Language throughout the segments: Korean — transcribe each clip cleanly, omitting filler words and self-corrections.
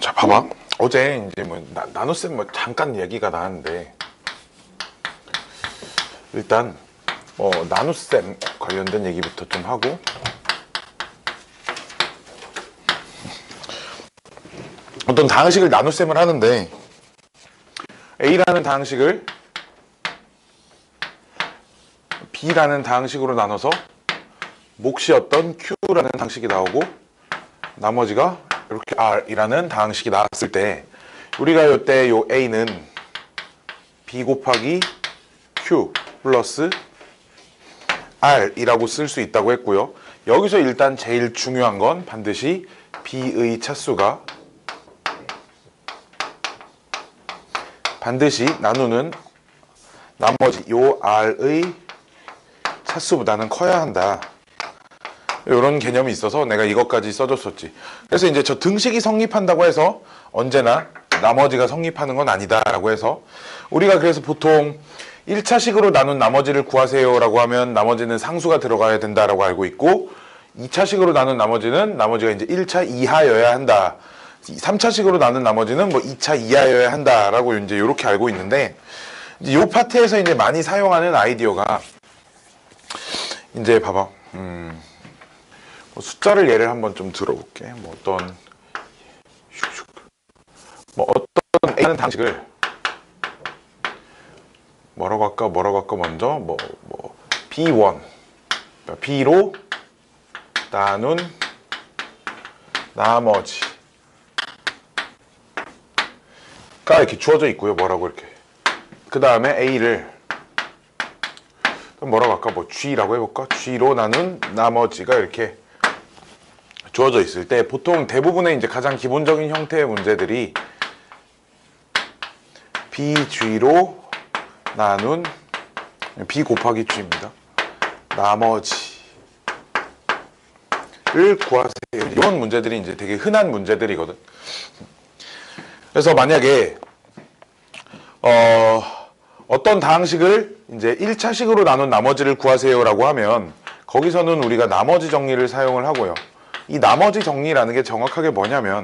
자, 봐봐. 어제 이제 나눗셈 잠깐 얘기가 나왔는데, 일단, 나눗셈 관련된 얘기부터 좀 하고, 어떤 다항식을 나눗셈을 하는데, A라는 다항식을 B라는 다항식으로 나눠서, 몫이 어떤 Q라는 다항식이 나오고, 나머지가 이렇게 R이라는 다항식이 나왔을 때, 우리가 이때 요 A는 B 곱하기 Q 플러스 R이라고 쓸 수 있다고 했고요. 여기서 일단 제일 중요한 건 반드시 B의 차수가 반드시 나누는 나머지 요 R의 차수보다는 커야 한다. 이런 개념이 있어서 내가 이것까지 써줬었지. 그래서 이제 저 등식이 성립한다고 해서 언제나 나머지가 성립하는 건 아니다 라고 해서 우리가 그래서 보통 1차식으로 나눈 나머지를 구하세요 라고 하면 나머지는 상수가 들어가야 된다라고 알고 있고, 2차식으로 나눈 나머지가 이제 1차 이하여야 한다, 3차식으로 나눈 나머지는 뭐 2차 이하여야 한다 라고 이제 이렇게 알고 있는데, 이제 요 파트에서 이제 많이 사용하는 아이디어가 이제 봐봐. 숫자를 예를 한번 좀 들어볼게. 어떤 A라는 다항식을 뭐라고 할까 먼저 B1 B로 나눈 나머지가 이렇게 주어져 있고요. 뭐라고 이렇게. 그 다음에 A를 뭐라고 할까? G라고 해볼까? G로 나눈 나머지가 이렇게 주어져 있을 때, 보통 대부분의 이제 가장 기본적인 형태의 문제들이 BG로 나눈 B 곱하기 G입니다. 나머지를 구하세요. 이런 문제들이 이제 되게 흔한 문제들이거든. 그래서 만약에 어떤 다항식을 이제 1차식으로 나눈 나머지를 구하세요라고 하면 거기서는 우리가 나머지 정리를 사용을 하고요. 이 나머지 정리라는 게 정확하게 뭐냐면,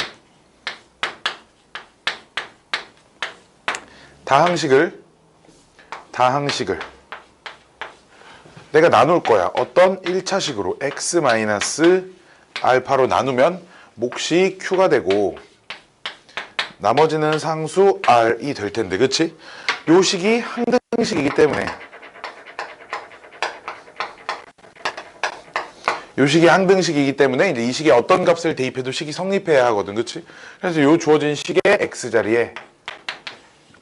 다항식을 내가 나눌 거야. 어떤 1차식으로 x-알파로 나누면 몫이 q가 되고 나머지는 상수 r이 될 텐데, 그치? 요 식이 항등식이기 때문에 이제 이 식에 어떤 값을 대입해도 식이 성립해야 하거든, 그치? 그래서 요 주어진 식의 x자리에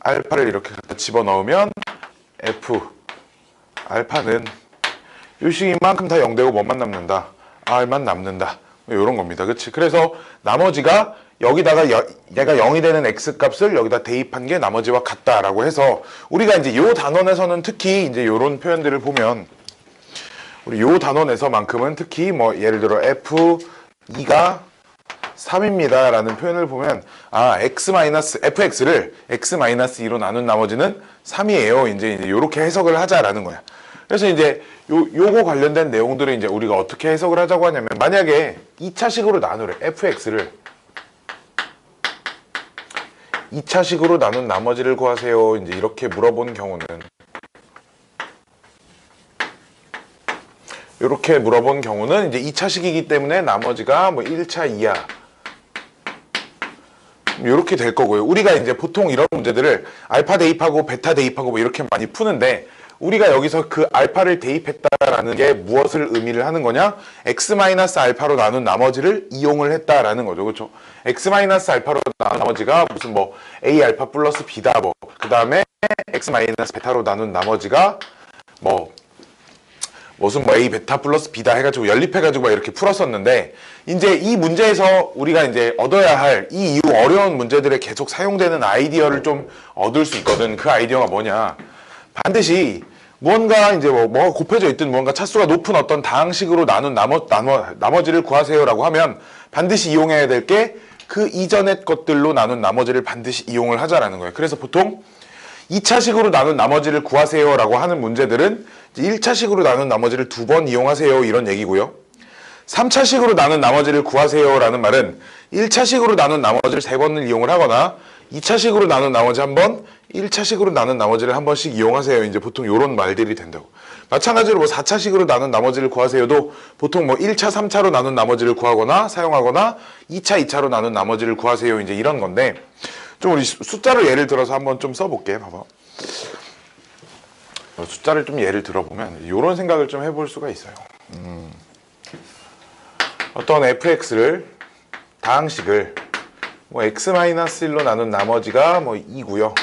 알파를 이렇게 갖다 집어넣으면 f 알파는 요 식이 이만큼 다 0되고 뭐만 남는다? r만 남는다. 요런 겁니다, 그치? 그래서 나머지가 여기다가 얘가 0이 되는 x값을 여기다 대입한 게 나머지와 같다라고 해서, 우리가 이제 요 단원에서는 특히 이제 요런 표현들을 보면, 우리 요 단원에서만큼은 특히 예를 들어 f2가 3입니다 라는 표현을 보면, fx를 x-2로 나눈 나머지는 3이에요. 이제 요렇게 해석을 하자라는 거야. 그래서 이제 요거 관련된 내용들을 이제 우리가 어떻게 해석을 하자고 하냐면, 만약에 2차식으로 나누래. fx를 2차식으로 나눈 나머지를 구하세요. 이제 이렇게 물어본 경우는, 이제 2차식이기 때문에 나머지가 1차 이하 이렇게 될 거고요. 우리가 이제 보통 이런 문제들을 알파 대입하고 베타 대입하고 이렇게 많이 푸는데, 우리가 여기서 그 알파를 대입했다라는 게 무엇을 의미를 하는 거냐? x-알파로 나눈 나머지를 이용을 했다라는 거죠. 그렇죠? x-알파로 나눈 나머지가 무슨 a 알파 플러스 b다, 그 다음에 x-베타로 나눈 나머지가 무슨 a 베타 플러스 b다 해가지고 연립해가지고 이렇게 풀었었는데, 이제 이 문제에서 우리가 이제 얻어야 할 이 이후 어려운 문제들에 계속 사용되는 아이디어를 좀 얻을 수 있거든. 그 아이디어가 뭐냐? 반드시 무언가 이제 뭐가 곱해져 있든 무언가 차수가 높은 어떤 다항식으로 나눈 나머지를 구하세요라고 하면 반드시 이용해야 될 게 그 이전의 것들로 나눈 나머지를 반드시 이용을 하자라는 거예요. 그래서 보통 2차식으로 나눈 나머지를 구하세요라고 하는 문제들은 1차식으로 나눈 나머지를 2번 이용하세요 이런 얘기고요. 3차식으로 나눈 나머지를 구하세요 라는 말은 1차식으로 나눈 나머지를 3번을 이용을 하거나 2차식으로 나눈 나머지 한 번, 1차식으로 나눈 나머지를 한 번씩 이용하세요. 이제 보통 이런 말들이 된다고. 마찬가지로 뭐 4차식으로 나눈 나머지를 구하세요도 보통 뭐 1차, 3차로 나눈 나머지를 구하거나 사용하거나 2차, 2차로 나눈 나머지를 구하세요. 이제 이런 건데 좀 우리 숫자를 예를 들어서 한번 좀 써볼게. 봐봐. 숫자를 좀 예를 들어보면 이런 생각을 좀 해볼 수가 있어요. 어떤 fx를 다항식을 뭐 x-1로 나눈 나머지가 뭐 2고요.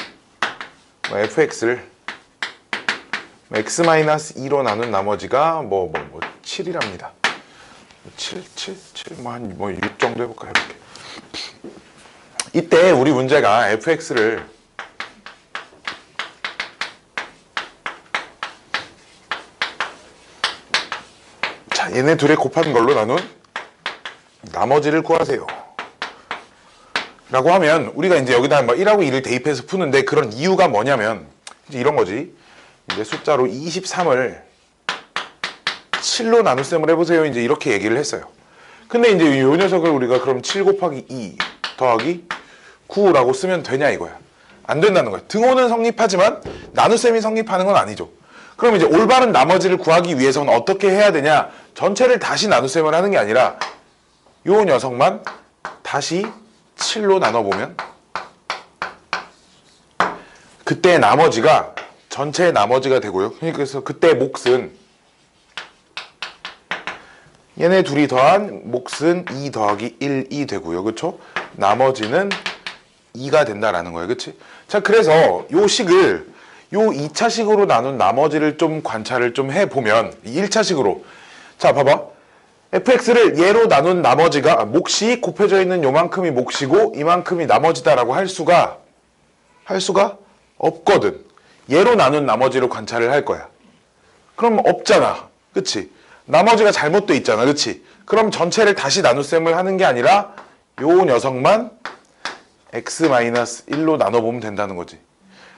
뭐 fx를 x-2로 나눈 나머지가 뭐 7이랍니다. 7, 뭐 6 정도 해볼까 해볼게. 이때 우리 문제가 fx를 자, 얘네 둘의 곱한 걸로 나눈 나머지를 구하세요. 라고 하면 우리가 이제 여기다 뭐 1하고 2를 대입해서 푸는데 그런 이유가 뭐냐면 이제 이런 거지. 이제 숫자로 23을 7로 나눗셈을 해보세요. 이제 이렇게 얘기를 했어요. 근데 이제 이 녀석을 우리가 그럼 7 곱하기 2 더하기 9라고 쓰면 되냐 이거야. 안 된다는 거야. 등호는 성립하지만 나눗셈이 성립하는 건 아니죠. 그럼 이제 올바른 나머지를 구하기 위해서는 어떻게 해야 되냐? 전체를 다시 나눗셈을 하는 게 아니라 요 녀석만 다시 7로 나눠보면 그때 나머지가 전체의 나머지가 되고요. 그래서 그때 몫은 얘네 둘이 더한 몫은 2 더하기 1이 되고요. 그쵸? 나머지는 2가 된다라는 거예요. 그치? 자, 그래서 요 식을 요 2차식으로 나눈 나머지를 좀 관찰을 좀 해보면 1차식으로 자, 봐봐. fx를 얘로 나눈 나머지가 몫이 곱해져 있는 요만큼이 몫이고 이만큼이 나머지다라고 할 수가 없거든. 얘로 나눈 나머지로 관찰을 할 거야. 그럼 없잖아. 그치? 나머지가 잘못돼 있잖아. 그치? 그럼 전체를 다시 나눗셈을 하는 게 아니라 요 녀석만 x-1로 나눠보면 된다는 거지.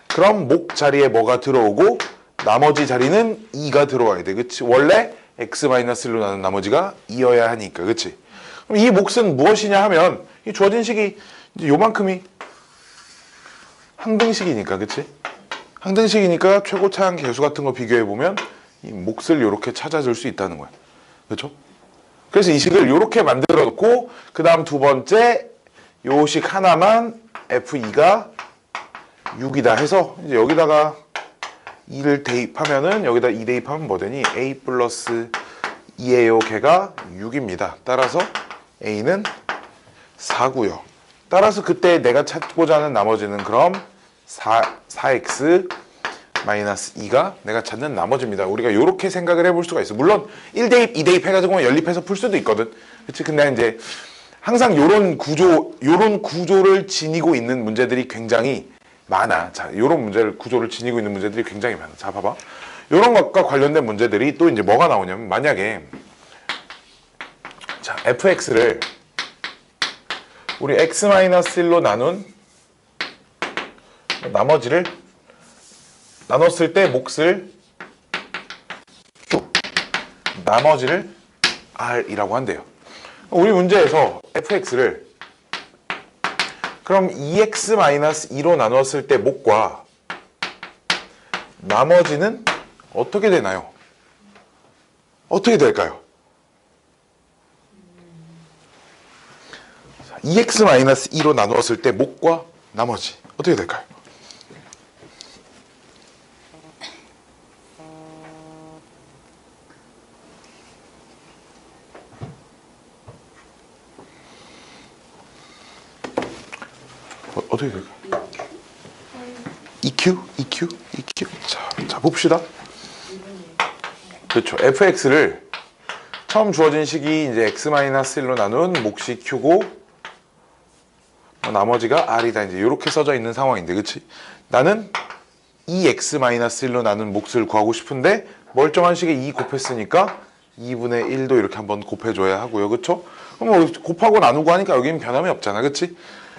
그럼 목 자리에 뭐가 들어오고 나머지 자리는 2가 들어와야 돼. 그치? 원래 x-1로 나눈 나머지가 2여야 하니까. 그치? 그럼 이 몫은 무엇이냐 하면 이 주어진 식이 이제 요만큼이 항등식이니까. 그치? 항등식이니까 최고차항 계수 같은 거 비교해보면 이 몫을 이렇게 찾아줄 수 있다는 거야. 그렇죠? 그래서 이 식을 이렇게 만들어 놓고 그 다음 두 번째 요 식 하나만 f2가 6이다 해서 이제 여기다가 2를 대입하면은 여기다 2 대입하면 뭐 되니? a 플러스 2예요. 걔가 6입니다. 따라서 a는 4고요. 따라서 그때 내가 찾고자 하는 나머지는 그럼 4x 마이너스 2가 내가 찾는 나머지입니다. 우리가 이렇게 생각을 해볼 수가 있어. 물론 1대입, 2대입 해가지고 연립해서 풀 수도 있거든. 그치? 근데 이제 항상 요런 구조를 지니고 있는 문제들이 굉장히 많아. 자, 요런 구조를 지니고 있는 문제들이 굉장히 많아. 자, 봐봐. 요런 것과 관련된 문제들이 또 이제 뭐가 나오냐면 만약에 자, fx를 우리 x-1로 나눈 나머지를 나눴을 때 몫을 나머지를 r이라고 한대요. 우리 문제에서 fx를 그럼 2x-2로 나눴을 때 몫과 나머지는 어떻게 되나요? 어떻게 될까요? 2x-2로 나누었을 때 몫과 나머지 어떻게 될까요? 어떻게 될까요? EQ? 자, 봅시다. 그렇죠. fx를 처음 주어진 식이 이제 x-1로 나눈 몫이 q고 나머지가 r이다. 이제 이렇게 써져 있는 상황인데, 그렇지? 나는 2x-1로 나눈 몫을 구하고 싶은데 멀쩡한 식에 2 곱했으니까 2분의 1도 이렇게 한번 곱해줘야 하고요, 그렇죠? 그럼 뭐 곱하고 나누고 하니까 여기는 변함이 없잖아, 그렇지?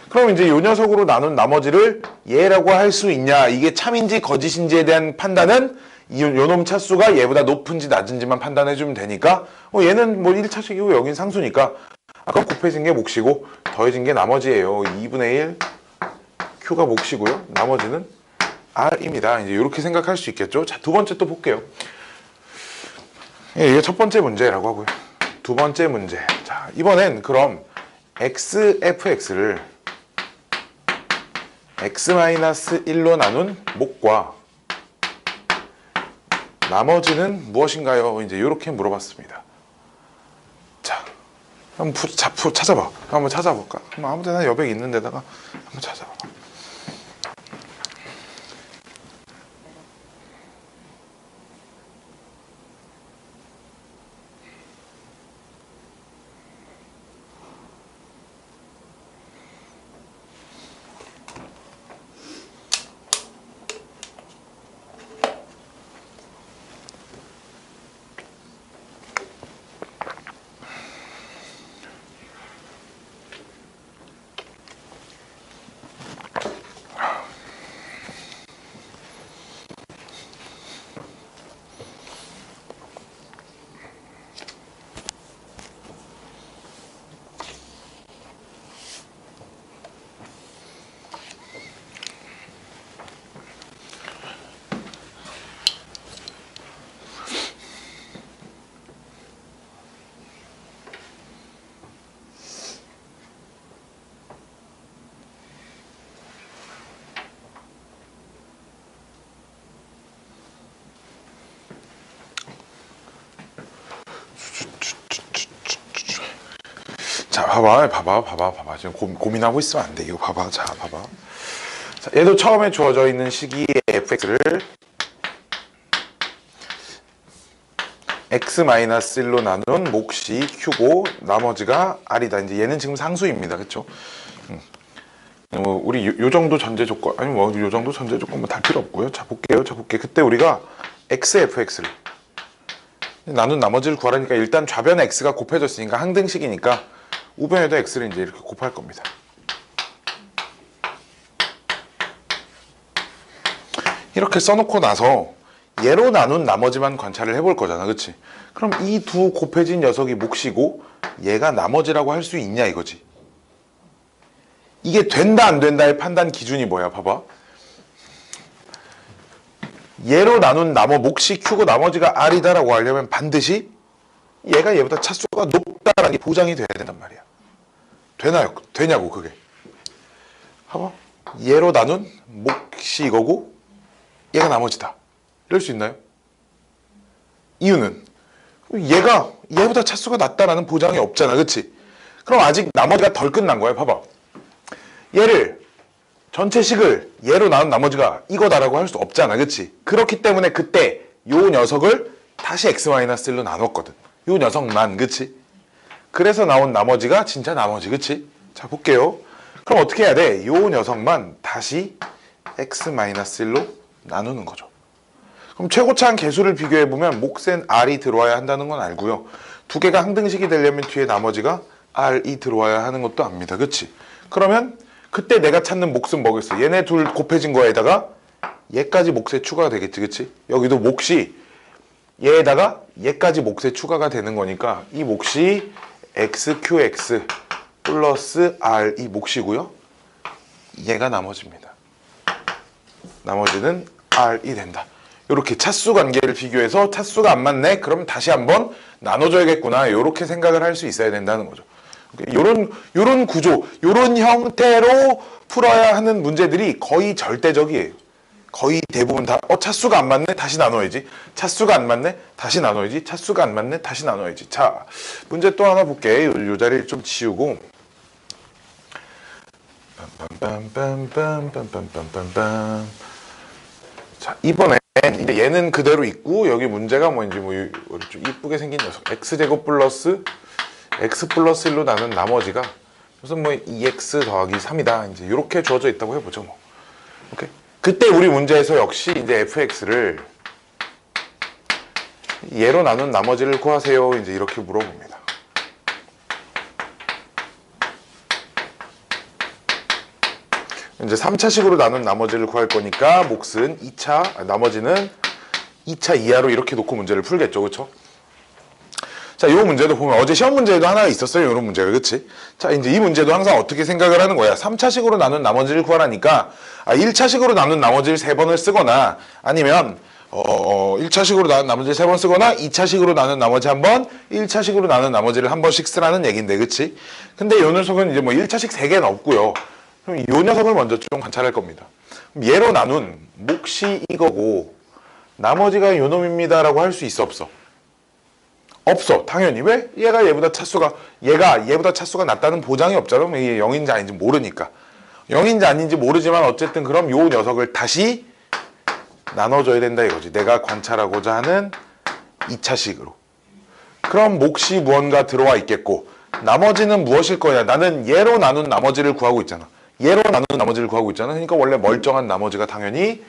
그럼 이제 이 녀석으로 나눈 나머지를 얘라고 할 수 있냐, 이게 참인지 거짓인지에 대한 판단은 요놈 차수가 얘보다 높은지 낮은지만 판단해주면 되니까 얘는 뭐 1차식이고 여긴 상수니까 아까 곱해진 게 몫이고 더해진 게 나머지예요. 2분의 1 Q가 몫이고요. 나머지는 R입니다. 이제 이렇게 생각할 수 있겠죠. 자, 두 번째 또 볼게요. 이게 첫 번째 문제라고 하고요. 두 번째 문제. 자, 이번엔 그럼 XFX를 X-1로 나눈 목과 나머지는 무엇인가요? 이제 이렇게 물어봤습니다. 자, 한번 찾아봐. 한번 찾아볼까? 한번 아무 데나 여백 있는 데다가 한번 찾아봐. 자, 봐봐. 지금 고민하고 있으면 안 돼. 이거 봐봐. 자, 봐봐. 자, 얘도 처음에 주어져 있는 식이 fx를 x-1로 나눈 몫이 q고 나머지가 r이다. 이제 얘는 지금 상수입니다. 그쵸? 우리 요 정도 전제 조건, 아니 뭐 요 정도 전제 조건 뭐 달 필요 없고요. 자, 볼게요. 그때 우리가 xfx를 나눈 나머지를 구하라니까 일단 좌변에 x가 곱해졌으니까 항등식이니까 우변에도 x를 이제 이렇게 곱할 겁니다. 이렇게 써놓고 나서 얘로 나눈 나머지만 관찰을 해볼 거잖아. 그치? 그럼 이 두 곱해진 녀석이 몫이고 얘가 나머지라고 할 수 있냐 이거지. 이게 된다 안 된다의 판단 기준이 뭐야? 봐봐. 얘로 나눈 몫이 Q고 나머지가 R이다라고 하려면 반드시 얘가 얘보다 차수가 높다라는 게 보장이 돼야 된단 말이야. 되냐고 그게. 봐봐. 얘로 나눈 몫이 이거고 얘가 나머지다. 이럴 수 있나요? 이유는 얘가 얘보다 차수가 낮다라는 보장이 없잖아. 그치? 그럼 아직 나머지가 덜 끝난 거야. 봐봐. 얘를 전체 식을 얘로 나눈 나머지가 이거다라고 할 수 없잖아. 그치? 그렇기 때문에 그때 요 녀석을 다시 x-1로 나눴거든. 요 녀석만. 그치? 그래서 나온 나머지가 진짜 나머지. 그치? 자, 볼게요. 그럼 어떻게 해야 돼? 요 녀석만 다시 x-1로 나누는 거죠. 그럼 최고차한 개수를 비교해보면 몫엔 r이 들어와야 한다는 건 알고요. 두 개가 항등식이 되려면 뒤에 나머지가 r이 들어와야 하는 것도 압니다. 그치? 그러면 그때 내가 찾는 몫은 뭐겠어? 얘네 둘 곱해진 거에다가 얘까지 몫에 추가가 되겠지. 그치? 여기도 몫이 얘에다가 얘까지 몫에 추가가 되는 거니까 이 몫이 xqx 플러스 r이 몫이고요. 얘가 나머지입니다. 나머지는 r이 된다. 이렇게 차수 관계를 비교해서 차수가 안 맞네? 그럼 다시 한번 나눠줘야겠구나. 이렇게 생각을 할 수 있어야 된다는 거죠. 요런 구조, 요런 형태로 풀어야 하는 문제들이 거의 절대적이에요. 거의 대부분 다 차수가 안 맞네? 다시 나눠야지. 차수가 안 맞네? 다시 나눠야지. 차수가 안 맞네? 다시 나눠야지. 자, 문제 또 하나 볼게. 요 자리를 좀 지우고 빰빰빰빰빰빰빰빰빰. 자, 이번엔 이제 얘는 그대로 있고 여기 문제가 뭔지 뭐 좀 이쁘게 생긴 녀석 x제곱 플러스 x 플러스 1로 나눈 나머지가 무슨 뭐 2x 더하기 3이다. 이제 이렇게 주어져 있다고 해보죠. 뭐. 오케이. 그때 우리 문제에서 역시 이제 fx를 얘로 나눈 나머지를 구하세요. 이제 이렇게 물어봅니다. 이제 3차식으로 나눈 나머지를 구할 거니까 몫은 2차, 나머지는 2차 이하로 이렇게 놓고 문제를 풀겠죠. 그쵸? 자, 이 문제도 보면 어제 시험 문제에도 하나 있었어요. 이런 문제가. 그치? 자, 이제 이 문제도 항상 어떻게 생각을 하는 거야. 3차식으로 나눈 나머지를 구하라니까 1차식으로 나눈 나머지를 3번을 쓰거나 아니면 1차식으로 나눈 나머지를 3번 쓰거나 2차식으로 나눈 나머지 한 번, 1차식으로 나눈 나머지를 한 번씩 쓰라는 얘기인데, 그치? 근데 요 녀석은 이제 뭐 1차식 3개는 없고요. 그럼 요 녀석을 먼저 좀 관찰할 겁니다. 그럼 얘로 나눈 몫이 이거고 나머지가 요 놈입니다라고 할 수 있어, 없어? 없어. 당연히. 왜? 얘가 얘보다 차수가 낮다는 보장이 없잖아. 이게 0인지 아닌지 모르니까. 0인지 아닌지 모르지만 어쨌든 그럼 요 녀석을 다시 나눠줘야 된다 이거지. 내가 관찰하고자 하는 2차식으로. 그럼 몫이 무언가 들어와 있겠고 나머지는 무엇일 거냐. 나는 얘로 나눈 나머지를 구하고 있잖아. 얘로 나눈 나머지를 구하고 있잖아. 그러니까 원래 멀쩡한 나머지가 당연히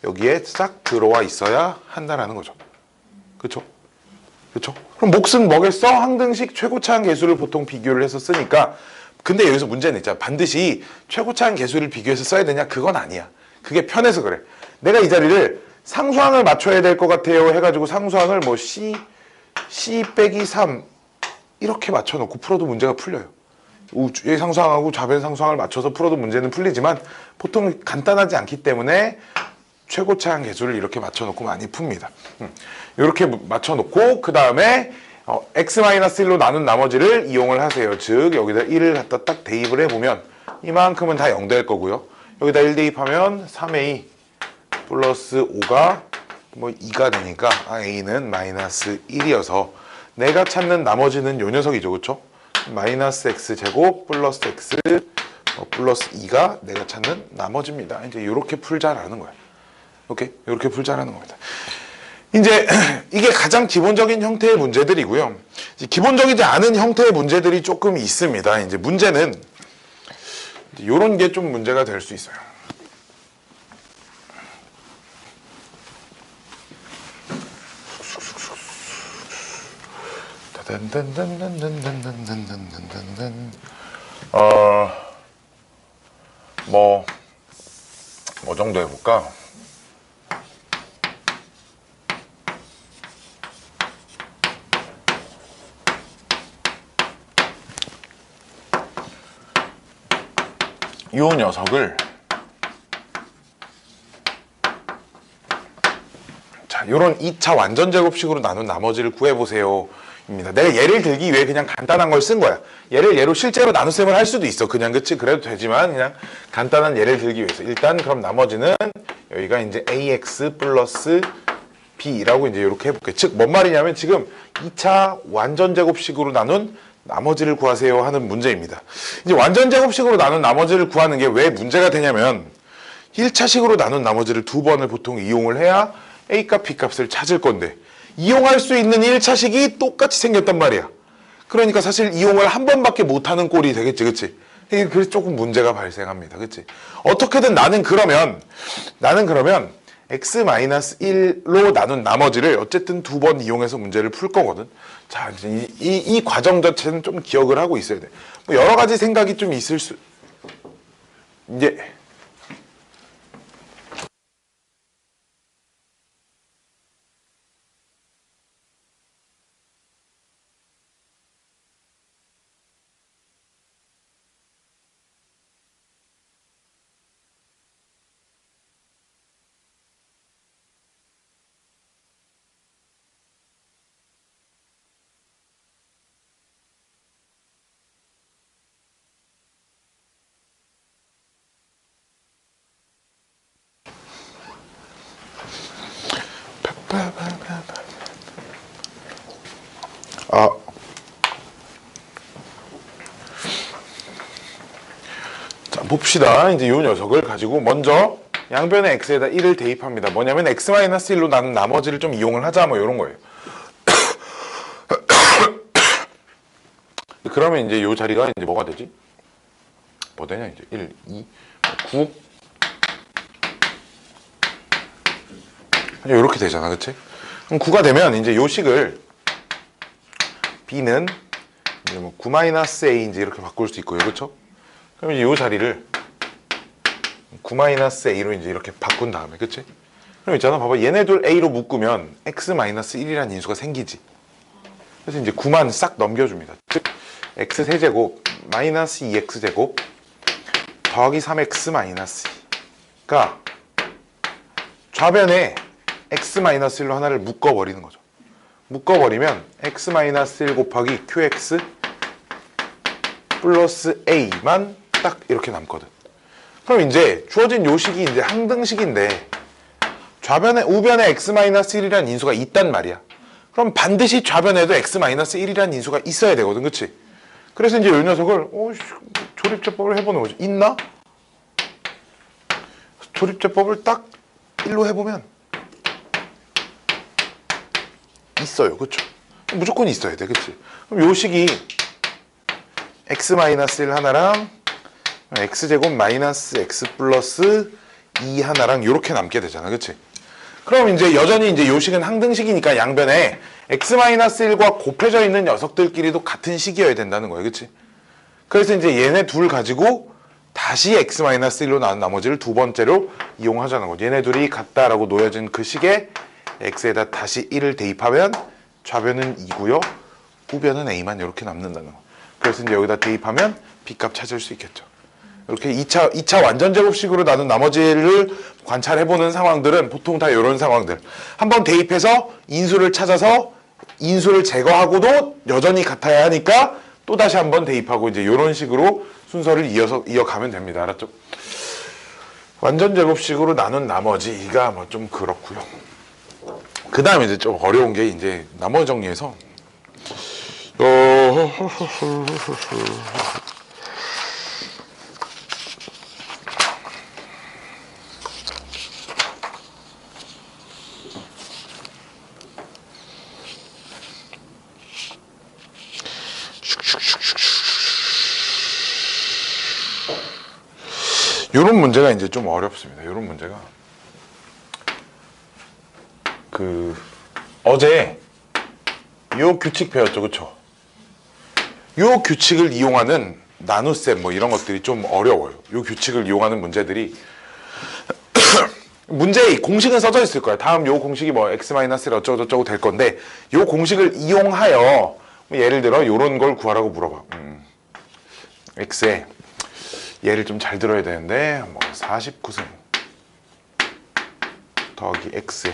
여기에 싹 들어와 있어야 한다라는 거죠. 그쵸? 그쵸? 그럼 몫은 뭐겠어? 항등식 최고차항 계수를 보통 비교를 해서 쓰니까. 근데 여기서 문제는 있잖아. 반드시 최고차항 계수를 비교해서 써야 되냐? 그건 아니야. 그게 편해서 그래. 내가 이 자리를 상수항을 맞춰야 될 것 같아요 해가지고 상수항을 뭐 C 빼기 3 이렇게 맞춰놓고 풀어도 문제가 풀려요. 이 상수항하고 좌변 상수항을 맞춰서 풀어도 문제는 풀리지만 보통 간단하지 않기 때문에 최고차항 계수를 이렇게 맞춰놓고 많이 풉니다. 이렇게 맞춰놓고 그 다음에 x-1로 나눈 나머지를 이용을 하세요. 즉 여기다 1을 갖다 딱 대입을 해보면 이만큼은 다 0 될 거고요. 여기다 1 대입하면 3a 플러스 5가 뭐 2가 되니까 a는 마이너스 1이어서 내가 찾는 나머지는 요 녀석이죠. 그쵸? 마이너스 x제곱 플러스 x 플러스 2가 내가 찾는 나머지입니다. 이제 이렇게 풀자라는 거야. 오케이? 이렇게 풀자라는 겁니다. 이제 이게 가장 기본적인 형태의 문제들이고요. 기본적이지 않은 형태의 문제들이 조금 있습니다. 이제 문제는 이런 게 좀 문제가 될 수 있어요. 뭐 정도 해볼까? 요 녀석을 자, 요런 2차 완전 제곱식으로 나눈 나머지를 구해보세요 입니다. 내가 예를 들기 위해 그냥 간단한 걸 쓴 거야. 얘로 실제로 나눗셈을 할 수도 있어. 그냥 그치? 그래도 되지만 그냥 간단한 예를 들기 위해서 일단 그럼 나머지는 여기가 이제 ax 플러스 b라고 이제 이렇게 해볼게. 즉 뭔 말이냐면 지금 2차 완전 제곱식으로 나눈 나머지를 구하세요 하는 문제입니다. 이제 완전 제곱식으로 나눈 나머지를 구하는 게 왜 문제가 되냐면 1차식으로 나눈 나머지를 2번을 보통 이용을 해야 A값, B값을 찾을 건데 이용할 수 있는 1차식이 똑같이 생겼단 말이야. 그러니까 사실 이용을 한 번밖에 못하는 꼴이 되겠지. 그치? 그래서 조금 문제가 발생합니다. 그치? 어떻게든 나는 그러면 x-1로 나눈 나머지를 어쨌든 2번 이용해서 문제를 풀 거거든. 자, 이 과정 자체는 좀 기억을 하고 있어야 돼. 뭐 여러 가지 생각이 좀 있을 수, 이제, 자, 봅시다. 이제 이 녀석을 가지고 먼저 양변의 x에다 1을 대입합니다. 뭐냐면 x-1로 나눈 나머지를 좀 이용을 하자 뭐 이런 거예요. 그러면 이제 이 자리가 이제 뭐가 되지? 뭐 되냐 이제 1, 2, 9 이렇게 되잖아. 그치? 그럼 9가 되면 이제 요 식을 b는 이제 뭐 9-a인지 이렇게 바꿀 수 있고요. 그렇죠? 그럼 이제 요 자리를 9-a로 이제 이렇게 바꾼 다음에, 그치? 그럼 있잖아, 봐봐. 얘네 둘 A로 묶으면 x-1이라는 인수가 생기지. 그래서 이제 9만 싹 넘겨줍니다. 즉 x 세제곱 마이너스 2x제곱 더하기 3x-2가 좌변에 x-1로 하나를 묶어버리는 거죠. 묶어버리면 x-1 곱하기 qx 플러스 a만 딱 이렇게 남거든. 그럼 이제 주어진 요식이 이제 항등식인데 좌변에 우변에 x-1이라는 인수가 있단 말이야. 그럼 반드시 좌변에도 x-1이라는 인수가 있어야 되거든, 그치? 그래서 이제 이 녀석을 조립제법을 해보는 거죠. 있나? 조립제법을 딱 일로 해보면 있어요, 그쵸? 무조건 있어야 돼, 그치? 그럼 요식이 x-1 하나랑 x제곱 마이너스 x 플러스 2 하나랑 이렇게 남게 되잖아, 그치? 그럼 이제 여전히 이제 요식은 항등식이니까 양변에 x-1과 곱해져 있는 녀석들끼리도 같은 식이어야 된다는 거예요, 그치? 그래서 이제 얘네 둘 가지고 다시 x-1로 나눈 나머지를 두 번째로 이용하자는 거죠. 얘네 둘이 같다라고 놓여진 그 식에 x에다 다시 1을 대입하면 좌변은 2고요. 우변은 a만 이렇게 남는다는 거. 그래서 이제 여기다 대입하면 b값 찾을 수 있겠죠. 이렇게 2차 완전 제곱식으로 나눈 나머지를 관찰해보는 상황들은 보통 다 이런 상황들. 한번 대입해서 인수를 찾아서 인수를 제거하고도 여전히 같아야 하니까 또 다시 한번 대입하고 이제 이런 식으로 순서를 이어가면 됩니다. 알았죠? 완전 제곱식으로 나눈 나머지가 뭐 좀 그렇고요. 그 다음에 이제 좀 어려운 게 이제 나머지 정리해서 요런 문제가 이제 좀 어렵습니다. 요런 문제가 어제 요 규칙 배웠죠, 그쵸? 요 규칙을 이용하는 나눗셈 뭐 이런 것들이 좀 어려워요. 요 규칙을 이용하는 문제들이 문제에 공식은 써져 있을 거야. 다음 요 공식이 뭐 x-1 어쩌고저쩌고 될 건데 요 공식을 이용하여 예를 들어 요런 걸 구하라고 물어봐. x에 얘를 좀 잘 들어야 되는데 뭐 49승 더하기 x에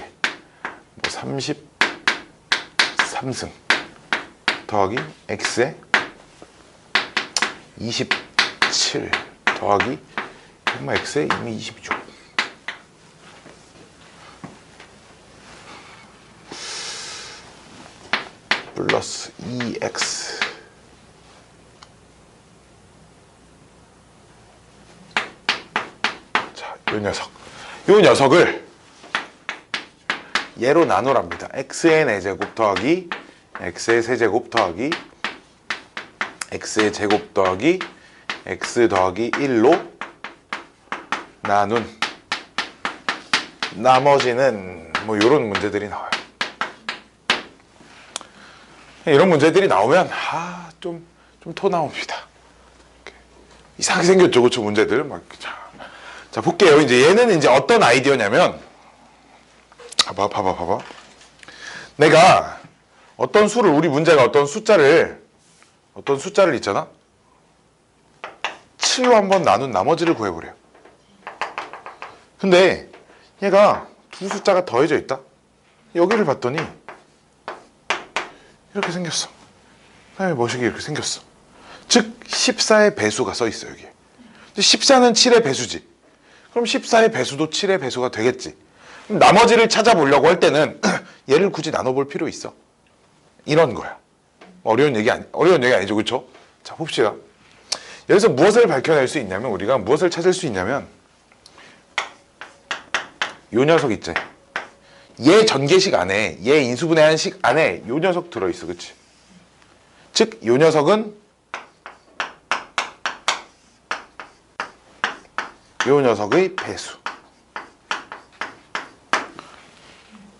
뭐 33승 더하기 x에 27 더하기 x에 이미 26 플러스 2x 자, 요 녀석을 얘로 나누랍니다. x의 4제곱 더하기 x의 세제곱 더하기 x의 제곱 더하기 x 더하기 1로 나눈 나머지는 뭐 요런 문제들이 나와요. 이런 문제들이 나오면 좀 토 나옵니다. 이상하게 생겼죠, 그쵸? 문제들 막. 자 볼게요. 이제 얘는 이제 어떤 아이디어냐면 봐봐. 내가 어떤 수를 우리 문제가 어떤 숫자를 있잖아. 7로 한번 나눈 나머지를 구해보래요. 근데 얘가 두 숫자가 더해져 있다. 여기를 봤더니 이렇게 생겼어. 그다음에 뭐식이 이렇게 생겼어. 즉 14의 배수가 써 있어 여기에. 14는 7의 배수지. 그럼 14의 배수도 7의 배수가 되겠지. 그럼 나머지를 찾아보려고 할 때는 얘를 굳이 나눠볼 필요 있어. 이런 거야. 어려운 얘기 아니죠, 그렇죠? 자 봅시다. 여기서 무엇을 밝혀낼 수 있냐면 우리가 무엇을 찾을 수 있냐면 요 녀석 있지. 얘 전개식 안에 얘 인수분해한 식 안에 요 녀석 들어있어, 그치? 즉 요 녀석은 요 녀석의 배수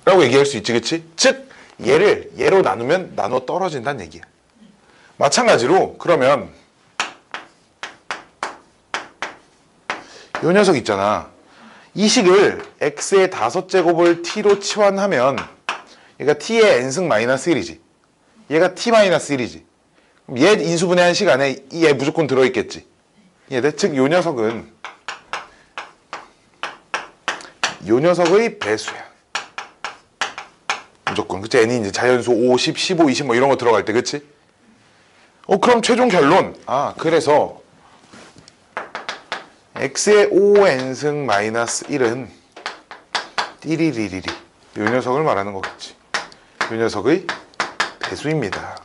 라고 얘기할 수 있지, 그치? 즉 얘를 얘로 나누면 나눠 떨어진다는 얘기야. 마찬가지로 그러면 요 녀석 있잖아. 이 식을 x의 5제곱을 t로 치환하면 얘가 t의 n승 마이너스 1이지. 얘가 t 마이너스 1이지. 그럼 얘 인수분해한 식 안에 얘 무조건 들어있겠지. 얘들 즉 요 녀석은 요 녀석의 배수야. 무조건. 그치? n이 이제 자연수 5, 10, 15, 20 뭐 이런 거 들어갈 때, 그치? 그럼 최종 결론. 그래서 x의 5n승 마이너스 1은 띠리리리리. 요 녀석을 말하는 거겠지. 요 녀석의 배수입니다.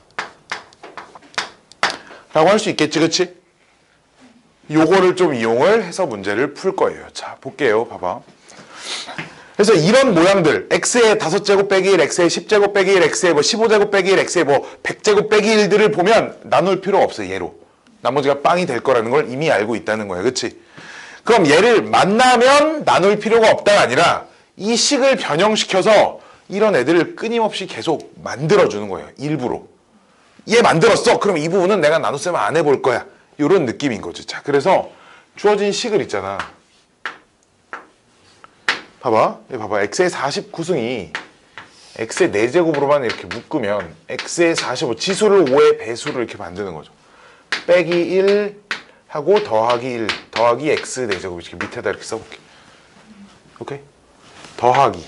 라고 할 수 있겠지, 그치? 요거를 좀 이용을 해서 문제를 풀 거예요. 자, 볼게요. 봐봐. 그래서 이런 모양들, x의 5제곱 빼기 1, x의 10제곱 빼기 1, x의 뭐 15제곱 빼기 1, x의 뭐 100제곱 빼기 1들을 보면 나눌 필요가 없어요, 얘로. 나머지가 빵이 될 거라는 걸 이미 알고 있다는 거야, 그치? 그럼 얘를 만나면 나눌 필요가 없다가 아니라 이 식을 변형시켜서 이런 애들을 끊임없이 계속 만들어주는 거예요, 일부러. 얘 만들었어. 그럼 이 부분은 내가 나눗셈을 안 해볼 거야. 이런 느낌인 거지. 자, 그래서 주어진 식을 있잖아. 봐봐. 봐봐. x의 49승이 x의 4제곱으로만 이렇게 묶으면 x의 45, 지수를 5의 배수를 이렇게 만드는 거죠. 빼기 1 하고 더하기 1 더하기 x 4제곱 이렇게 밑에다 이렇게 써볼게. 오케이? 더하기.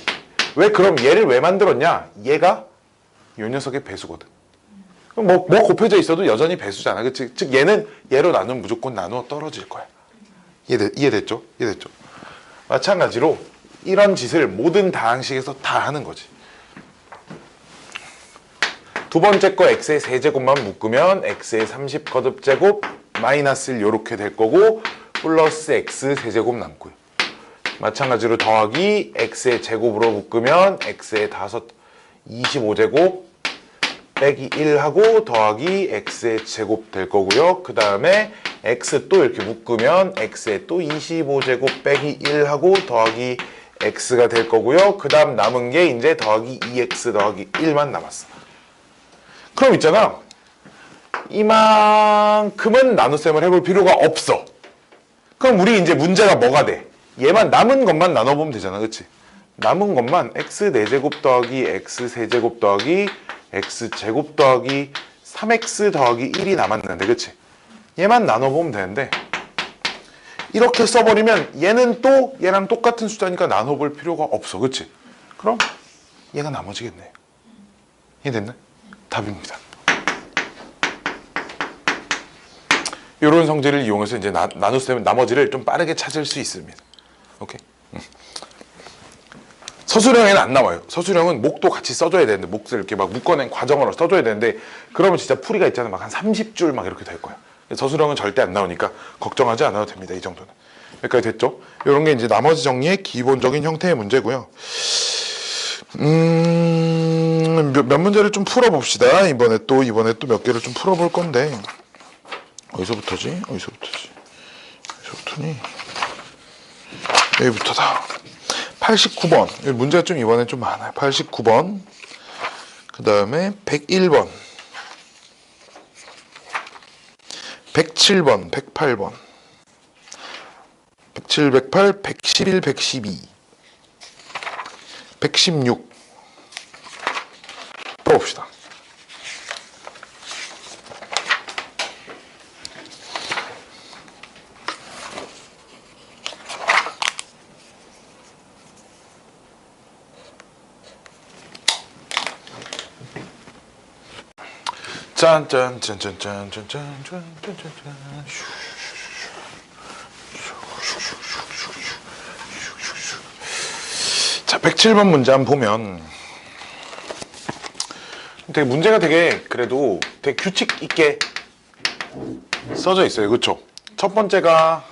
왜 그럼 얘를 왜 만들었냐? 얘가 요 녀석의 배수거든. 뭐 곱해져 있어도 여전히 배수잖아. 그치? 즉 얘는 얘로 나누면 무조건 나누어 떨어질 거야. 이해됐죠? 이해됐죠? 마찬가지로 이런 짓을 모든 다항식에서 다 하는 거지. 두 번째 거 x의 3제곱만 묶으면 x의 30 거듭제곱 마이너스 1 요렇게 될 거고 플러스 x 3제곱 남고요. 마찬가지로 더하기 x의 제곱으로 묶으면 x의 25제곱 빼기 1하고 더하기 x의 제곱 될 거고요. 그 다음에 x 또 이렇게 묶으면 x의 또 25제곱 빼기 1하고 더하기 x가 될 거고요. 그 다음 남은 게 이제 더하기 2x 더하기 1만 남았어. 그럼 있잖아. 이만큼은 나눗셈을 해볼 필요가 없어. 그럼 우리 이제 문제가 뭐가 돼? 얘만 남은 것만 나눠보면 되잖아. 그치? 남은 것만 x 4제곱 더하기 x 3제곱 더하기 x제곱 더하기 3x 더하기 1이 남았는데, 그치? 얘만 나눠보면 되는데 이렇게 써버리면 얘는 또 얘랑 똑같은 숫자니까 나눠볼 필요가 없어, 그치? 그럼 얘가 나머지겠네. 이해됐나? 답입니다. 이런 성질을 이용해서 이제 나눗셈 나머지를 좀 빠르게 찾을 수 있습니다. 오케이? 서술형에는 안 나와요. 서술형은 목도 같이 써줘야 되는데, 목을 이렇게 막 묶어낸 과정으로 써줘야 되는데, 그러면 진짜 풀이가 있잖아. 막 한 30줄 막 이렇게 될 거야. 서술형은 절대 안 나오니까 걱정하지 않아도 됩니다. 이 정도는. 여기까지 됐죠? 이런 게 이제 나머지 정리의 기본적인 형태의 문제고요. 몇 문제를 좀 풀어봅시다. 이번에 또 몇 개를 좀 풀어볼 건데, 어디서부터지? 어디서부터니? 여기부터다. 89번. 문제가 좀 이번엔 좀 많아요. 89번. 그 다음에 101번. 107번, 108번. 107, 108, 111, 112. 116. 풀어봅시다. 자, 107번 문제 한번 보면 문제가 그래도 되게 규칙 있게 써져 있어요. 그쵸? 첫 번째가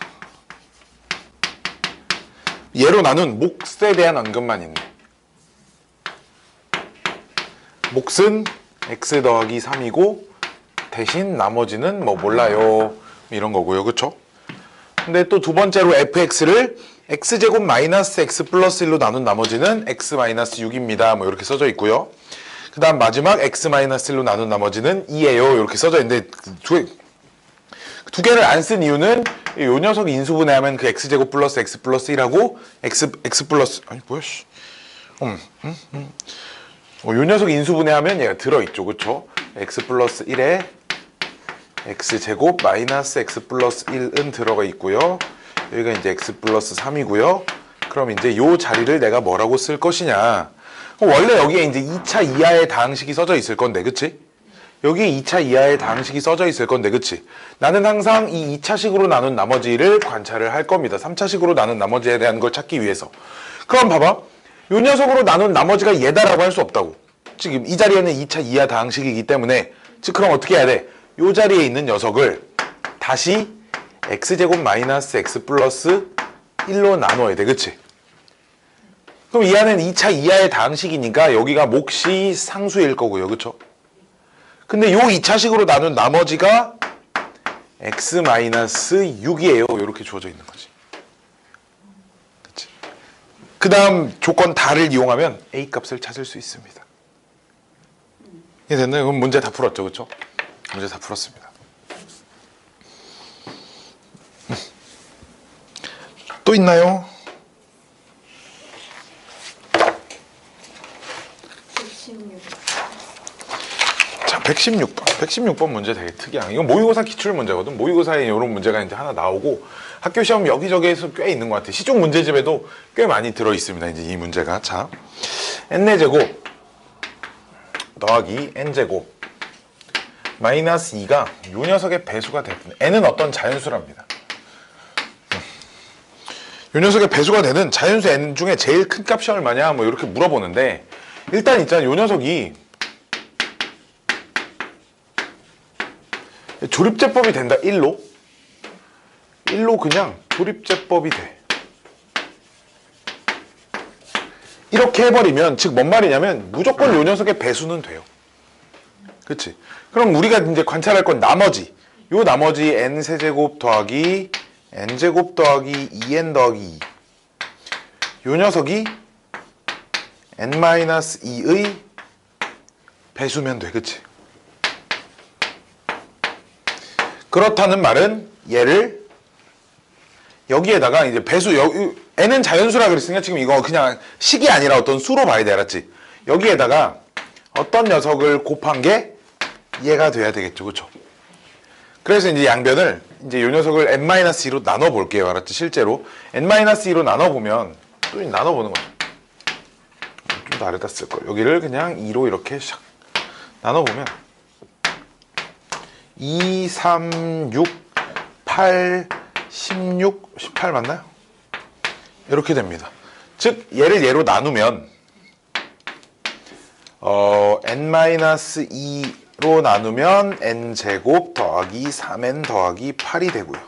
얘로 나눈 몫에 대한 언급만 있네. 몫은 x 더하기 3이고 대신 나머지는 뭐 몰라요 이런 거고요. 그쵸? 근데 또 두 번째로 fx를 x제곱 마이너스 x 플러스 1로 나눈 나머지는 x 마이너스 6입니다. 뭐 이렇게 써져 있고요. 그 다음 마지막 x 마이너스 1로 나눈 나머지는 2예요. 이렇게 써져 있는데 두 개를 안 쓴 이유는 요 녀석 인수분해하면 그 x제곱 플러스 x 플러스 1하고 x 플러스 아니 뭐야 씨. 요 녀석 인수분해하면 얘가 들어있죠. 그쵸? x 플러스 1에 x제곱 마이너스 x 플러스 1은 들어가 있고요. 여기가 이제 x 플러스 3이고요. 그럼 이제 요 자리를 내가 뭐라고 쓸 것이냐. 원래 여기에 이제 2차 이하의 다항식이 써져 있을 건데, 그치? 여기에 2차 이하의 다항식이 써져 있을 건데, 그치? 나는 항상 이 2차식으로 나눈 나머지를 관찰을 할 겁니다. 3차식으로 나눈 나머지에 대한 걸 찾기 위해서. 그럼 봐봐. 요 녀석으로 나눈 나머지가 얘다라고 할 수 없다고. 지금 이 자리에는 2차 이하 다항식이기 때문에, 즉 그럼 어떻게 해야 돼? 요 자리에 있는 녀석을 다시 x제곱 마이너스 x 플러스 1로 나눠야 돼, 그치? 그럼 이 안에는 2차 이하의 다항식이니까 여기가 몫이 상수일 거고요, 그쵸? 근데 요 2차식으로 나눈 나머지가 x 마이너스 6이에요. 이렇게 주어져 있는 거지. 그치? 그 다음 조건 다를 이용하면 a 값을 찾을 수 있습니다. 이게 됐나요? 그럼 문제 다 풀었죠, 그쵸? 문제 다 풀었습니다. 또 있나요? 116. 자, 116번. 116번 문제 되게 특이한. 이건 모의고사 기출 문제거든. 모의고사에 이런 문제가 이제 하나 나오고 학교 시험 여기저기에서 꽤 있는 것 같아. 시중 문제집에도 꽤 많이 들어 있습니다. 이제 이 문제가. 자, n의 제곱 더하기 n제곱 마이너스 2가 요 녀석의 배수가 되는 n은 어떤 자연수랍니다. 요 녀석의 배수가 되는 자연수 n 중에 제일 큰 값이 얼마냐 뭐 이렇게 물어보는데 일단 있잖아 요 녀석이 조립제법이 된다. 1로 그냥 조립제법이 돼. 이렇게 해버리면 즉 뭔 말이냐면 무조건 요 녀석의 배수는 돼요. 그치? 그럼 우리가 이제 관찰할 건 나머지 요 나머지 n 세제곱 더하기 n제곱 더하기 2n 더하기 2 요 녀석이 n-2의 배수면 돼. 그치? 그렇다는 말은 얘를 여기에다가 이제 배수 n은 자연수라 그랬으니까 지금 이거 그냥 식이 아니라 어떤 수로 봐야 돼. 알았지? 여기에다가 어떤 녀석을 곱한 게 얘가 돼야 되겠죠. 그쵸? 그래서 이제 양변을 이제 요 녀석을 n-2로 나눠 볼게요. 알았지? 실제로 n-2로 나눠 보면 또 나눠 보는 거죠. 좀 다르다 쓸 걸. 여기를 그냥 2로 이렇게 샥 나눠 보면 2, 3, 6, 8, 16, 18 맞나요? 이렇게 됩니다. 즉 얘를 얘로 나누면 n-2로 나누면 n제곱 더하기 3n 더하기 8이 되고요.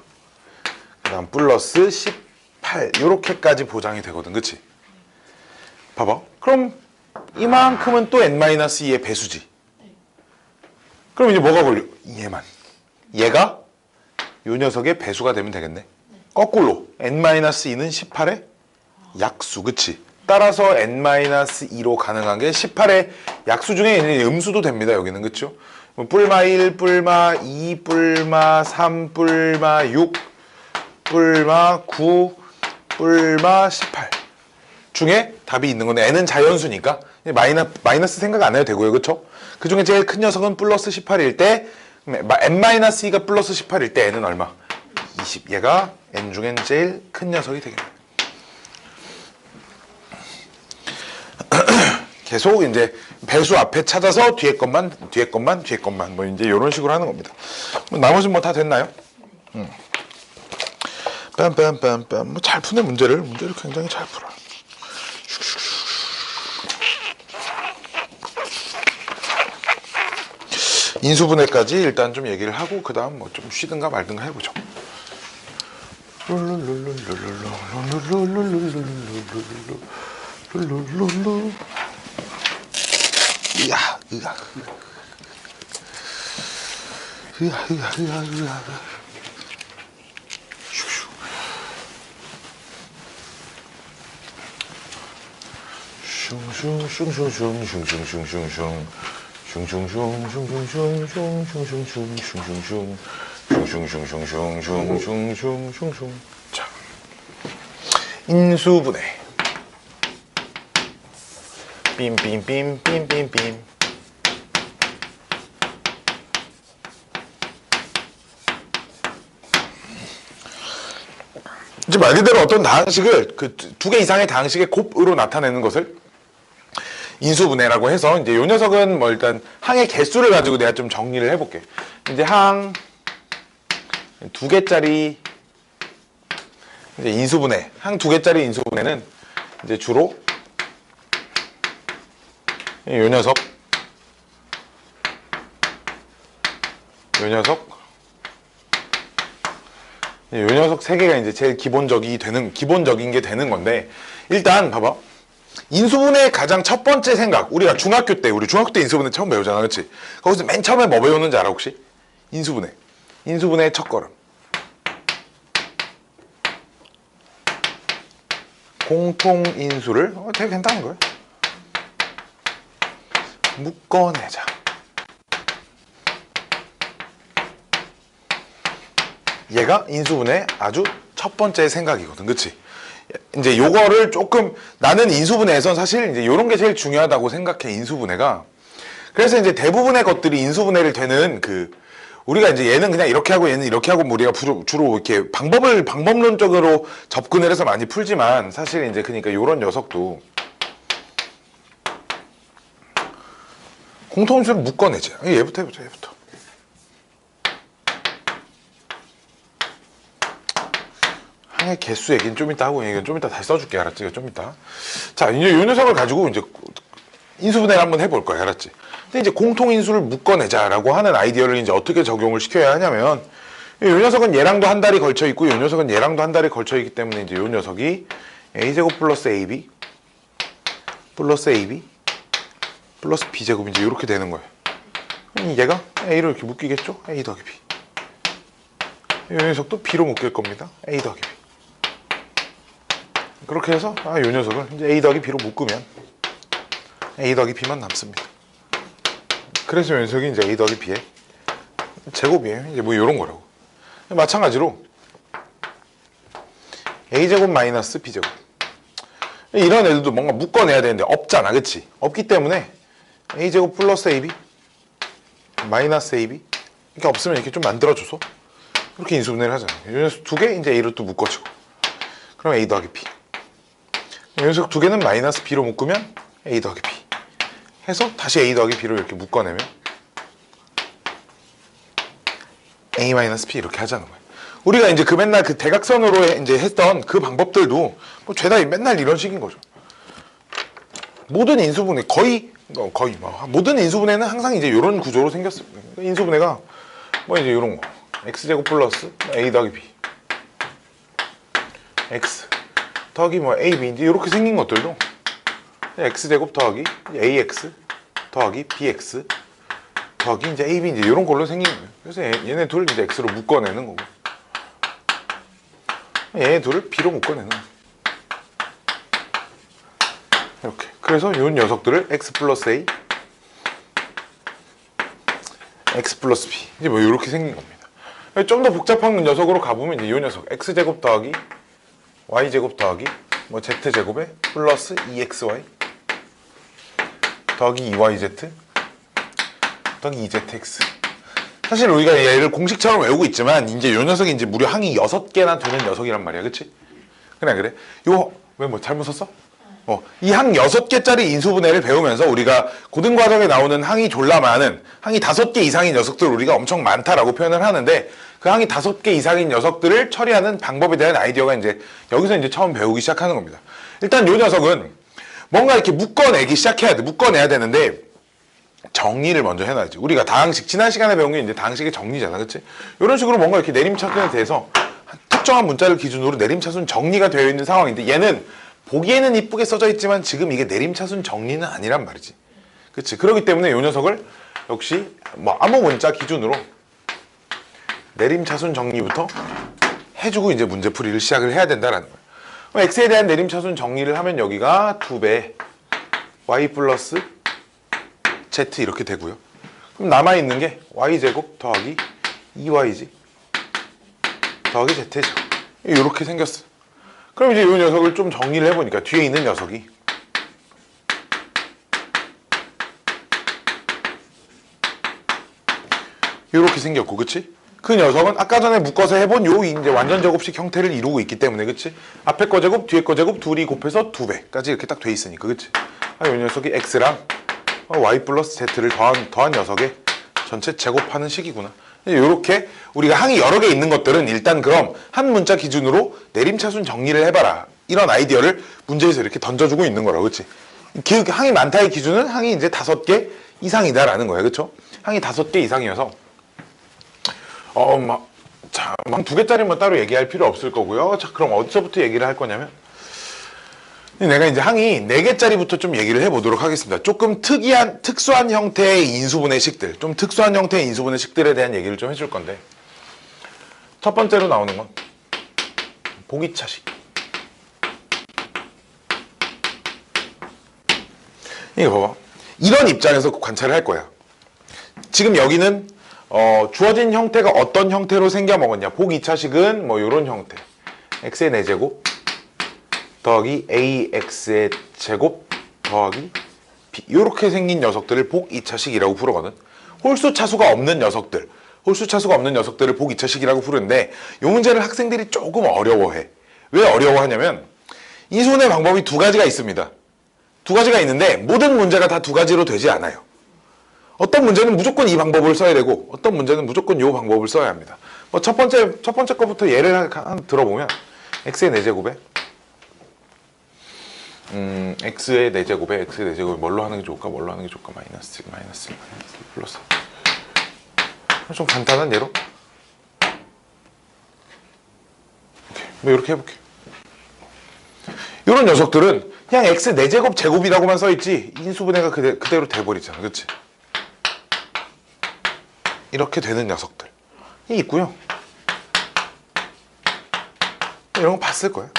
그 다음 플러스 18 이렇게까지 보장이 되거든. 그치? 봐봐. 그럼 이만큼은 또 n-2의 배수지. 그럼 이제 뭐가 걸려? 얘만. 얘가 요 녀석의 배수가 되면 되겠네. 거꾸로 n-2는 18의 약수. 그치? 따라서 n-2로 가능한 게 18의 약수 중에 음수도 됩니다. 여기는. 그쵸? 뿔마 1, 뿔마 2, 뿔마 3, 뿔마 6, 뿔마 9, 뿔마 18 중에 답이 있는 건데 n은 자연수니까 마이너스 생각 안 해도 되고요. 그쵸? 그 중에 제일 큰 녀석은 플러스 18일 때 n-2가 플러스 18일 때 n은 얼마? 20. 얘가 n 중엔 제일 큰 녀석이 되겠네요. 계속 이제 배수 앞에 찾아서 뒤에 것만 뭐 이제 이런 식으로 하는 겁니다. 나머지는 뭐 다 됐나요? 빰빰빰빰 뭐 잘 푸네 문제를 굉장히 잘 풀어. 인수분해까지 일단 좀 얘기를 하고 그 다음 뭐 좀 쉬든가 말든가 해보죠. 이야, 슝슝슝슝슝슝슝슝슝. 자, 인수분해. 빔빔빔빔빔빔. 이제 말 그대로 어떤 다항식을 그 두 개 이상의 다항식의 곱으로 나타내는 것을 인수분해라고 해서 이제 요 녀석은 뭐 일단 항의 개수를 가지고 내가 좀 정리를 해볼게. 이제 항 두 개짜리 이제 인수분해, 항 두 개짜리 인수분해는 이제 주로 요 녀석, 요 녀석 세 개가 이제 제일 기본적인 게 되는 건데, 일단 봐봐. 인수분해의 가장 첫 번째 생각, 우리 중학교 때 인수분해 처음 배우잖아, 그렇지? 거기서 맨 처음에 뭐 배우는지 알아 혹시? 인수분해의 첫 걸음. 공통인수를 되게 간단한 거예요. 묶어내자. 얘가 인수분해의 아주 첫 번째 생각이거든, 그치? 이제 요거를 조금, 나는 인수분해에선 사실 이제 요런 게 제일 중요하다고 생각해, 인수분해가. 그래서 이제 대부분의 것들이 인수분해를 되는 우리가 이제 얘는 그냥 이렇게 하고 얘는 이렇게 하고, 우리가 주로 이렇게 방법론적으로 접근을 해서 많이 풀지만, 사실 이제 그러니까 요런 녀석도 공통인수를 묶어내자. 얘부터 해보자, 얘부터. 항의 개수 얘기는 좀 이따 하고, 얘기는 좀 이따 다시 써줄게, 알았지? 좀 이따. 자, 이제 요 녀석을 가지고 이제 인수분해를 한번 해볼 거야, 알았지? 근데 이제 공통인수를 묶어내자라고 하는 아이디어를 이제 어떻게 적용을 시켜야 하냐면, 요 녀석은 얘랑도 한 달이 걸쳐 있고, 요 녀석은 얘랑도 한 달이 걸쳐 있기 때문에 이제 요 녀석이 a제곱 플러스 ab 플러스 ab 플러스 b제곱 이제 이렇게 되는 거예요. 얘가 a로 이렇게 묶이겠죠? a 더하기 b. 요 녀석도 b로 묶일 겁니다. a 더하기 b. 그렇게 해서 요 녀석을 이제 a 더하기 b로 묶으면 a 더하기 b만 남습니다. 그래서 요 녀석이 이제 a 더하기 b의 제곱이에요. 이제 뭐 이런 거라고. 마찬가지로 a제곱 마이너스 b제곱, 이런 애들도 뭔가 묶어내야 되는데 없잖아, 그치? 없기 때문에 a제곱 플러스 ab 마이너스 ab 이렇게 없으면 이렇게 좀 만들어줘서 이렇게 인수분해를 하잖아. 이 녀석 두 개 이제 a로 또 묶어지고, 그럼 a 더하기 b. 이 녀석 두 개는 마이너스 b로 묶으면 a 더하기 b 해서 다시 a 더하기 b로 이렇게 묶어내면 a 마이너스 b 이렇게 하자는 거야. 우리가 이제 맨날 대각선으로 이제 했던 그 방법들도 뭐 죄다 맨날 이런 식인 거죠. 모든 인수분해 모든 인수분해는 항상 이제 이런 구조로 생겼습니다. 인수분해가 뭐 이제 이런 거 x제곱 플러스 a 더하기 b x 더하기 뭐 ab 이제 이렇게 생긴 것들도 x제곱 더하기 ax 더하기 bx 더하기 이제 ab 이제 이런 걸로 생긴 거예요. 그래서 얘네 둘 이제 x로 묶어내는 거고, 얘네 둘을 b로 묶어내는 거예요. 이렇게. 그래서 이 녀석들을 x 플러스 a, x 플러스 b 이제 뭐 이렇게 생긴 겁니다. 좀 더 복잡한 녀석으로 가보면 이제 이 녀석 x제곱 더하기 y제곱 더하기 뭐 z제곱에 플러스 2xy 더하기 2yz 더하기 2zx. 사실 우리가 얘를 공식처럼 외우고 있지만 이제 이 녀석이 이제 무려 항이 6개나 되는 녀석이란 말이야, 그치? 그래. 왜 뭐 잘못 썼어? 이 항 6개짜리 인수분해를 배우면서 우리가 고등과정에 나오는 항이 졸라 많은, 항이 5개 이상인 녀석들을 우리가 엄청 많다라고 표현을 하는데, 그 항이 5개 이상인 녀석들을 처리하는 방법에 대한 아이디어가 이제 여기서 이제 처음 배우기 시작하는 겁니다. 일단 이 녀석은 뭔가 이렇게 묶어내야 되는데 정리를 먼저 해놔야지. 우리가 다항식, 지난 시간에 배운 게 이제 다항식의 정리잖아, 그치? 이런 식으로 뭔가 이렇게 내림차순에 대해서 특정한 문자를 기준으로 내림차순 정리가 되어 있는 상황인데, 얘는 보기에는 이쁘게 써져 있지만 지금 이게 내림차순 정리는 아니란 말이지, 그치? 그렇기 때문에 이 녀석을 역시 뭐 아무 문자 기준으로 내림차순 정리부터 해주고 이제 문제풀이를 시작을 해야 된다라는 거예요. x에 대한 내림차순 정리를 하면 여기가 2배 y 플러스 z 이렇게 되고요. 그럼 남아있는 게 y제곱 더하기 2y지 더하기 z죠. 이렇게 생겼어. 그럼 이제 이 녀석을 좀 정리를 해보니까 뒤에 있는 녀석이 이렇게 생겼고, 그치? 그 녀석은 아까 전에 묶어서 해본 요 이제 완전 제곱식 형태를 이루고 있기 때문에, 그치? 앞에 거 제곱, 뒤에 거 제곱 둘이 곱해서 2배까지 이렇게 딱 돼 있으니까, 그치? 이 녀석이 x랑 y 플러스 z를 더한 녀석의 전체 제곱하는 식이구나. 이렇게 우리가 항이 여러 개 있는 것들은 일단 그럼 한 문자 기준으로 내림차순 정리를 해봐라. 이런 아이디어를 문제에서 이렇게 던져주고 있는 거라고, 그치? 항이 많다의 기준은 항이 이제 5개 이상이다라는 거야, 그쵸? 항이 5개 이상이어서 자, 한 2개짜리만 따로 얘기할 필요 없을 거고요. 자, 그럼 어디서부터 얘기를 할 거냐면, 내가 이제 항이 4개짜리부터 좀 얘기를 해보도록 하겠습니다. 조금 특수한 형태의 인수분해 식들, 좀 특수한 형태의 인수분해 식들에 대한 얘기를 좀 해줄 건데, 첫 번째로 나오는 건 보기차식. 이거 봐봐. 이런 입장에서 관찰을 할 거야. 지금 여기는 주어진 형태가 어떤 형태로 생겨 먹었냐. 복 2차식은 뭐 요런 형태. x의 4제곱 더하기 ax의 제곱 더하기 b. 요렇게 생긴 녀석들을 복 2차식이라고 부르거든. 홀수 차수가 없는 녀석들을 복 2차식이라고 부르는데, 요 문제를 학생들이 조금 어려워해. 왜 어려워하냐면 인수분해 방법이 2가지가 있습니다. 2가지가 있는데 모든 문제가 다 2가지로 되지 않아요. 어떤 문제는 무조건 이 방법을 써야 되고, 어떤 문제는 무조건 이 방법을 써야 합니다. 첫 번째 거부터 예를 한 들어보면, x의 4제곱에 x의 4제곱에 뭘로 하는 게 좋을까? 마이너스 플러스. 좀 간단한 예로 이렇게 해볼게. 이런 녀석들은 그냥 x 4제곱 제곱이라고만 써있지 인수분해가 그대로 돼버리잖아, 그치? 이렇게 되는 녀석들이 있고요. 이런 거 봤을 거야.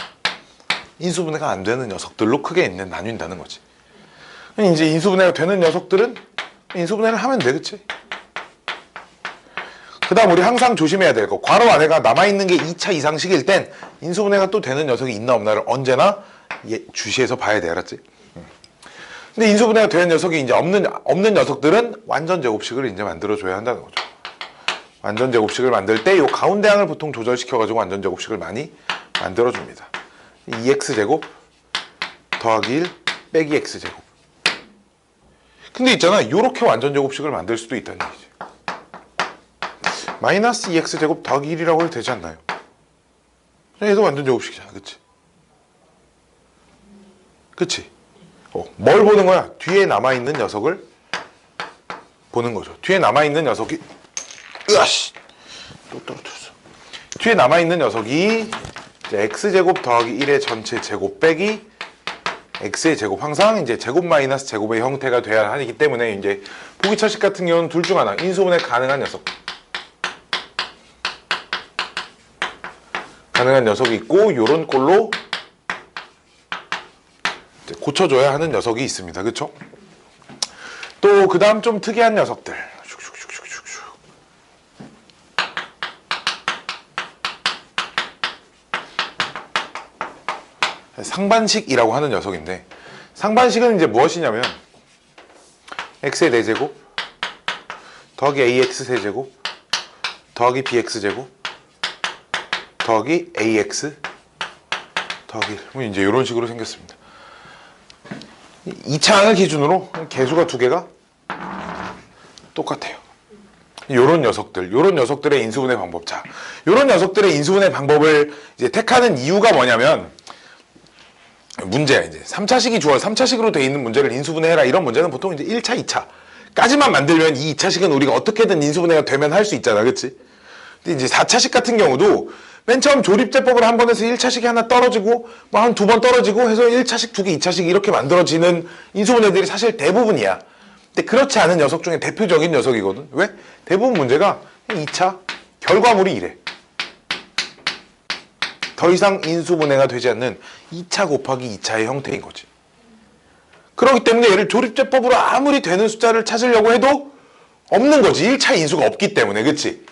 인수분해가 안 되는 녀석들로 크게 나뉜다는 거지. 이제 인수분해가 되는 녀석들은 인수분해를 하면 돼, 그치? 그 다음 우리 항상 조심해야 될 거, 괄호 안에가 남아있는 게 2차 이상식일 땐 인수분해가 또 되는 녀석이 있나 없나를 언제나 주시해서 봐야 돼, 알았지? 근데 인수분해가 되는 녀석이 이제 없는 녀석들은 완전 제곱식을 이제 만들어줘야 한다는 거죠. 완전 제곱식을 만들 때 이 가운데 항을 보통 조절시켜가지고 완전 제곱식을 많이 만들어줍니다. 2x제곱 더하기 1 빼기 x제곱. 근데 있잖아, 요렇게 완전 제곱식을 만들 수도 있다는 얘기지. 마이너스 2x제곱 더하기 1이라고 해도 되지 않나요? 얘도 완전 제곱식이잖아, 그치? 그치? 뭘 보는 거야? 뒤에 남아있는 녀석을 보는 거죠. 뒤에 남아있는 녀석이 으아씨! 또 떨어졌어. 뒤에 남아있는 녀석이 이제 x제곱 더하기 1의 전체 제곱 빼기 x의 제곱. 항상 이제 제곱 마이너스 제곱의 형태가 돼야 하기 때문에 이제 보기차식 같은 경우는 둘 중 하나, 인수분해 가능한 녀석이 있고, 요런 꼴로 고쳐줘야 하는 녀석이 있습니다. 그쵸? 또 그 다음 좀 특이한 녀석들, 상반식이라고 하는 녀석인데, 상반식은 이제 무엇이냐면 x의 4제곱 더하기 ax 세제곱 더하기 bx제곱 더하기 ax 더하기 1. 이제 이런 식으로 생겼습니다. 2차 항을 기준으로 개수가 2개가 똑같아요. 요런 녀석들의 인수분해 방법. 자, 요런 녀석들의 인수분해 방법을 이제 택하는 이유가 뭐냐면, 문제야, 이제 3차식으로 돼 있는 문제를 인수분해해라, 이런 문제는 보통 이제 1차, 2차까지만 만들면 이 2차식은 우리가 어떻게든 인수분해가 되면 할 수 있잖아, 그치? 근데 이제 4차식 같은 경우도 맨 처음 조립제법을 한 번 해서 1차식이 하나 떨어지고 뭐 한 2번 떨어지고 해서 1차식 2개, 2차식 이렇게 만들어지는 인수분해들이 사실 대부분이야. 근데 그렇지 않은 녀석 중에 대표적인 녀석이거든. 왜? 대부분 문제가 2차 결과물이 이래. 더 이상 인수분해가 되지 않는 2차 곱하기 2차의 형태인 거지. 그렇기 때문에 얘를 조립제법으로 아무리 되는 숫자를 찾으려고 해도 없는 거지. 1차 인수가 없기 때문에, 그치?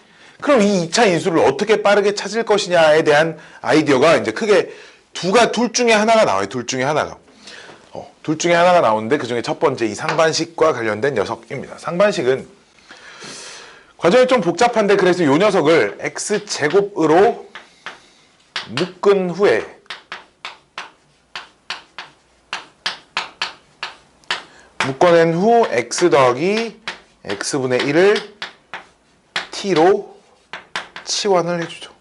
그럼 이 2차 인수를 어떻게 빠르게 찾을 것이냐에 대한 아이디어가 이제 크게 둘 중에 하나가 나와요. 둘 중에 하나가. 둘 중에 하나가 나오는데 그 중에 첫 번째 이 상반식과 관련된 녀석입니다. 상반식은 과정이 좀 복잡한데 그래서 이 녀석을 x제곱으로 묶은 후에 묶어낸 후 x 더하기 x분의 1을 t로 치환을 해주죠.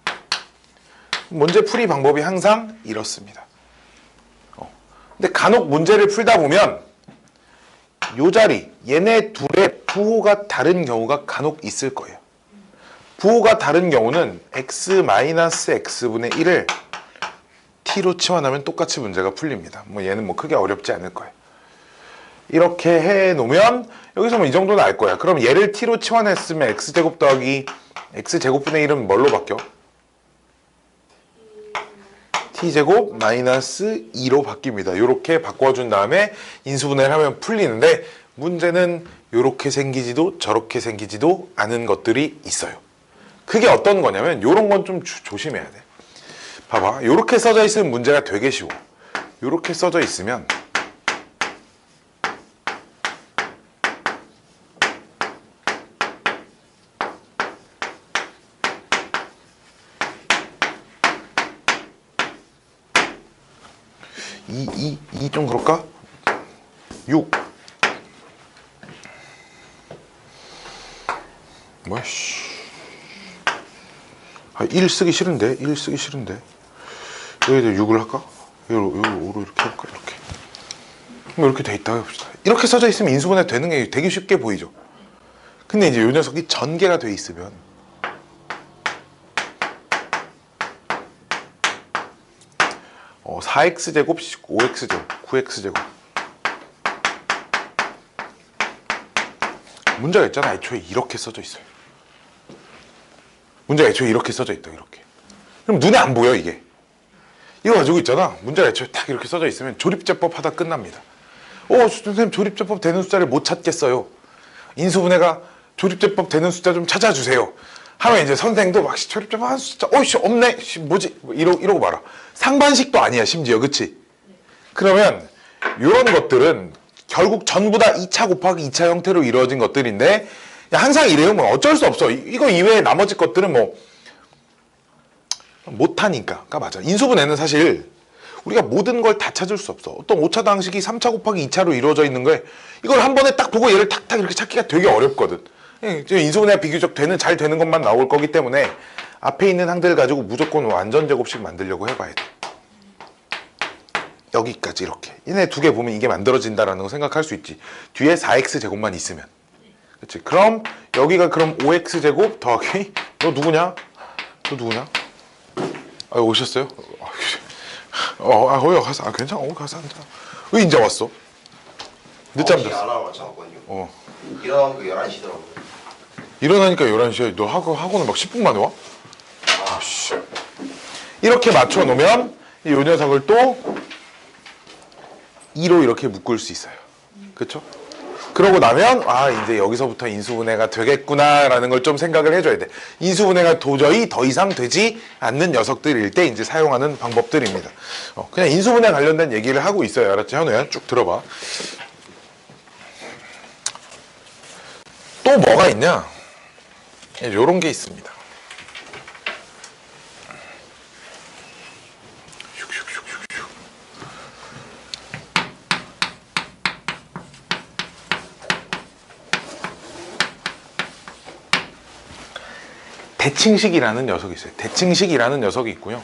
문제 풀이 방법이 항상 이렇습니다. 근데 간혹 문제를 풀다 보면 요 자리 얘네 둘의 부호가 다른 경우가 간혹 있을 거예요. 부호가 다른 경우는 x-x분의 1을 t로 치환하면 똑같이 문제가 풀립니다. 뭐 얘는 뭐 크게 어렵지 않을 거예요. 이렇게 해 놓으면 여기서 뭐 이 정도는 알 거야. 그럼 얘를 t로 치환했으면 x제곱 더하기 x제곱분의 1은 뭘로 바뀌어? t제곱 마이너스 2로 바뀝니다. 이렇게 바꿔준 다음에 인수분해를 하면 풀리는데 문제는 이렇게 생기지도 저렇게 생기지도 않은 것들이 있어요. 그게 어떤 거냐면 이런 건 좀 조심해야 돼. 봐봐. 이렇게 써져 있으면 문제가 되게 쉬워. 이렇게 써져 있으면 이 좀 그럴까? 6 뭐야 씨. 1 쓰기 싫은데 1 쓰기 싫은데 여기다 6을 할까? 여기로 5로 이렇게 할까? 이렇게 뭐 이렇게 돼 있다 해봅시다. 이렇게 써져 있으면 인수분해 되는 게 되게 쉽게 보이죠. 근데 이제 이 녀석이 전개가 돼 있으면 4x제곱, 5x제곱, 9x제곱 문제가 있잖아. 애초에 이렇게 써져 있어요. 문제가 애초에 이렇게 써져 있다. 이렇게 그럼 눈에 안 보여 이게. 이거 가지고 있잖아. 문제가 애초에 딱 이렇게 써져 있으면 조립제법 하다 끝납니다. 선생님 조립제법 되는 숫자를 못 찾겠어요. 인수분해가 조립제법 되는 숫자 좀 찾아주세요. 하면 이제 선생도 막 조립제법 한 숫자 없네 뭐지 이러고 말아. 상반식도 아니야 심지어. 그치? 그러면 이런 것들은 결국 전부 다 2차 곱하기 2차 형태로 이루어진 것들인데 항상 이래요. 뭐 어쩔 수 없어. 이거 이외에 나머지 것들은 뭐 못하니까. 맞아. 인수분해는 사실 우리가 모든 걸 다 찾을 수 없어. 어떤 오차 방식이 3차 곱하기 2차로 이루어져 있는 거에 이걸 한 번에 딱 보고 얘를 탁탁 이렇게 찾기가 되게 어렵거든. 인수분해가 비교적 잘 되는 것만 나올 거기 때문에 앞에 있는 항들 가지고 무조건 완전 제곱식 만들려고 해봐야 돼. 여기까지 이렇게 얘네 두 개 보면 이게 만들어진다라는 거 생각할 수 있지. 뒤에 4x제곱만 있으면. 그치? 그럼 여기가 그럼 5x제곱 더하기 너 누구냐? 오셨어요? 가서 괜찮아. 가서 앉아. 왜 이제 왔어? 늦잠 잤어. 알아만 잡았거든요. 일어나니까 11시더라고요. 일어나니까 11시에 너 학원을 막 10분 만에 와? 씨. 이렇게 맞춰 놓으면 이 녀석을 또 2로 이렇게 묶을 수 있어요. 그쵸? 그러고 나면 이제 여기서부터 인수분해가 되겠구나라는 걸 좀 생각을 해줘야 돼. 인수분해가 도저히 더 이상 되지 않는 녀석들일 때 이제 사용하는 방법들입니다. 그냥 인수분해 관련된 얘기를 하고 있어요. 알았지? 현우야 쭉 들어봐. 또 뭐가 있냐? 요런 게 있습니다. 대칭식이라는 녀석이 있어요. 대칭식이라는 녀석이 있고요.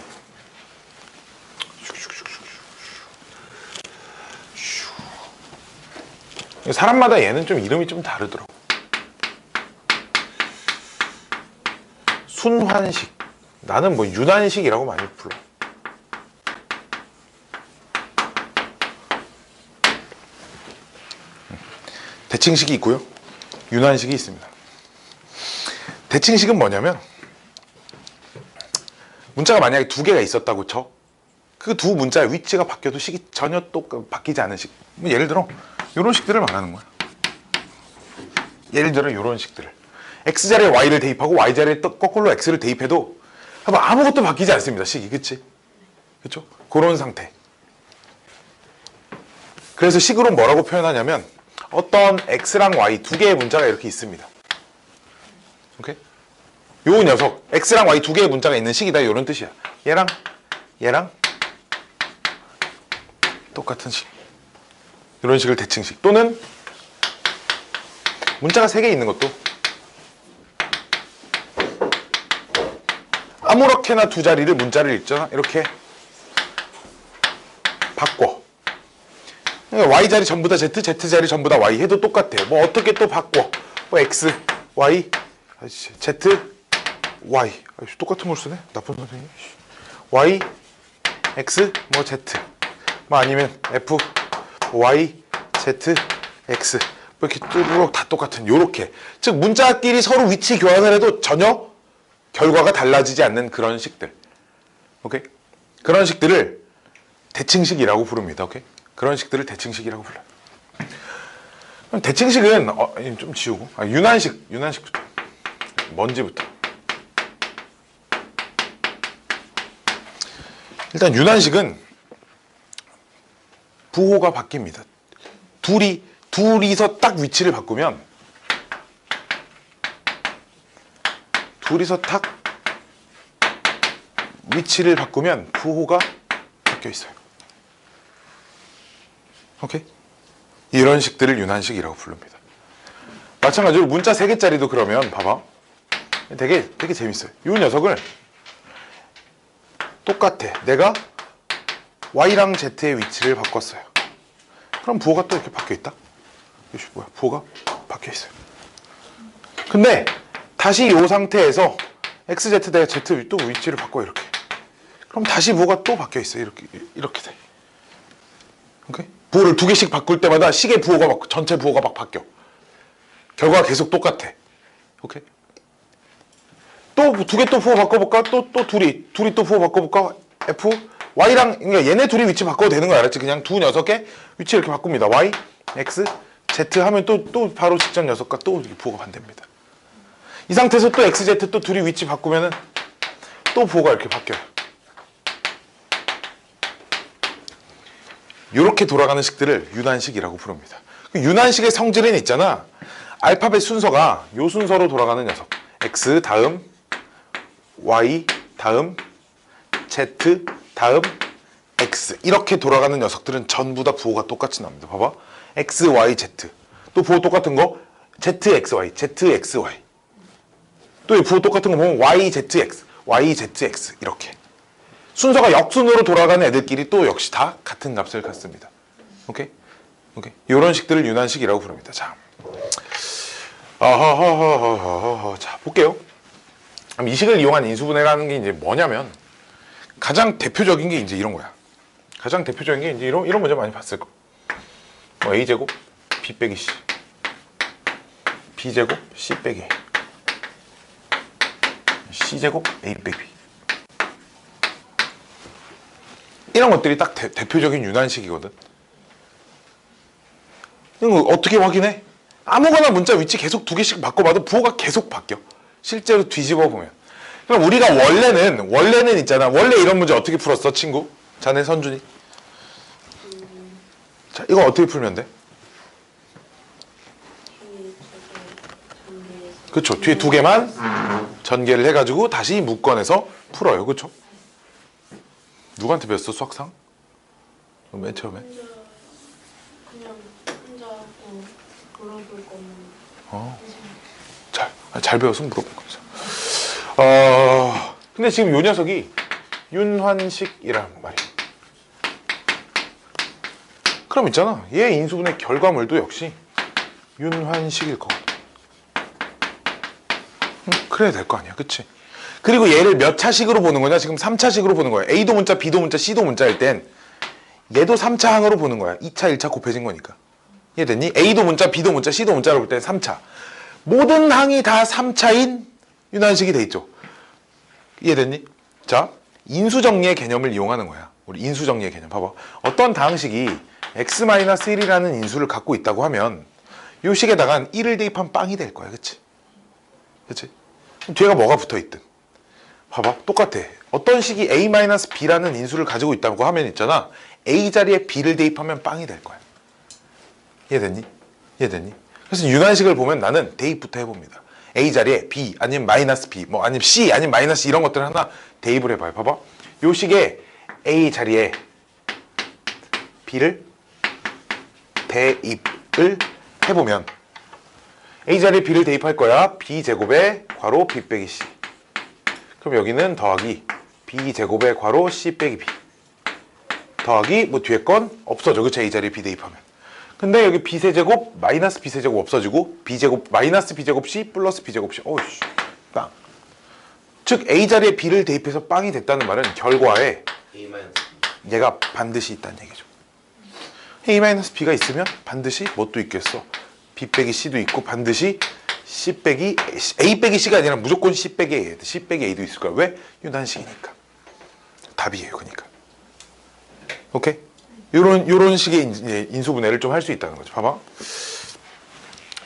사람마다 얘는 좀 이름이 좀 다르더라고. 순환식. 나는 뭐 윤환식이라고 많이 불러. 대칭식이 있고요. 윤환식이 있습니다. 대칭식은 뭐냐면 문자가 만약에 두 개가 있었다고 쳐. 그 두 문자의 위치가 바뀌어도 식이 전혀 또 바뀌지 않은 식. 예를 들어 이런 식들을 말하는 거야. 예를 들어 이런 식들을 x자리에 y를 대입하고 y자리에 또 거꾸로 x를 대입해도 아무것도 바뀌지 않습니다. 식이. 그치? 그쵸? 그런 상태. 그래서 식으로 뭐라고 표현하냐면 어떤 x랑 y 두 개의 문자가 이렇게 있습니다. 오케이? 요 녀석 x랑 y 두 개의 문자가 있는 식이다 이런 뜻이야. 얘랑 똑같은 식. 이런 식을 대칭식. 또는 문자가 세 개 있는 것도 아무렇게나 두 자리를 문자를 읽잖아. 이렇게 바꿔. y자리 전부 다 z, z자리 전부 다 y 해도 똑같아. 뭐 어떻게 또 바꿔. 뭐 x, y, z, y. 똑같은 걸 쓰네. 나쁜 선생님. y, x, 뭐 z. 뭐 아니면 f, y, z, x. 뭐 이렇게 뚜루룩 다 똑같은 요렇게. 즉 문자끼리 서로 위치 교환을 해도 전혀 결과가 달라지지 않는 그런 식들. 오케이? 그런 식들을 대칭식이라고 부릅니다. 오케이? 그런 식들을 대칭식이라고 불러요. 그럼 대칭식은 좀 지우고 유난식부터 먼지부터. 일단 유난식은 부호가 바뀝니다. 둘이서 딱 위치를 바꾸면 부호가 바뀌어 있어요. 오케이? 이런 식들을 유난식이라고 부릅니다. 마찬가지로 문자 3개짜리도 그러면 봐봐. 되게 재밌어요. 이 녀석을 똑같아. 내가 y랑 z의 위치를 바꿨어요. 그럼 부호가 또 이렇게 바뀌어 있다. 이게 뭐야? 부호가 바뀌어 있어요. 근데 다시 이 상태에서 x, z 대가 z 또 위치를 바꿔 이렇게. 그럼 다시 부호가 또 바뀌어 있어요. 이렇게 돼. 오케이? 부호를 2개씩 바꿀 때마다 식의 부호가 전체 부호가 막 바뀌어. 결과가 계속 똑같아. 오케이? 또 2개 또 부호 바꿔볼까? 또 둘이 또 부호 바꿔볼까? f, y랑, 그러니까 얘네 둘이 위치 바꿔도 되는 거 알았지? 그냥 두 녀석의 위치 이렇게 바꿉니다. y, x, z 하면 또 바로 직전 녀석과 또 부호가 반대입니다. 이 상태에서 또 x, z 또 둘이 위치 바꾸면은 또 부호가 이렇게 바뀌어요. 이렇게 돌아가는 식들을 유난식이라고 부릅니다. 유난식의 성질은 있잖아. 알파벳 순서가 요 순서로 돌아가는 녀석. x 다음, y 다음, z 다음, x 이렇게 돌아가는 녀석들은 전부 다 부호가 똑같이 나옵니다. 봐봐. x, y, z. 또 부호 똑같은 거 z, x, y, z, x, y. 또 부호 똑같은 거 보면 y, z, x, y, z, x 이렇게. 순서가 역순으로 돌아가는 애들끼리 또 역시 다 같은 값을 갖습니다. 오케이? 오케이. 이런 식들을 유난식이라고 부릅니다. 자. 자, 볼게요. 그럼 이 식을 이용한 인수분해라는 게 이제 뭐냐면 가장 대표적인 게 이제 이런 거야. 가장 대표적인 게 이제 이런 문제 많이 봤을 거. a제곱 b 빼기 c. b제곱 c 빼기 a. c제곱 a 빼기 b. 이런 것들이 딱 대표적인 유난식이거든. 이거 어떻게 확인해? 아무거나 문자 위치 계속 2개씩 바꿔봐도 부호가 계속 바뀌어. 실제로 뒤집어 보면. 그럼 우리가 원래는 있잖아. 원래 이런 문제 어떻게 풀었어, 친구? 자네 선준이. 자, 이거 어떻게 풀면 돼? 그쵸. 뒤에 2개만 전개를 해가지고 다시 묶어내서 풀어요. 그쵸? 누구한테 배웠어, 수학상? 맨 처음에? 그냥 혼자 하고 물어볼 거면 잘 배워서 물어본 거죠. 근데 지금 요 녀석이 윤환식이란 말이에요. 그럼 있잖아. 얘 인수분해 결과물도 역시 윤환식일 거거든. 그래야 될 거 아니야. 그치? 그리고 얘를 몇 차식으로 보는 거냐? 지금 3차식으로 보는 거야. A도 문자, B도 문자, C도 문자일 땐 얘도 3차 항으로 보는 거야. 2차, 1차 곱해진 거니까. 이해됐니? A도 문자, B도 문자, C도 문자로 볼 땐 3차. 모든 항이 다 3차인 유난식이 돼 있죠. 이해됐니? 자, 인수정리의 개념을 이용하는 거야. 우리 인수정리의 개념 봐봐. 어떤 다항식이 x-1이라는 인수를 갖고 있다고 하면 이 식에다가 1을 대입하면 빵이 될 거야. 그치? 그치? 그럼 뒤에가 뭐가 붙어있든 봐봐 똑같아. 어떤 식이 a-b라는 인수를 가지고 있다고 하면 있잖아, a 자리에 b를 대입하면 빵이 될 거야. 이해됐니? 이해됐니? 그래서 유난식을 보면 나는 대입부터 해봅니다. a 자리에 b 아니면 마이너스 b 뭐 아니면 c 아니면 마이너스 이런 것들을 하나 대입을 해봐요. 봐봐 요 식에 a 자리에 b를 대입을 해보면 a 자리에 b를 대입할 거야. b제곱에 괄호 b 빼기 c. 그럼 여기는 더하기 b제곱에 괄호 c 빼기 b 더하기 뭐 뒤에 건 없어져. 그치? a 자리에 b 대입하면. 근데 여기 b세제곱 마이너스 b세제곱 없어지고 b제곱 마이너스 b제곱 c 플러스 b제곱 c. 어이씨 빵. 즉 a 자리에 b를 대입해서 빵이 됐다는 말은 결과에 얘가 반드시 있다는 얘기죠. a-b가 있으면 반드시 뭣도 있겠어? b 빼기 c도 있고 반드시 c 빼기 a 빼기 c가 아니라 무조건 c 빼기 a, c 빼기 a도 있을 거야. 왜? 유난식이니까. 답이에요. 그러니까. 오케이? 요런 식의 인수분해를 좀 할 수 있다는 거죠. 봐봐.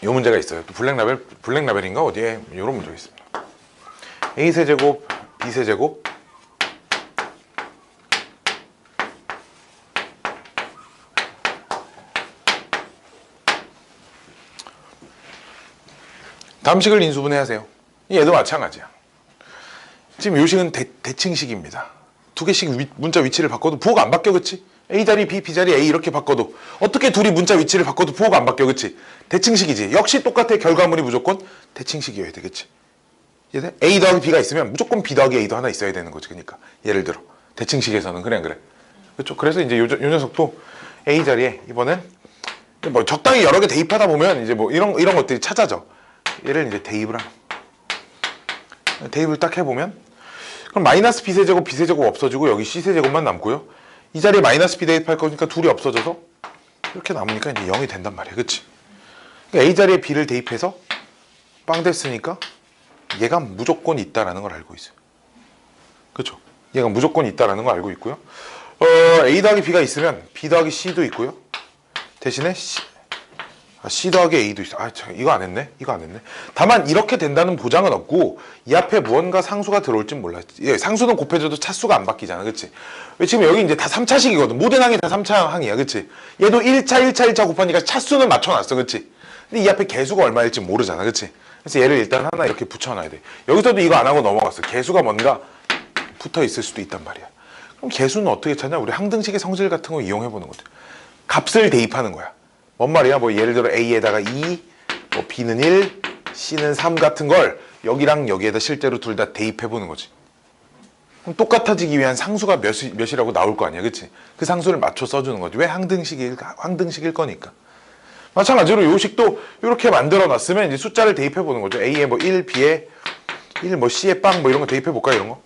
요 문제가 있어요. 또 블랙라벨인가 어디에 요런 문제가 있습니다. a 세제곱 b 세제곱 다음 식을 인수분해하세요. 얘도 마찬가지야. 지금 요 식은 대칭식입니다. 두 개씩 문자 위치를 바꿔도 부호가 안 바뀌어. 그치? A 자리 B, B 자리 A 이렇게 바꿔도 어떻게 둘이 문자 위치를 바꿔도 부호가 안 바뀌어. 그치? 대칭식이지. 역시 똑같아. 결과물이 무조건 대칭식이어야 돼. 그치? 이해돼? A 더하기 B가 있으면 무조건 B 더하기 A도 하나 있어야 되는 거지. 그러니까 예를 들어 대칭식에서는 그래 안 그래? 그렇죠? 그래서 이제 요 녀석도 A 자리에 이번엔 뭐 적당히 여러 개 대입하다 보면 이제 뭐 이런 것들이 찾아져. 얘를 이제 대입을 딱 해보면 그럼 마이너스 b세제곱 b세제곱 없어지고 여기 c세제곱만 남고요. 이 자리에 마이너스 b 대입할 거니까 둘이 없어져서 이렇게 남으니까 이제 0이 된단 말이야. 그치? 그러니까 a 자리에 b를 대입해서 빵 됐으니까 얘가 무조건 있다라는 걸 알고 있어요. 그쵸? 얘가 무조건 있다라는 걸 알고 있고요. a 더하기 b가 있으면 b 더하기 c도 있고요. 대신에 C 더하기 A도 있어. 이거 안 했네. 다만 이렇게 된다는 보장은 없고 이 앞에 무언가 상수가 들어올진 몰라. 예, 상수는 곱해져도 차수가 안 바뀌잖아. 그치? 왜 지금 여기 이제 다 3차식이거든. 모든 항이 다 3차 항이야. 그치? 얘도 1차 곱하니까 차수는 맞춰놨어. 그치? 근데 이 앞에 개수가 얼마일지 모르잖아. 그치? 그래서 얘를 일단 하나 이렇게 붙여놔야 돼. 여기서도 이거 안 하고 넘어갔어. 개수가 뭔가 붙어 있을 수도 있단 말이야. 그럼 개수는 어떻게 찾냐? 우리 항등식의 성질 같은 거 이용해보는 거지. 값을 대입하는 거야. 뭔 말이야? 뭐 예를 들어 A에다가 2, 뭐 B는 1, C는 3 같은 걸 여기랑 여기에다 실제로 둘 다 대입해보는 거지. 그럼 똑같아지기 위한 상수가 몇이라고 나올 거 아니야. 그치? 그 상수를 맞춰 써주는 거지. 왜? 항등식일 거니까. 마찬가지로 요식도 이렇게 만들어 놨으면 이제 숫자를 대입해보는 거죠. A에 뭐 1, B에 1, 뭐 C에 빵 뭐 이런 거 대입해볼까? 이런 거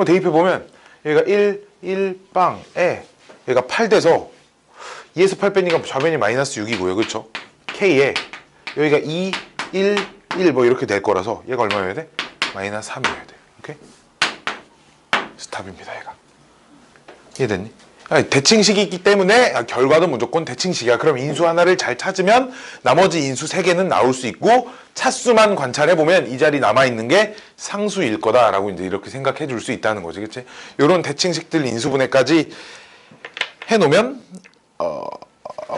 대입해보면 얘가 1, 빵에 얘가 8 돼서 2에서 8 빼니까 좌변이 마이너스 6이고요. 그렇죠? K에 여기가 2, 1 뭐 이렇게 될 거라서 얘가 얼마여야 돼? 마이너스 3이어야 돼. 오케이? 스탑입니다. 얘가. 이해됐니? 대칭식이기 때문에 결과도 무조건 대칭식이야. 그럼 인수 하나를 잘 찾으면 나머지 인수 3개는 나올 수 있고 차수만 관찰해보면 이 자리 남아있는 게 상수일 거다라고 이제 이렇게 생각해 줄 수 있다는 거지. 그치? 요런 대칭식들 인수분해까지 해놓으면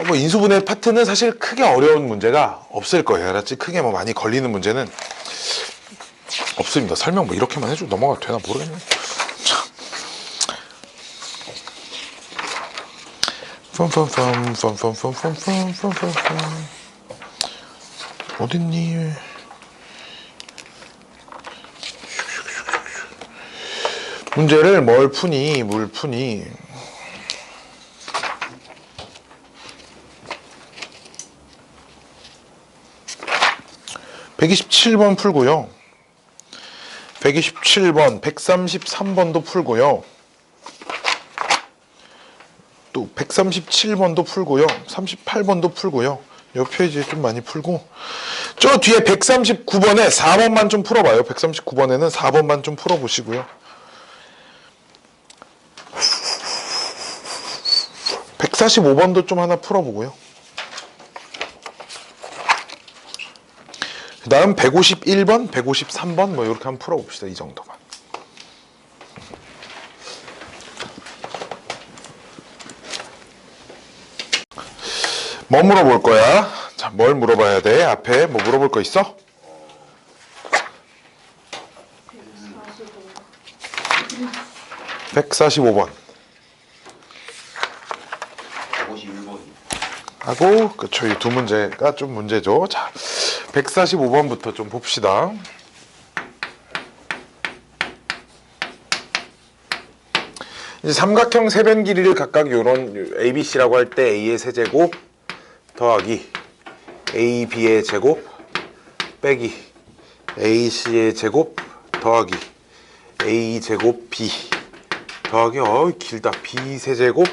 뭐 인수분해 파트는 사실 크게 어려운 문제가 없을 거예요. 알았지? 크게 뭐 많이 걸리는 문제는 없습니다. 설명 뭐 이렇게만 해주고 넘어가도 되나 모르겠네. 어딨니? 문제를 뭘 푸니? 뭘 푸니? 127번 풀고요. 127번, 133번도 풀고요. 또 137번도 풀고요. 38번도 풀고요. 이 페이지에 좀 많이 풀고 저 뒤에 139번에 4번만 좀 풀어봐요. 139번에는 4번만 좀 풀어보시고요. 145번도 좀 하나 풀어보고요. 그 다음 151번, 153번 뭐 이렇게 한번 풀어봅시다. 이 정도만. 뭐 물어볼 거야? 자, 뭘 물어봐야 돼? 앞에 뭐 물어볼 거 있어? 145번 151번. 하고 그쵸, 이 두 문제가 좀 문제죠. 자, 145번부터 좀 봅시다. 이제 삼각형 세변 길이를 각각 요런 ABC라고 할 때 A의 세제곱 더하기 AB의 제곱 빼기 AC의 제곱 더하기 A 제곱 B 더하기 길다 B 세제곱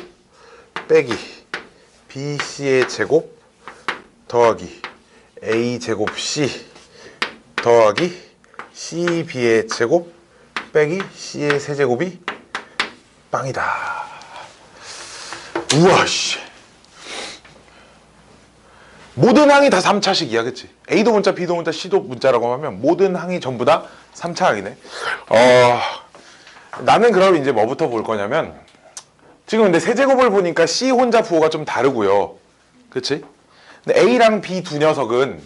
빼기 BC의 제곱 더하기 A 제곱 C 더하기 CB의 제곱 빼기 C의 세제곱이 빵이다. 우와 씨. 모든 항이 다 3차식이야, 그치? A도 문자, B도 문자, C도 문자라고 하면 모든 항이 전부 다 3차 항이네. 나는 그럼 이제 뭐부터 볼 거냐면, 지금 근데 세제곱을 보니까 C 혼자 부호가 좀 다르고요. 그치? 근데 A랑 B 두 녀석은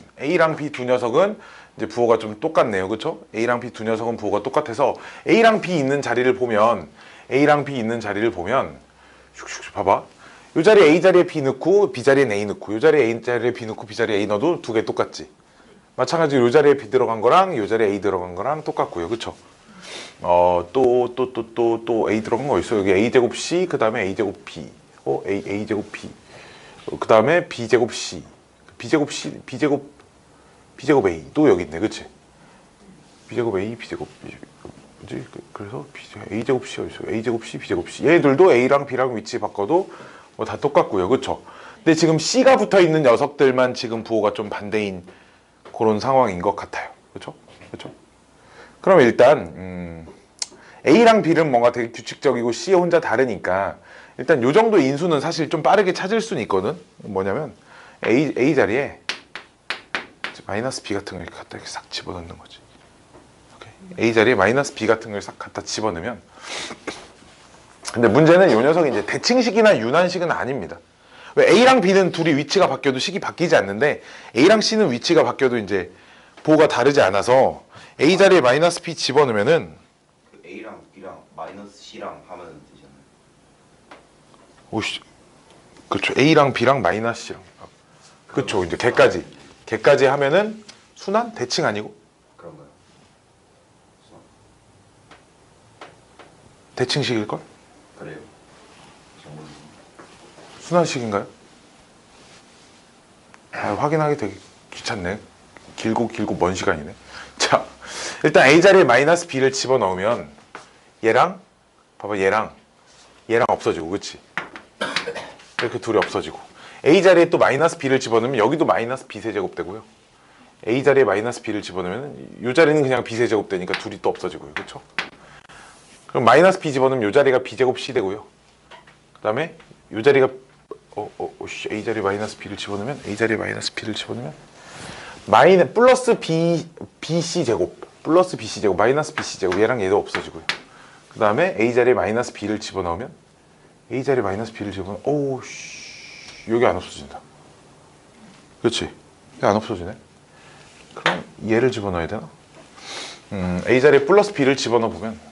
이제 부호가 좀 똑같네요. 그쵸? A랑 B 두 녀석은 부호가 똑같아서 A랑 B 있는 자리를 보면 슉슉슉 봐봐. 이 자리에 A 자리에 B 넣고 B 자리에 A 넣고 이 자리에 A 자리에 B 넣고 B 자리에 A 넣어도 두 개 똑같지. 마찬가지로 이 자리에 B 들어간 거랑 이 자리에 A 들어간 거랑 똑같고요. 그쵸? 또 A 들어간 거 있어. 여기 A 제곱 C 그 다음에 A 제곱 B A 제곱 B 그 다음에 B 제곱 C B 제곱 A 또 여기 있네. 그치? B 제곱 A B 제곱 B 뭐지? 그래서 A 제곱 C 어디 있어? A 제곱 C B 제곱 C 얘들도 A랑 B랑 위치 바꿔도 뭐 다 똑같고요. 그쵸? 근데 지금 C가 붙어 있는 녀석들만 지금 부호가 좀 반대인 그런 상황인 것 같아요. 그쵸? 그럼 일단 A랑 B는 뭔가 되게 규칙적이고 C 혼자 다르니까 일단 요 정도 인수는 사실 좀 빠르게 찾을 수는 있거든. 뭐냐면 A 자리에 마이너스 B 같은 걸 이렇게 갖다 이렇게 싹 집어넣는 거지. A 자리에 마이너스 B 같은 걸 싹 갖다 집어넣으면, 근데 문제는 요 녀석이 이제 대칭식이나 유난식은 아닙니다. 왜 A랑 B는 둘이 위치가 바뀌어도 식이 바뀌지 않는데 A랑 C는 위치가 바뀌어도 이제 부호가 다르지 않아서 A 자리에 마이너스 B 집어넣으면은 A랑 B랑 마이너스 C랑 하면 되잖아요. 오씨, 그렇죠. A랑 B랑 마이너스 C랑 그렇죠. 이제 걔까지 하면은 순환 대칭 아니고 그런가요? 대칭식일걸? 그래요? 정말 순환식인가요? 확인하기 되게 귀찮네. 길고 먼 시간이네. 자, 일단 A 자리에 마이너스 B를 집어넣으면 얘랑 봐봐, 얘랑 없어지고, 그치? 이렇게 둘이 없어지고, A 자리에 또 마이너스 B를 집어넣으면 여기도 마이너스 B 세제곱 되고요. A 자리에 마이너스 B를 집어넣으면 이 자리는 그냥 B 세제곱 되니까 둘이 또 없어지고요. 그쵸? 그럼 마이너스 B 집어넣으면 이 자리가 B제곱 C 되고요. 그 다음에 이 자리가 A 자리에 마이너스 B를 집어넣으면 플러스 BC 제곱 마이너스 BC 제곱 얘랑 얘도 없어지고요. 그 다음에 A 자리에 마이너스 B를 집어넣으면 여기 안 없어진다. 그렇지? 여기 안 없어지네. 그럼 얘를 집어넣어야 되나? A 자리에 플러스 B를 집어넣어 보면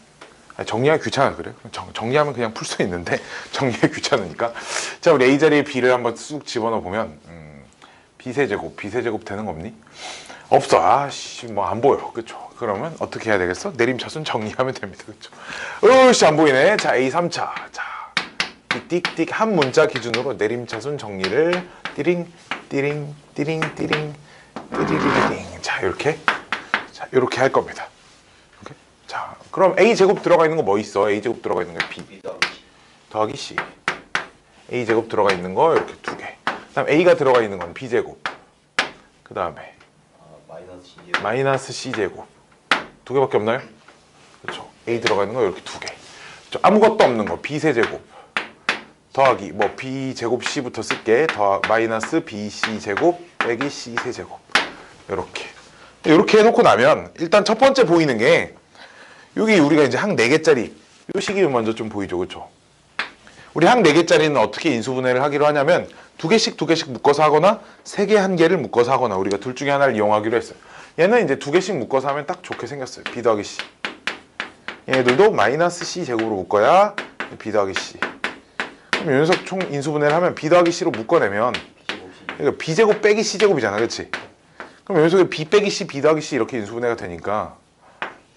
정리하기 귀찮아. 그래? 정리하면 그냥 풀 수 있는데 정리하기 귀찮으니까. 자, 우리 A 자리에 B를 한번 쑥 집어넣어 보면 B세제곱 되는 거 없니? 없어. 뭐 안 보여. 그쵸? 그러면 어떻게 해야 되겠어? 내림차순 정리하면 됩니다. 그쵸? 안 보이네. 자, A 3차. 자, 띡띡 한 문자 기준으로 내림차순 정리를 띠링. 자, 이렇게 할 겁니다. 오케이? 자, 그럼 A 제곱 들어가 있는 거 뭐 있어? A 제곱 들어가 있는 거 B 더하기 C. A 제곱 들어가 있는 거 이렇게 두 개. 그다음 A가 들어가 있는 건 B 제곱. 그 다음에 마이너스 C 제곱. 두 개밖에 없나요? 그렇죠. A 들어가 있는 거 이렇게 두 개. 아무것도 없는 거 B 세제곱 더하기 뭐 B 제곱 C부터 쓸게. 마이너스 BC 제곱 빼기 C 세제곱. 이렇게. 이렇게 해놓고 나면 일단 첫 번째 보이는 게 여기 우리가 이제 항 4개짜리 요 식이 먼저 좀 보이죠, 그렇죠? 우리 항 4개짜리는 어떻게 인수분해를 하기로 하냐면 2개씩 묶어서 하거나 3개 1개를 묶어서 하거나 우리가 둘 중에 하나를 이용하기로 했어요. 얘는 이제 2개씩 묶어서 하면 딱 좋게 생겼어요. B 더하기 C. 얘들도 마이너스 C 제곱으로 묶어야 B 더하기 C. 그럼 요 녀석 총 인수분해를 하면 B 더하기 C로 묶어내면 그러니까 B 제곱 빼기 C 제곱이잖아, 그렇지? 그럼 요 녀석이 B 빼기 C, B 더하기 C 이렇게 인수분해가 되니까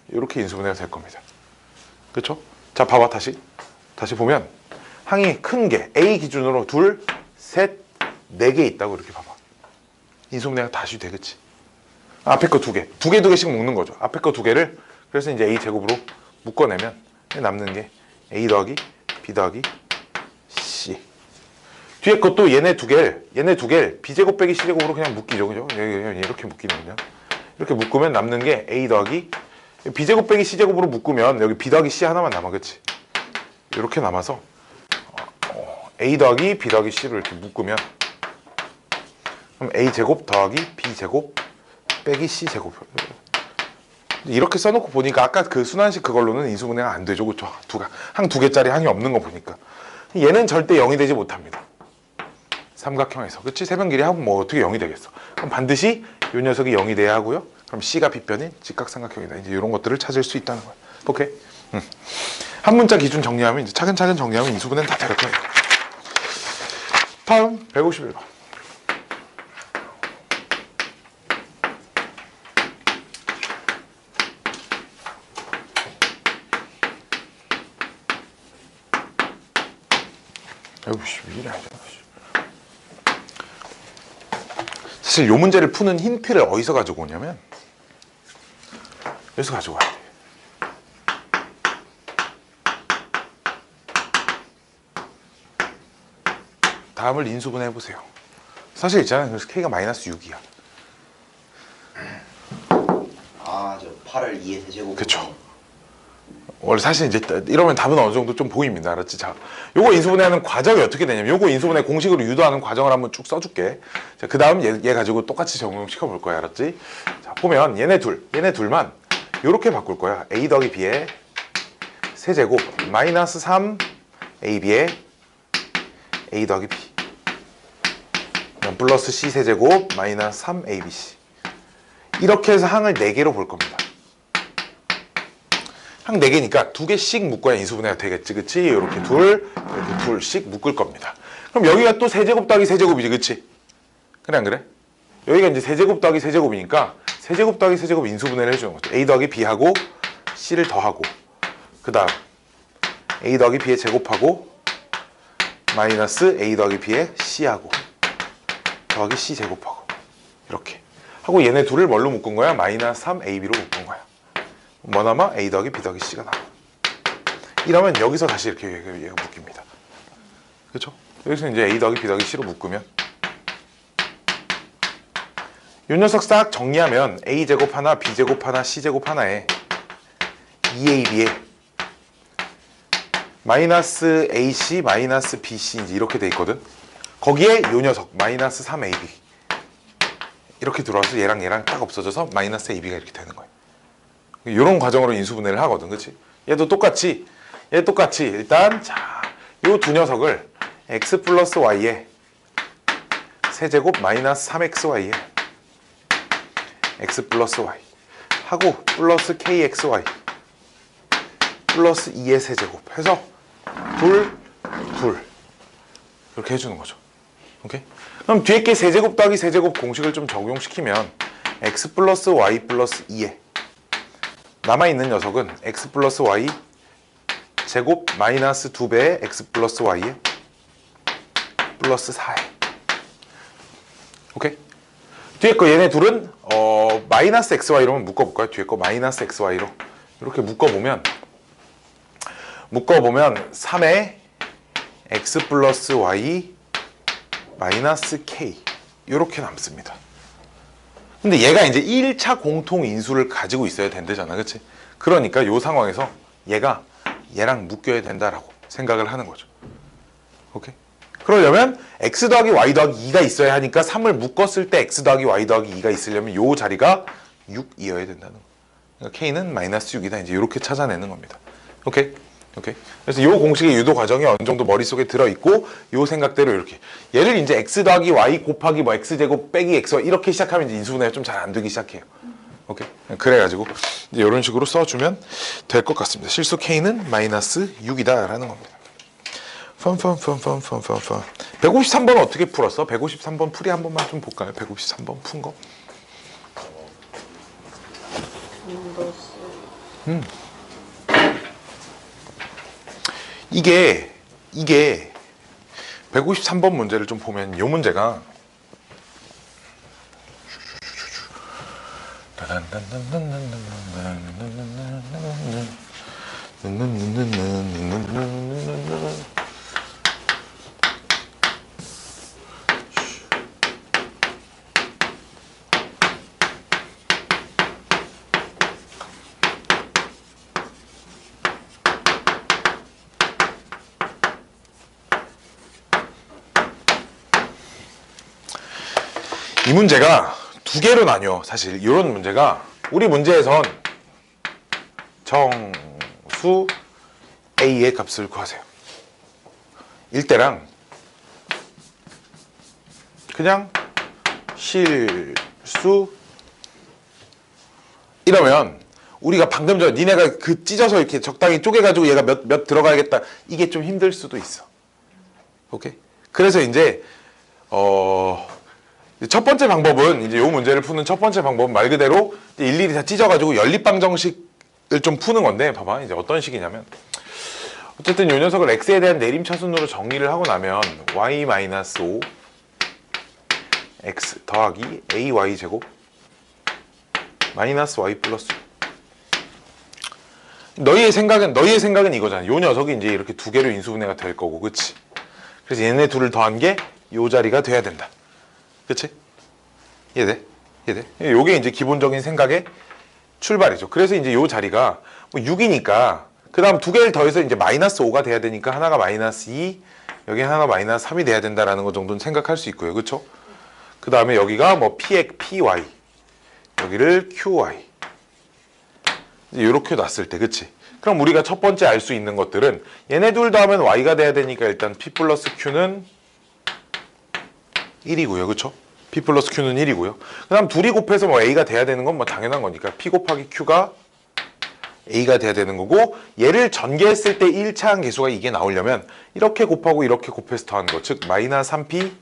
이렇게 인수분해가 될 겁니다. 그렇죠? 자, 봐봐 다시 보면 항이 큰 게 A 기준으로 2, 셋, 4개 있다고 이렇게 봐봐. 인수분해가 다시 되겠지. 앞에 거 2개, 2개씩 묶는 거죠. 앞에 거 2개를 그래서 이제 A 제곱으로 묶어내면 남는 게 A 더하기 B 더하기 C. 뒤에 것도 얘네 두 개를 B 제곱 빼기 C 제곱으로 그냥 묶이죠, 그죠? 이렇게 묶이는 거냐? 이렇게 묶으면 남는 게 A 더하기 B 제곱 빼기 C 제곱으로 묶으면 여기 B 더하기 C 하나만 남아, 그렇지? 이렇게 남아서 A 더하기 B 더하기 C를 이렇게 묶으면 그럼 A 제곱 더하기 B 제곱 빼기 C 제곱. 이렇게 써놓고 보니까 아까 그 순환식 그걸로는 인수분해가 안 되죠, 그렇죠? 항 2개짜리 항이 없는 거 보니까 얘는 절대 0이 되지 못합니다. 삼각형에서, 그렇지? 세변 길이 하고 뭐 어떻게 0이 되겠어? 그럼 반드시 이 녀석이 0이 돼야 하고요. 그럼 C가 B변인 직각삼각형이다. 이제 이런 것들을 찾을 수 있다는 거야. 오케이? 한 문자 기준 정리하면 이제 차근차근 정리하면 인수분해는 다 될 거예요. 다음 151번. 아이고씨, 왜 이래. 사실 이 문제를 푸는 힌트를 어디서 가지고 오냐면 여기서 가지고 와야 돼. 다음을 인수분해 해보세요. 사실 있잖아요. 그래서 K가 마이너스 6이야. 아, 저 8을 2의 세제곱. 그쵸. 원래 사실 이제 이러면 답은 어느 정도 좀 보입니다. 알았지? 자, 요거 인수분해하는 과정이 어떻게 되냐면 요거 인수분해 공식으로 유도하는 과정을 한번 쭉 써줄게. 자, 그 다음 얘 가지고 똑같이 적용시켜 볼 거야. 알았지? 자, 보면 얘네 둘만 요렇게 바꿀 거야. A 더하기 B의 세제곱 마이너스 3 AB의 A 더하기 B 플러스 C 세제곱 마이너스 3 ABC 이렇게 해서 항을 4개로 볼 겁니다. 항 4개니까 2개씩 묶어야 인수분해가 되겠지, 그치? 이렇게 이렇게 둘씩 묶을 겁니다. 그럼 여기가 또 세제곱 더하기 세제곱이지, 그치? 그래 안 그래? 여기가 이제 세제곱 더하기 세제곱이니까 세제곱 더하기 세제곱 인수분해를 해주는 거죠. A 더하기 B하고 C를 더하고 그 다음 A 더하기 B의 제곱하고 마이너스 A 더하기 B의 C하고 더하기 C 제곱하고 이렇게 하고 얘네 둘을 뭘로 묶은 거야? 마이너스 3AB로 묶은 거야. 뭐 남아? A 더하기 B 더하기 C가 남아. 이러면 여기서 다시 이렇게 얘가 묶입니다. 그렇죠? 여기서 이제 A 더하기 B 더하기 C로 묶으면 이 녀석 싹 정리하면 A 제곱 하나, B 제곱 하나, C 제곱 하나에 2AB에 마이너스 AC, 마이너스 BC 이제 이렇게 돼 있거든. 거기에 이 녀석 마이너스 3AB 이렇게 들어와서 얘랑 딱 없어져서 마이너스 AB가 이렇게 되는 거예요. 이런 과정으로 인수분해를 하거든, 그렇지? 얘도 똑같이 일단 자, 요 두 녀석을 x 플러스 y에 세제곱 마이너스 3xy에 x 플러스 y 하고 플러스 kxy 플러스 2의 세제곱 해서 둘 이렇게 해주는 거죠. 오케이? 그럼 뒤에 게 세제곱 더하기 세제곱 공식을 좀 적용시키면 x 플러스 y 플러스 2에 남아있는 녀석은 x 플러스 y 제곱 마이너스 2배의 x 플러스 y에 플러스 4에 오케이? 뒤에 거 얘네 둘은 마이너스 xy로만 묶어볼까요? 뒤에 거 마이너스 xy로 이렇게 묶어보면 3에 x 플러스 y 마이너스 k 이렇게 남습니다. 근데 얘가 이제 1차 공통 인수를 가지고 있어야 된다잖아, 그치? 그러니까 이 상황에서 얘가 얘랑 묶여야 된다라고 생각을 하는 거죠. 오케이? 그러려면 x 더하기 y 더하기 2가 있어야 하니까 3을 묶었을 때 x 더하기 y 더하기 2가 있으려면 이 자리가 6이어야 된다는 거. 그러니까 K는 마이너스 6이다. 이제 이렇게 찾아내는 겁니다. 오케이? 오케이. 그래서 이 공식의 유도 과정이 어느 정도 머릿속에 들어있고 이 생각대로 이렇게 얘를 이제 x 더하기 y 곱하기 뭐 x제곱 빼기 xy 이렇게 시작하면 이제 인수분해가 좀 잘 안 되기 시작해요. 오케이. 그래가지고 이제 이런 식으로 써주면 될 것 같습니다. 실수 K는 마이너스 6이다 라는 겁니다. 153번 어떻게 풀었어? 153번 풀이 한 번만 좀 볼까요? 153번 푼 거. 이게 153번 문제를 좀 보면 이 문제가 이 문제가 두 개로 나뉘어. 사실 이런 문제가 우리 문제에선 정수 A의 값을 구하세요. 일대랑 그냥 실수 이러면 우리가 방금 전 니네가 그 찢어서 이렇게 적당히 쪼개가지고 얘가 몇 들어가야겠다 이게 좀 힘들 수도 있어. 오케이? 그래서 이제 첫 번째 방법은 이제 이 문제를 푸는 첫 번째 방법은 말 그대로 일일이 다 찢어가지고 연립방정식을 좀 푸는 건데 봐봐 이제 어떤 식이냐면 어쨌든 이 녀석을 x에 대한 내림차순으로 정리를 하고 나면 y-5 x 더하기 ay 제곱 마이너스 y 플러스 너희의 생각은 이거잖아. 이 녀석이 이제 이렇게 두 개로 인수분해가 될 거고, 그치? 그래서 얘네 둘을 더한 게 이 자리가 돼야 된다. 그치? 이해돼? 이해돼? 요게 이제 기본적인 생각의 출발이죠. 그래서 이제 요 자리가 뭐 6이니까 그 다음 두 개를 더해서 이제 마이너스 5가 돼야 되니까 하나가 마이너스 2, 여기 하나 마이너스 3이 돼야 된다라는 거 정도는 생각할 수 있고요. 그쵸? 그 다음에 여기가 뭐 PY, 여기를 QY. 이렇게 놨을 때, 그치? 그럼 우리가 첫 번째 알 수 있는 것들은 얘네 둘 더하면 Y가 돼야 되니까 일단 P 플러스 Q는 1이고요. 그쵸? P 플러스 Q는 1이고요. 그 다음 둘이 곱해서 뭐 A가 돼야 되는 건 뭐 당연한 거니까 P 곱하기 Q가 A가 돼야 되는 거고 얘를 전개했을 때 1차 함계수가 이게 나오려면 이렇게 곱하고 이렇게 곱해서 더한 거. 즉 마이너스 3P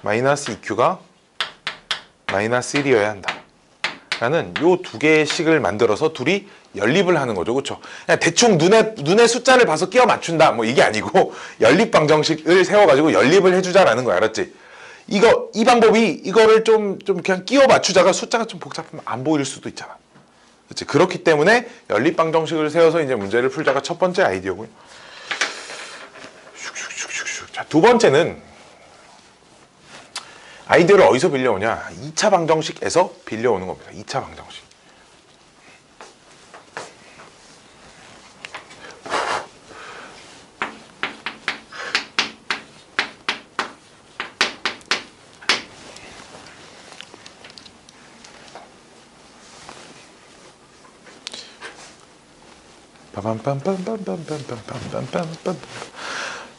마이너스 2Q가 마이너스 1이어야 한다. 라는 요 두 개의 식을 만들어서 둘이 연립을 하는 거죠. 그렇죠? 그냥 대충 눈에 숫자를 봐서 끼워 맞춘다. 뭐 이게 아니고 연립 방정식을 세워 가지고 연립을 해 주자라는 거야. 알았지? 이 방법이 이거를 좀 그냥 끼워 맞추자가 숫자가 좀 복잡하면 안 보일 수도 있잖아. 그렇지? 그렇기 때문에 연립 방정식을 세워서 이제 문제를 풀자가 첫 번째 아이디어고요. 자, 두 번째는 아이디어를 어디서 빌려오냐? 2차 방정식에서 빌려오는 겁니다. 2차 방정식.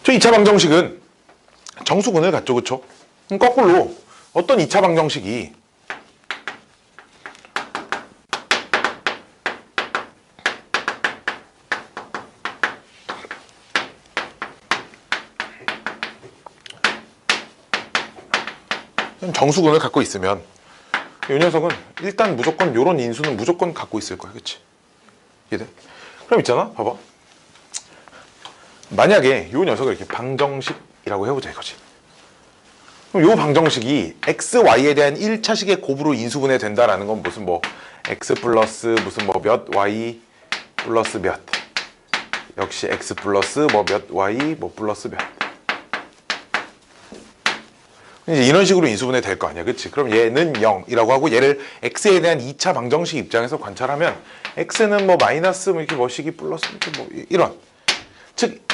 저 2차 방정식은 정수근을 갖죠. 그쵸? 거꾸로 어떤 2차 방정식이 정수근을 갖고 있으면 이 녀석은 일단 무조건 요런 인수는 무조건 갖고 있을 거야. 그치? 이해돼? 그럼 있잖아. 봐봐. 만약에 이 녀석을 이렇게 방정식이라고 해보자 이거지. 그럼 이 방정식이 x, y에 대한 1차식의 곱으로 인수분해 된다라는 건 무슨 뭐 x 플러스 무슨 뭐 몇 y 플러스 몇 역시 x 플러스 뭐 몇 y 뭐 플러스 몇 이제 이런 식으로 인수분해 될 거 아니야. 그치? 그럼 얘는 0이라고 하고 얘를 x에 대한 2차 방정식 입장에서 관찰하면 x는 뭐 마이너스 뭐 이렇게 뭐식이 플러스 뭐 이런 즉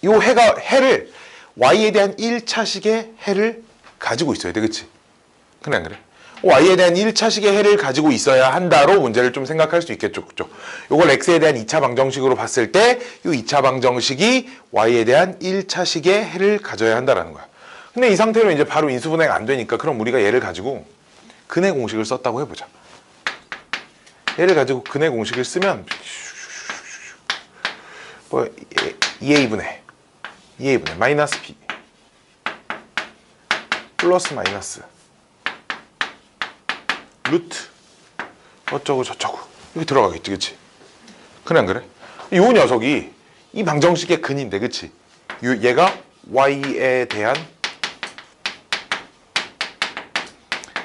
요 해를 y에 대한 1차식의 해를 가지고 있어야 돼. 그치? 그래 안 그래? y에 대한 1차식의 해를 가지고 있어야 한다로 문제를 좀 생각할 수 있겠죠. 그죠? 요걸 x에 대한 2차 방정식으로 봤을 때 이 2차 방정식이 y에 대한 1차식의 해를 가져야 한다라는 거야. 근데 이 상태로 이제 바로 인수분해가 안 되니까 그럼 우리가 얘를 가지고 근의 공식을 썼다고 해보자. 얘를 가지고 근의 공식을 쓰면 뭐 2a분의 마이너스 b 플러스 마이너스 루트 어쩌고 저쩌고 이렇게 들어가겠지, 그치? 그래 안 그래? 이 녀석이 이 방정식의 근인데, 그치? 얘가 y에 대한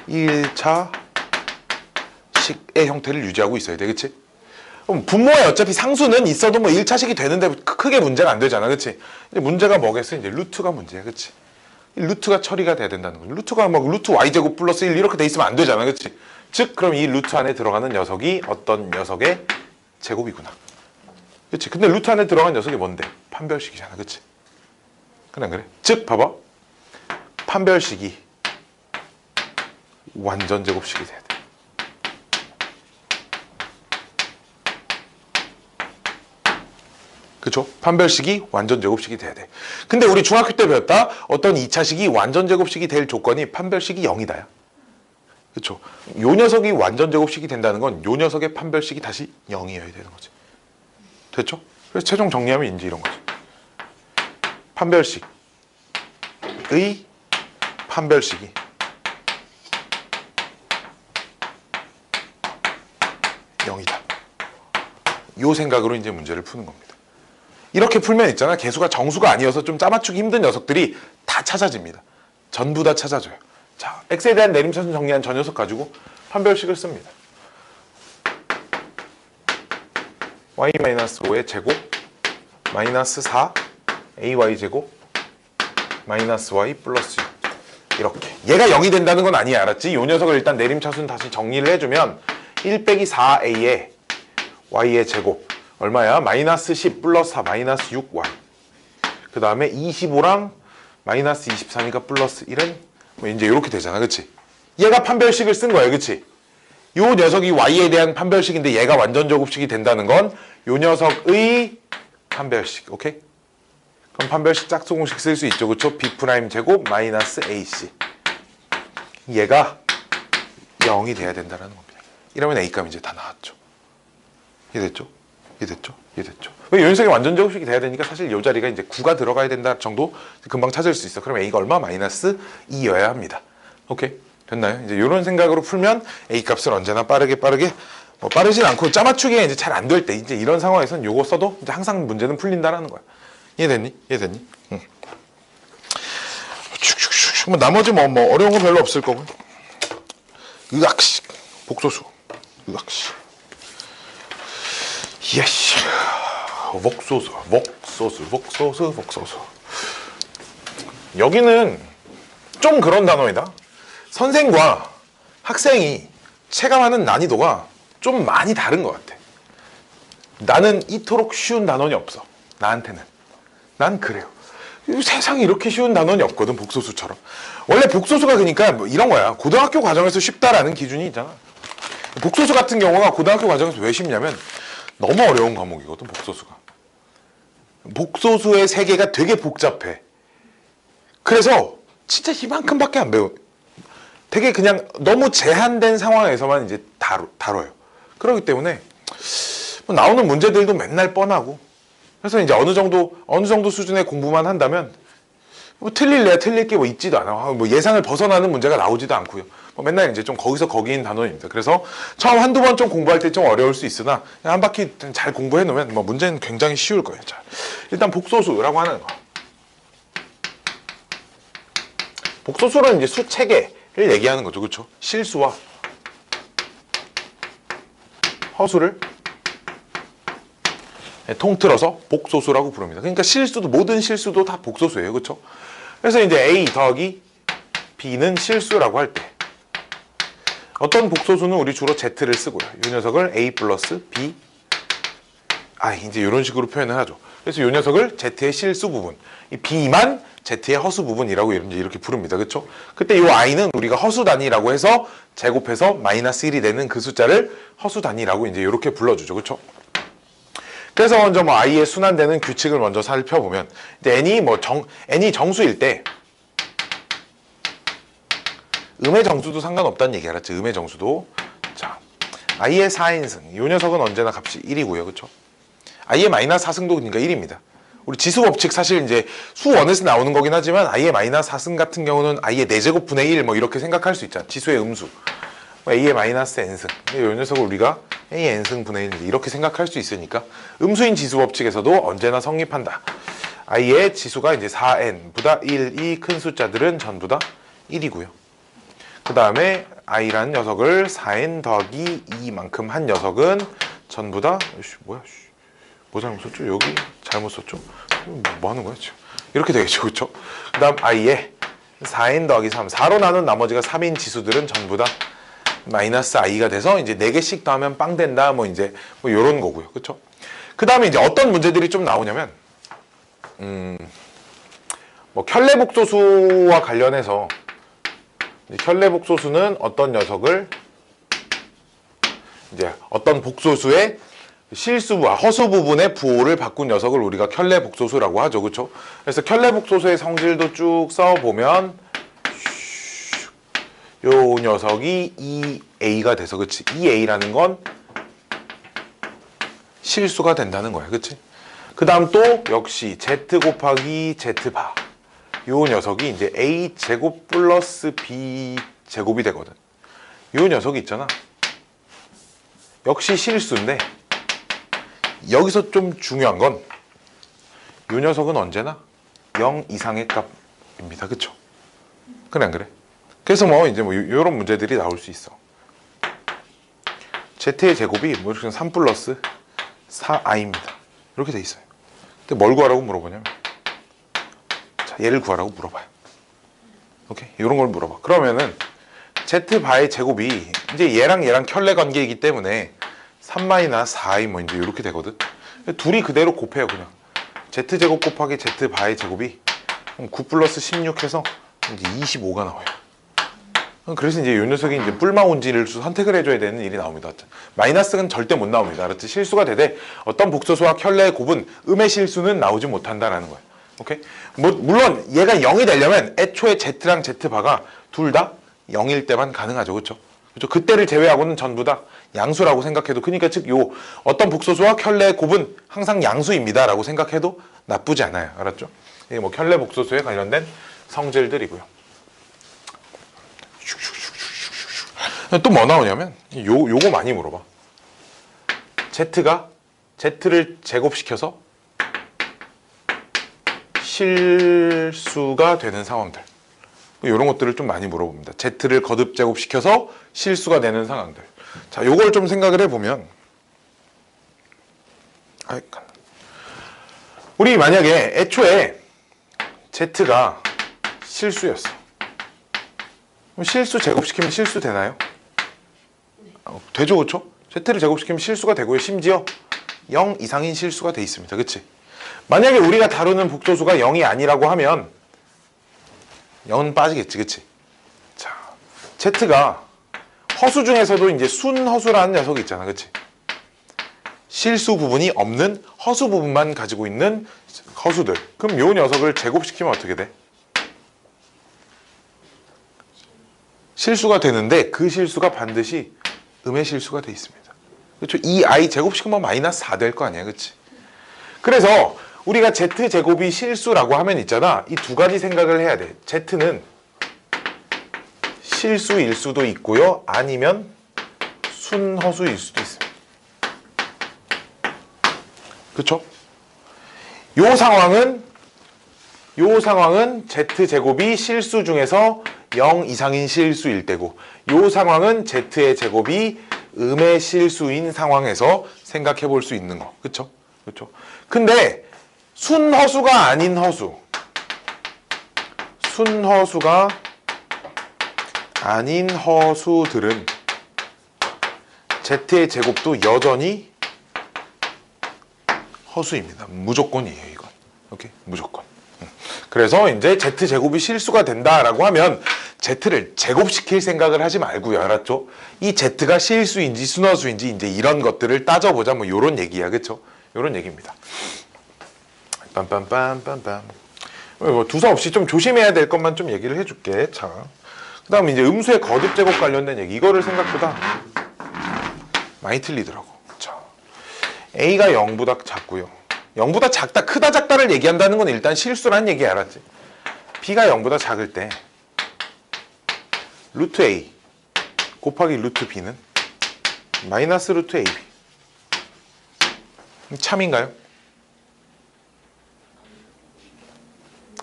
1차 식의 형태를 유지하고 있어야 돼, 그치? 그럼 분모에 어차피 상수는 있어도 뭐 1차식이 되는데 크게 문제가 안 되잖아, 그치? 이제 문제가 뭐겠어? 이제 루트가 문제야, 그치? 이 루트가 처리가 돼야 된다는 거지. 루트가 막 루트 y제곱 플러스 1 이렇게 돼 있으면 안 되잖아, 그치? 즉 그럼 이 루트 안에 들어가는 녀석이 어떤 녀석의 제곱이구나, 그치? 근데 루트 안에 들어간 녀석이 뭔데? 판별식이잖아, 그치? 그래 안 그래? 즉 봐봐, 판별식이 완전 제곱식이 돼야 돼. 그쵸? 판별식이 완전 제곱식이 돼야 돼. 근데 우리 중학교 때 배웠다. 어떤 2차식이 완전 제곱식이 될 조건이 판별식이 0이다야. 그쵸? 요 녀석이 완전 제곱식이 된다는 건 요 녀석의 판별식이 다시 0이어야 되는 거지. 됐죠? 그래서 최종 정리하면 이제 이런 거지. 판별식의 판별식이 영이다. 요 생각으로 이제 문제를 푸는 겁니다. 이렇게 풀면 있잖아, 개수가 정수가 아니어서 좀 짜맞추기 힘든 녀석들이 다 찾아집니다. 전부 다 찾아져요. 자, x에 대한 내림차순 정리한 저 녀석 가지고 판별식을 씁니다. y-5의 제곱 마이너스 4 ay 제곱 마이너스 y 플러스 6 이렇게. 얘가 0이 된다는 건 아니야, 알았지? 요 녀석을 일단 내림차순 다시 정리를 해주면 1 빼기 4a에 y의 제곱 얼마야? 마이너스 10 플러스 4 마이너스 6y. 그 다음에 25랑 마이너스 24니까 플러스 1은 뭐 이제 이렇게 되잖아, 그치? 얘가 판별식을 쓴 거야, 그치? 요 녀석이 y에 대한 판별식인데 얘가 완전 제곱식이 된다는 건 요 녀석의 판별식, 오케이? 그럼 판별식 짝수 공식 쓸 수 있죠, 그쵸? b' 제곱 마이너스 ac. 얘가 0이 돼야 된다는 겁니다. 이러면 a값 이제 다 나왔죠. 이해됐죠? 이해됐죠? 이해됐죠? 왜 요 녀석이 완전 제곱식이 돼야 되니까 사실 요 자리가 이제 9가 들어가야 된다 정도 금방 찾을 수 있어. 그럼 a가 얼마? 마이너스 2여야 합니다. 오케이? 됐나요? 이제 이런 생각으로 풀면 a 값을 언제나 빠르게 뭐 빠르진 않고 짜맞추기가 이제 잘 안 될 때 이제 이런 상황에서는 요거 써도 이제 항상 문제는 풀린다라는 거야. 이해됐니? 이해됐니? 응. 뭐 나머지 뭐 어려운 거 별로 없을 거고. 의학식 복소수 의학식 예시 복소수 여기는 좀 그런 단어이다. 선생과 학생이 체감하는 난이도가 좀 많이 다른 것 같아. 나는 이토록 쉬운 단원이 없어. 나한테는. 난 그래요. 세상에 이렇게 쉬운 단원이 없거든, 복소수처럼. 원래 복소수가 그러니까 뭐 이런 거야. 고등학교 과정에서 쉽다라는 기준이 있잖아. 복소수 같은 경우가 고등학교 과정에서 왜 쉽냐면 너무 어려운 과목이거든, 복소수가. 복소수의 세계가 되게 복잡해. 그래서 진짜 이만큼밖에 안 배워. 되게 그냥 너무 제한된 상황에서만 이제 다뤄요. 그렇기 때문에 뭐 나오는 문제들도 맨날 뻔하고. 그래서 이제 어느 정도 수준의 공부만 한다면 뭐 틀릴래야 틀릴 게 뭐 있지도 않아. 뭐 예상을 벗어나는 문제가 나오지도 않고요. 뭐 맨날 이제 좀 거기서 거기인 단원입니다. 그래서 처음 한두 번 좀 공부할 때 좀 어려울 수 있으나 한 바퀴 잘 공부해 놓으면 뭐 문제는 굉장히 쉬울 거예요. 자, 일단 복소수라고 하는 거. 복소수는 이제 수 체계를 얘기하는 거죠. 그렇죠? 실수와 허수를 통틀어서 복소수라고 부릅니다. 그러니까 모든 실수도 다 복소수예요. 그렇죠? 그래서 이제 A 더하기 B는 실수라고 할 때 어떤 복소수는 우리 주로 Z를 쓰고요. 이 녀석을 A 플러스 B 이제 이런 식으로 표현을 하죠. 그래서 이 녀석을 Z의 실수 부분, 이 B만 Z의 허수 부분이라고 이렇게 부릅니다. 그렇죠? 그때 이 i는 우리가 허수 단위라고 해서 제곱해서 마이너스 1이 되는 그 숫자를 허수 단위라고 이제 이렇게 불러주죠. 그렇죠? 그래서 먼저 뭐 i의 순환되는 규칙을 먼저 살펴보면 이제 n이 정수일 때 음의 정수도 상관없다는 얘기 알았죠? 음의 정수도. 자, i의 4인승. 이 녀석은 언제나 값이 1이고요. 그렇죠? i의 마이너스 4승도 그러니까 1입니다. 우리 지수 법칙 사실 이제 수원에서 나오는 거긴 하지만 i의 마이너스 4승 같은 경우는 i의 4제곱 분의 1 뭐 이렇게 생각할 수 있잖아. 지수의 음수. a의 마이너스 n승. 이 녀석을 우리가 a n승 분의 1 이렇게 생각할 수 있으니까 음수인 지수 법칙에서도 언제나 성립한다. i의 지수가 이제 4n보다 1이 큰 숫자들은 전부 다 1이고요. 그 다음에 i라는 녀석을 4n 더하기 2만큼 한 녀석은 전부 다 뭐야? 뭐 잘못 썼죠? 여기 잘못 썼죠? 뭐 하는 거야 지금? 이렇게 되겠죠, 그렇죠? 그 다음 i에 4n 더하기 3, 4로 나눈 나머지가 3인 지수들은 전부 다 마이너스 i가 돼서 이제 4개씩 더하면 빵 된다, 뭐 이제 뭐 이런 거고요, 그렇죠? 그 다음에 이제 어떤 문제들이 좀 나오냐면, 뭐 켤레복소수와 관련해서 켤레복소수는 어떤 녀석을 이제 어떤 복소수의 실수와 허수 부분의 부호를 바꾼 녀석을 우리가 켤레복소수라고 하죠. 그렇죠? 그래서 켤레복소수의 성질도 쭉 써보면 요 녀석이 2a가 돼서 그치? 2a라는 건 실수가 된다는 거야. 그치? 그 다음 또 역시 z 곱하기 z바 요 녀석이 이제 a 제곱 플러스 b 제곱이 되거든. 요 녀석이 있잖아. 역시 실수인데 여기서 좀 중요한 건 요 녀석은 언제나 0 이상의 값입니다. 그쵸? 그래 안 그래? 그래서 뭐 이제 뭐 요런 문제들이 나올 수 있어. z의 제곱이 뭐 이렇게 3 플러스 4i입니다. 이렇게 돼 있어요. 근데 뭘 구하라고 물어보냐면 자, 얘를 구하라고 물어봐요. 오케이? 이런 걸 물어봐. 그러면은 z바의 제곱이 이제 얘랑 켤레 관계이기 때문에 3-4i 뭐 이제 이렇게 되거든. 둘이 그대로 곱해요. 그냥 z제곱 곱하기 z바의 제곱이 9 플러스 16 해서 이제 25가 나와요. 그래서 이제 이 녀석이 이제 뿔마온지를 선택을 해줘야 되는 일이 나옵니다. 마이너스는 절대 못 나옵니다. 알았지? 실수가 되되 어떤 복소수와 켤레의 곱은 음의 실수는 나오지 못한다라는 거예요. 오케이? 뭐 물론 얘가 0이 되려면 애초에 z랑 z바가 둘 다 0일 때만 가능하죠. 그렇죠? 그렇죠? 그때를 제외하고는 전부 다 양수라고 생각해도, 그러니까 즉 요 어떤 복소수와 켤레의 곱은 항상 양수입니다라고 생각해도 나쁘지 않아요. 알았죠? 이게 뭐 켤레 복소수에 관련된 성질들이고요. 또 뭐 나오냐면 요거 많이 물어봐. z가 z를 제곱시켜서 실수가 되는 상황들, 이런 것들을 좀 많이 물어봅니다. z를 거듭 제곱시켜서 실수가 되는 상황들. 자, 요걸 좀 생각을 해보면, 우리 만약에 애초에 z가 실수였어. 그럼 실수 제곱시키면 실수 되나요? 되죠, 그렇죠? z를 제곱시키면 실수가 되고요. 심지어 0 이상인 실수가 돼 있습니다. 그치? 만약에 우리가 다루는 복소수가 0이 아니라고 하면 0은 빠지겠지, 그치? 자, z가 허수 중에서도 이제 순허수라는 녀석이 있잖아, 그치? 실수 부분이 없는 허수 부분만 가지고 있는 허수들. 그럼 요 녀석을 제곱시키면 어떻게 돼? 실수가 되는데 그 실수가 반드시 음의 실수가 돼 있습니다. 그렇죠? 이 i 제곱시키면 마이너스 4 될 거 아니야, 그치? 그래서 우리가 z제곱이 실수라고 하면 있잖아, 이 두 가지 생각을 해야 돼. z는 실수일 수도 있고요, 아니면 순허수일 수도 있습니다. 그쵸? 요 상황은 z제곱이 실수 중에서 0 이상인 실수일 때고, 요 상황은 z의 제곱이 음의 실수인 상황에서 생각해 볼 수 있는 거. 그쵸? 그쵸? 근데 순허수가 아닌 순허수가 아닌 허수들은 z의 제곱도 여전히 허수입니다. 무조건이에요, 이건. 오케이? 무조건. 그래서 이제 z제곱이 실수가 된다라고 하면 z를 제곱시킬 생각을 하지 말고요. 알았죠? 이 z가 실수인지 순허수인지 이제 이런 것들을 따져보자. 뭐 요런 얘기야. 그쵸? 요런 얘기입니다. 빰빰빰빰빰. 뭐 두서 없이 좀 조심해야 될 것만 좀 얘기를 해줄게. 자, 그 다음에 이제 음수의 거듭 제곱 관련된 얘기. 이거를 생각보다 많이 틀리더라고. 자, A가 0보다 작고요. 0보다 작다, 크다, 작다를 얘기한다는 건 일단 실수란 얘기 알았지? B가 0보다 작을 때 루트 A 곱하기 루트 B는 마이너스 루트 AB. 참인가요?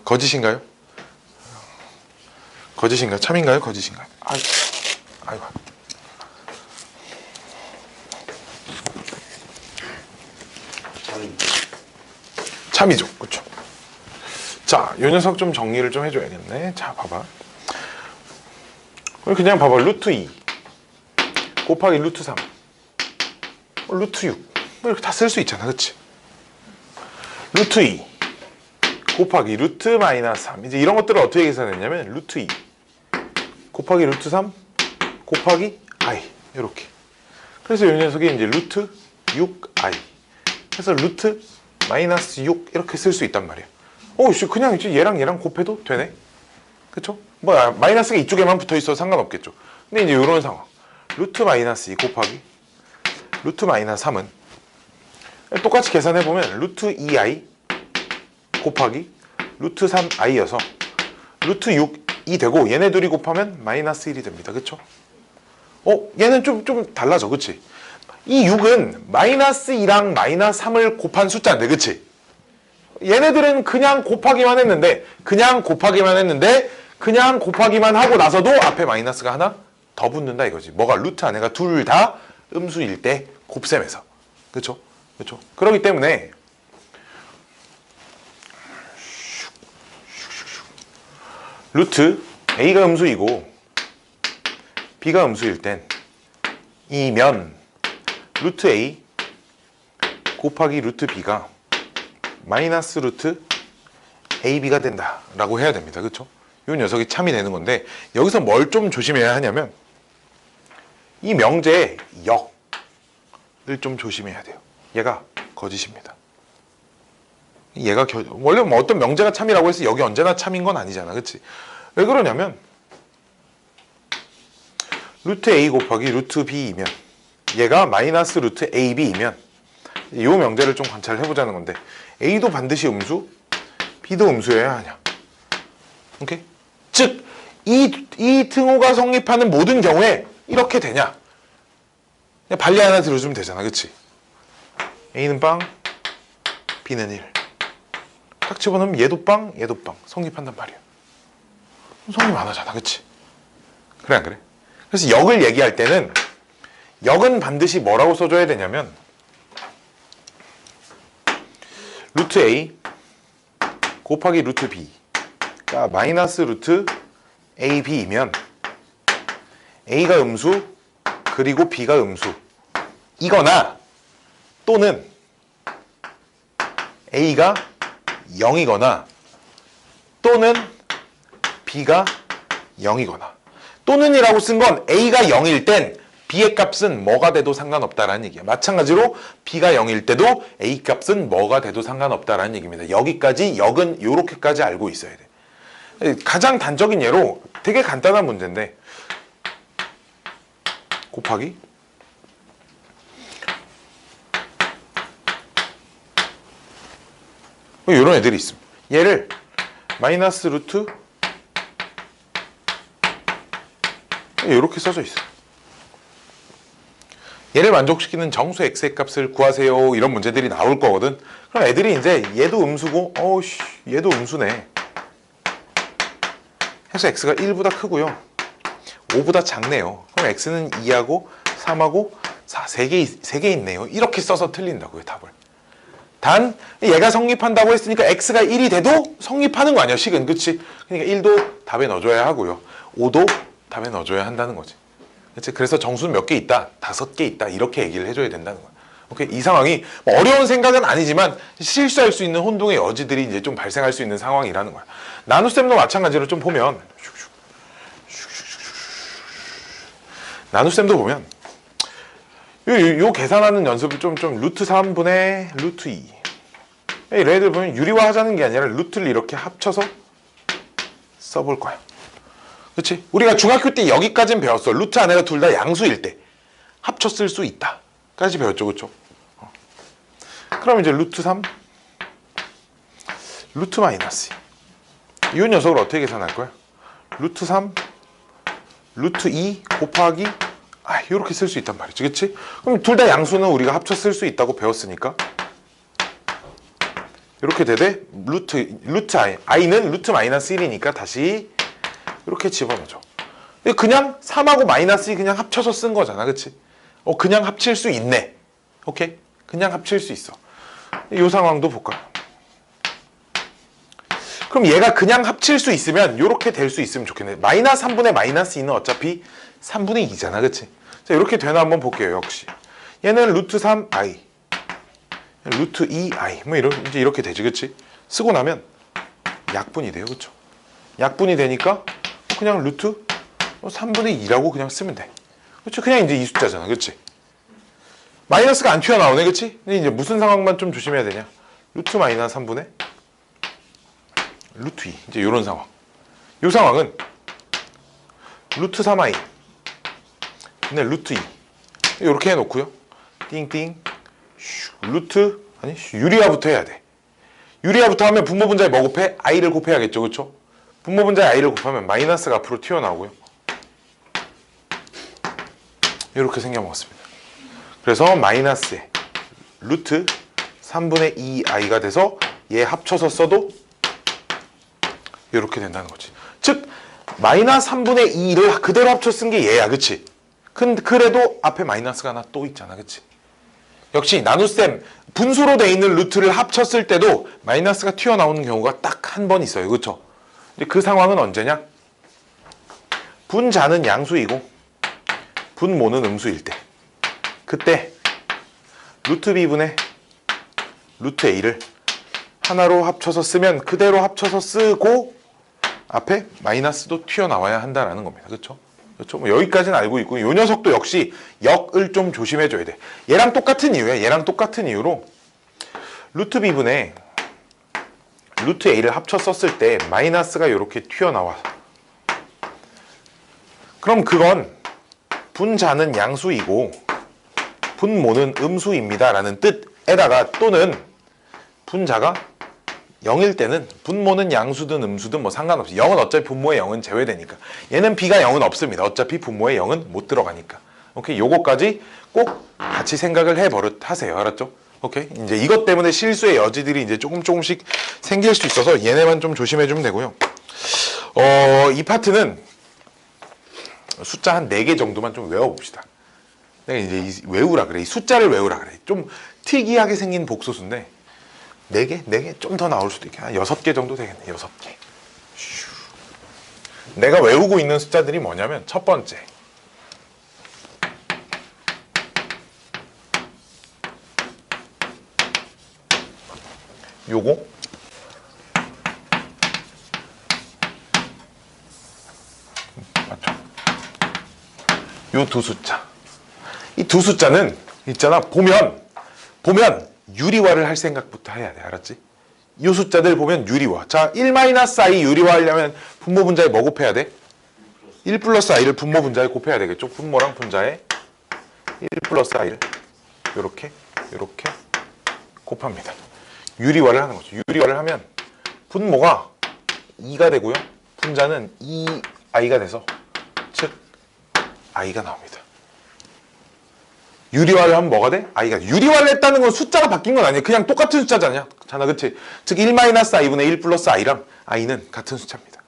거짓인가요? 거짓인가요? 참인가요? 거짓인가요? 아이고. 참이죠. 그렇죠. 자, 요 녀석 좀 정리를 좀 해줘야겠네. 자, 봐봐. 그냥 봐봐. 루트 2 곱하기 루트 3 루트 6 이렇게 다 쓸 수 있잖아. 그치? 루트 2 곱하기 루트 마이너스 3 이제 이런 것들을 어떻게 계산했냐면 루트 2 곱하기 루트 3 곱하기 i 이렇게. 그래서 이 녀석이 이제 루트 6i 그래서 루트 마이너스 6 이렇게 쓸 수 있단 말이야. 그냥 이제 얘랑 얘랑 곱해도 되네. 그쵸? 뭐 마이너스가 이쪽에만 붙어 있어도 상관없겠죠. 근데 이제 이런 상황 루트 마이너스 2 곱하기 루트 마이너스 3은 똑같이 계산해보면 루트 2i 곱하기 루트 3i여서 루트 6이 되고 얘네 둘이 곱하면 마이너스 1이 됩니다. 그쵸? 얘는 좀 달라져. 그치? 이 6은 마이너스 2랑 마이너스 3을 곱한 숫자인데 그치? 얘네들은 그냥 곱하기만 했는데 그냥 곱하기만 하고 나서도 앞에 마이너스가 하나 더 붙는다 이거지. 뭐가 루트 안에가 둘 다 음수일 때 곱셈에서. 그쵸? 그렇기 때문에 루트 A가 음수이고 B가 음수일 땐 이 면 루트 A 곱하기 루트 B가 마이너스 루트 AB가 된다 라고 해야 됩니다. 그쵸? 이 녀석이 참이 되는 건데 여기서 뭘 좀 조심해야 하냐면 이 명제의 역을 좀 조심해야 돼요. 얘가 거짓입니다. 얘가 원래 뭐 어떤 명제가 참이라고 해서 여기 언제나 참인 건 아니잖아. 그치? 왜 그러냐면 루트 A 곱하기 루트 B이면 얘가 마이너스 루트 AB이면 이 명제를 좀 관찰해 보자는 건데 A도 반드시 음수, B도 음수여야 하냐. 오케이? 즉, 이 등호가 성립하는 모든 경우에 이렇게 되냐. 그냥 반리 하나 들어주면 되잖아. 그치? A는 빵, B는 1. 딱 집어넣으면 얘도 빵, 얘도 빵. 성립한단 말이야. 성립 안 하잖아. 그치? 그래 안 그래? 그래서 역을 얘기할 때는 역은 반드시 뭐라고 써줘야 되냐면 루트 A 곱하기 루트 B가 마이너스 루트 AB이면 A가 음수 그리고 B가 음수 이거나 또는 A가 0이거나 또는 B가 0이거나 또는 이라고 쓴 건 A가 0일 땐 B의 값은 뭐가 돼도 상관없다라는 얘기야. 마찬가지로 B가 0일 때도 A 값은 뭐가 돼도 상관없다라는 얘기입니다. 여기까지 역은 이렇게까지 알고 있어야 돼. 가장 단적인 예로 되게 간단한 문제인데 곱하기 이런 애들이 있습니다. 얘를 마이너스 루트 이렇게 써져 있어. 얘를 만족시키는 정수 x의 값을 구하세요. 이런 문제들이 나올 거거든. 그럼 애들이 이제 얘도 음수고 얘도 음수네. 해서 x가 1보다 크고요. 5보다 작네요. 그럼 x는 2하고 3하고 4, 3개 있네요. 이렇게 써서 틀린다고요, 답을. 단 얘가 성립한다고 했으니까 x가 1이 돼도 성립하는 거 아니야, 식은. 그치? 그러니까 1도 답에 넣어줘야 하고요. 5도 답에 넣어줘야 한다는 거지. 그치? 그래서 정수는 몇 개 있다? 5개 있다. 이렇게 얘기를 해줘야 된다는 거야. 오케이? 이 상황이 뭐 어려운 생각은 아니지만 실수할 수 있는 혼동의 여지들이 이제 좀 발생할 수 있는 상황이라는 거야. 나눗셈도 마찬가지로 좀 보면 나눗셈도 보면 요 계산하는 연습을 좀 루트 3분의 루트 2. 얘들 보면 유리화 하자는 게 아니라 루트를 이렇게 합쳐서 써볼 거야. 그렇지? 우리가 중학교 때 여기까지는 배웠어. 루트 안에가 둘 다 양수일 때 합쳐 쓸 수 있다 까지 배웠죠. 그렇죠? 그럼 이제 루트 3 루트 마이너스 이 녀석을 어떻게 계산할 거야? 루트 3 루트 2 곱하기 이렇게 쓸 수 있단 말이지. 그치? 그럼 둘 다 양수는 우리가 합쳐 쓸 수 있다고 배웠으니까 이렇게 되되 루트 i는 루트 마이너스 1이니까 다시 이렇게 집어넣죠. 그냥 3하고 마이너스 2 그냥 합쳐서 쓴 거잖아. 그치? 그냥 합칠 수 있네. 오케이? 그냥 합칠 수 있어. 이 상황도 볼까요? 그럼 얘가 그냥 합칠 수 있으면 이렇게 될 수 있으면 좋겠네. 마이너스 3분의 마이너스 2는 어차피 3분의 2잖아. 그치? 자, 이렇게 되나 한번 볼게요. 역시 얘는 루트 3i 루트 2i 뭐 이제 이렇게 되지. 그치? 쓰고 나면 약분이 돼요. 그쵸? 약분이 되니까 그냥 루트 3분의 2라고 그냥 쓰면 돼. 그쵸? 그냥 이제 이 숫자잖아. 그치? 마이너스가 안 튀어나오네. 그치? 근데 이제 무슨 상황만 좀 조심해야 되냐? 루트 마이너스 3분의 루트 2 이제 이런 상황. 이 상황은 루트 3i 근데 루트 2 이렇게 해놓고요. 띵띵 루트 유리화부터 해야 돼. 유리화부터 하면 분모분자에 뭐 곱해? i를 곱해야겠죠. 그쵸? 분모분자에 i를 곱하면 마이너스가 앞으로 튀어나오고요. 이렇게 생겨먹었습니다. 그래서 마이너스에 루트 3분의 2i가 돼서 얘 합쳐서 써도 이렇게 된다는 거지. 즉 마이너스 3분의 2를 그대로 합쳐 쓴 게 얘야. 그치? 그래도 앞에 마이너스가 하나 또 있잖아. 그치? 역시 나눗셈 분수로 돼 있는 루트를 합쳤을 때도 마이너스가 튀어나오는 경우가 딱 한 번 있어요. 그쵸? 근데 그 상황은 언제냐? 분자는 양수이고 분모는 음수일 때 그때 루트 b분의 루트 a를 하나로 합쳐서 쓰면 그대로 합쳐서 쓰고 앞에 마이너스도 튀어나와야 한다라는 겁니다. 그렇죠? 그렇죠? 뭐 여기까지는 알고 있고 이 녀석도 역시 역을 좀 조심해줘야 돼. 얘랑 똑같은 이유야. 얘랑 똑같은 이유로 루트 b분의 루트 a를 합쳐 썼을 때 마이너스가 이렇게 튀어나와. 그럼 그건 분자는 양수이고 분모는 음수입니다 라는 뜻에다가 또는 분자가 0일 때는 분모는 양수든 음수든 뭐 상관없이 0은 어차피 분모의 0은 제외되니까 얘는 b가 0은 없습니다. 어차피 분모의 0은 못 들어가니까. 오케이, 요거까지 꼭 같이 생각을 하세요. 알았죠? 오케이, 이제 이것 때문에 실수의 여지들이 이제 조금씩 생길 수 있어서 얘네만 좀 조심해주면 되고요. 이 파트는 숫자 한 4개 정도만 좀 외워봅시다. 내가 이제 외우라 그래. 이 숫자를 외우라 그래. 좀 특이하게 생긴 복소수인데 4개 좀 더 나올 수도 있게 한 6개 정도 되겠네. 6개. 내가 외우고 있는 숫자들이 뭐냐면 첫 번째 요거 맞죠? 요 두 숫자. 이 두 숫자는 있잖아. 보면 유리화를 할 생각부터 해야 돼. 알았지? 이 숫자들 보면 유리화. 자, 1-i 유리화 하려면 분모 분자에 뭐 곱해야 돼? 1 플러스 i를 분모 분자에 곱해야 되겠죠? 분모랑 분자에 1 플러스 i를 요렇게 곱합니다. 유리화를 하는 거죠. 유리화를 하면 분모가 2가 되고요. 분자는 2i가 돼서 즉 i가 나옵니다. 유리화를 하면 뭐가 돼? i가 돼. 유리화를 했다는 건 숫자가 바뀐 건 아니에요. 그냥 똑같은 숫자잖아. 그치? 즉 1-i분의 1 플러스 i랑 i는 같은 숫자입니다.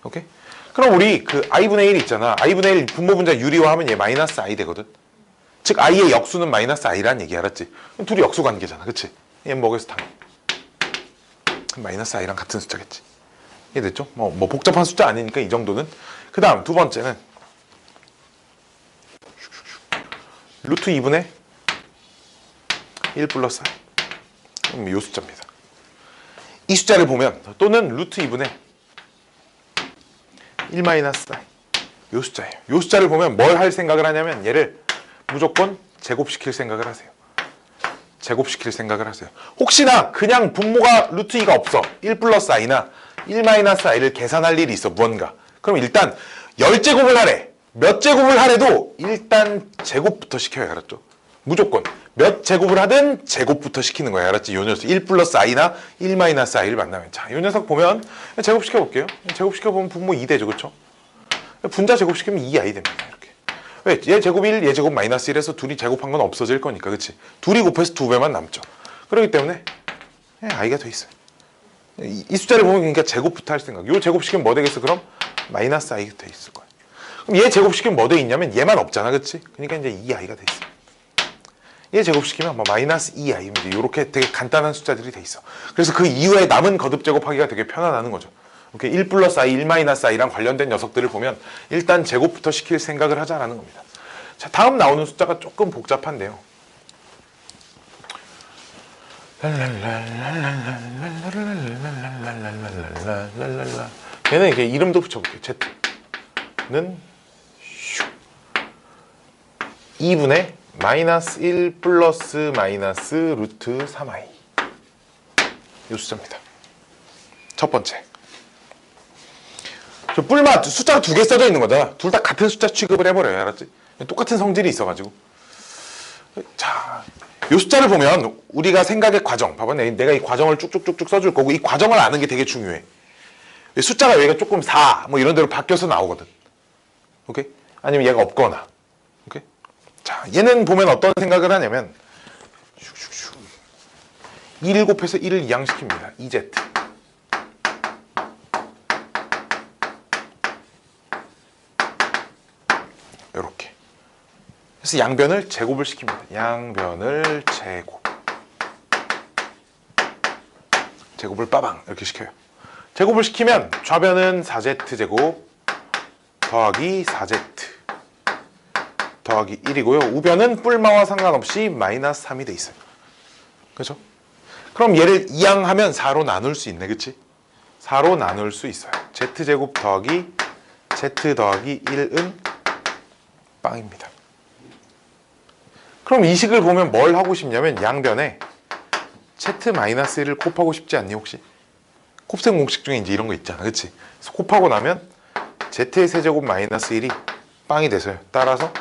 오케이? 그럼 우리 그 i분의 1 있잖아. i분의 1 분모 분자 유리화하면 얘 마이너스 i 되거든. 즉 i의 역수는 마이너스 i란 얘기 알았지? 둘이 역수 관계잖아. 그치? 얘는 뭐겠어? 당연히 마이너스 i랑 같은 숫자겠지. 이해됐죠? 뭐 복잡한 숫자 아니니까 이 정도는. 그 다음 두 번째는 루트 2분의 1 플러스 i. 그럼 요 숫자입니다. 이 숫자를 보면 또는 루트 2분의 1 마이너스 i. 요 숫자예요. 요 숫자를 보면 뭘 할 생각을 하냐면 얘를 무조건 제곱시킬 생각을 하세요. 제곱시킬 생각을 하세요. 혹시나 그냥 분모가 루트 2가 없어. 1 플러스 i나 1 마이너스 i를 계산할 일이 있어. 무언가. 그럼 일단 10제곱을 하래. 몇 제곱을 하래도 일단 제곱부터 시켜야 알았죠? 무조건. 몇 제곱을 하든 제곱부터 시키는 거야. 알았지? 요 녀석 1 플러스 i나 1 마이너스 i를 만나면. 자, 요 녀석 보면 제곱시켜 볼게요. 제곱시켜 보면 분모 2 되죠. 그쵸? 분자 제곱시키면 2i 됩니다. 이렇게. 왜? 얘 제곱 1, 얘 제곱 마이너스 1에서 둘이 제곱한 건 없어질 거니까. 그치? 둘이 곱해서 2배만 남죠. 그렇기 때문에 i가 돼 있어요. 이 숫자를 보면 그러니까 제곱부터 할 생각. 요 제곱시키면 뭐 되겠어? 그럼 마이너스 i가 돼 있을 거야. 그럼 얘 제곱시키면 뭐 돼 있냐면 얘만 없잖아. 그치? 그러니까 이제 2i가 돼 있어. 얘 제곱시키면 뭐 마이너스 2i. 이렇게 되게 간단한 숫자들이 돼 있어. 그래서 그 이후에 남은 거듭 제곱하기가 되게 편하다는 거죠. 이렇게 1 플러스 i, 1 마이너스 i랑 관련된 녀석들을 보면 일단 제곱부터 시킬 생각을 하자라는 겁니다. 자, 다음 나오는 숫자가 조금 복잡한데요. 얘는 이렇게 이름도 붙여볼게요. Z는 2분의 마이너스 1 플러스 마이너스 루트 3i. 이 숫자입니다. 첫 번째. 저 뿔마 숫자가 2개 써져 있는 거잖아. 둘 다 같은 숫자 취급을 해버려요. 알았지? 똑같은 성질이 있어가지고. 자, 이 숫자를 보면 우리가 생각의 과정. 봐봐. 내가 이 과정을 쭉쭉쭉쭉 써줄 거고 이 과정을 아는 게 되게 중요해. 숫자가 여기가 조금 4, 뭐 이런 데로 바뀌어서 나오거든. 오케이? 아니면 얘가 없거나. 오케이? 자, 얘는 보면 어떤 생각을 하냐면 1을 곱해서 1을 이항시킵니다. 2z. 이렇게. 그래서 양변을 제곱을 시킵니다. 양변을 제곱. 제곱을 빠방 이렇게 시켜요. 제곱을 시키면 좌변은 4z제곱 더하기 4z 더하기 1이고요. 우변은 뿔마와 상관없이 마이너스 3이 돼 있어요. 그렇죠? 그럼 얘를 이항하면 4로 나눌 수 있네. 그치? 4로 나눌 수 있어요. z제곱 더하기 z 더하기 1은 빵입니다. 그럼 이 식을 보면 뭘 하고 싶냐면 양변에 z-1을 곱하고 싶지 않니 혹시? 곱셈 공식 중에 이제 이런 거 있잖아. 그치? 그래서 곱하고 나면 z의 세제곱 마이너스 1이 빵이 돼서요. 따라서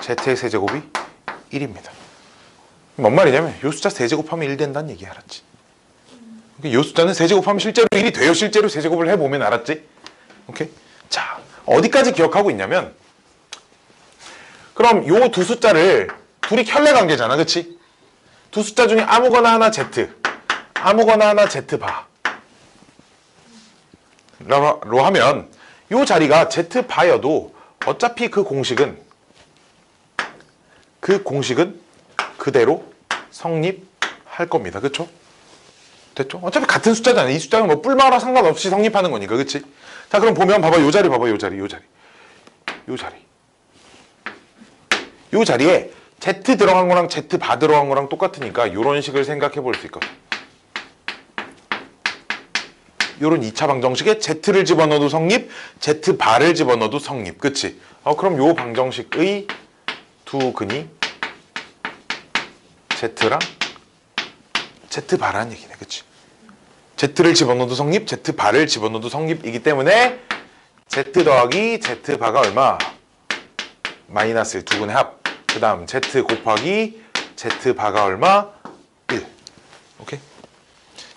z의 세제곱이 1입니다. 뭔 말이냐면 이 숫자 세제곱하면 1 된다는 얘기 알았지? 이 숫자는 세제곱하면 실제로 1이 돼요. 실제로 세제곱을 해보면 알았지? 오케이? 자, 어디까지 기억하고 있냐면 그럼 요 두 숫자를 둘이 켤레 관계잖아. 그치? 두 숫자 중에 아무거나 하나 z, 아무거나 하나 z 바 로 하면 요 자리가 z 바여도 어차피 그 공식은 그대로 성립할 겁니다. 그쵸? 됐죠? 어차피 같은 숫자잖아요. 이 숫자는 뭐 뿔마랑 상관없이 성립하는 거니까. 그치? 자, 그럼 보면 봐봐. 요 자리 봐봐. 요 자리. 요 자리에 z 들어간 거랑 z 바 들어간 거랑 똑같으니까 요런 식을 생각해 볼 수 있거든. 요런 2차 방정식에 z를 집어넣어도 성립, z 바를 집어넣어도 성립. 그치? 그럼 요 방정식의 두 근이 z랑 z 바라는 얘기네. 그치? z를 집어넣어도 성립, z 바를 집어넣어도 성립이기 때문에 z 더하기 z 바가 얼마? 마이너스 1, 두 근의 합. 그 다음 z 곱하기 z 바가 얼마? 1. 오케이?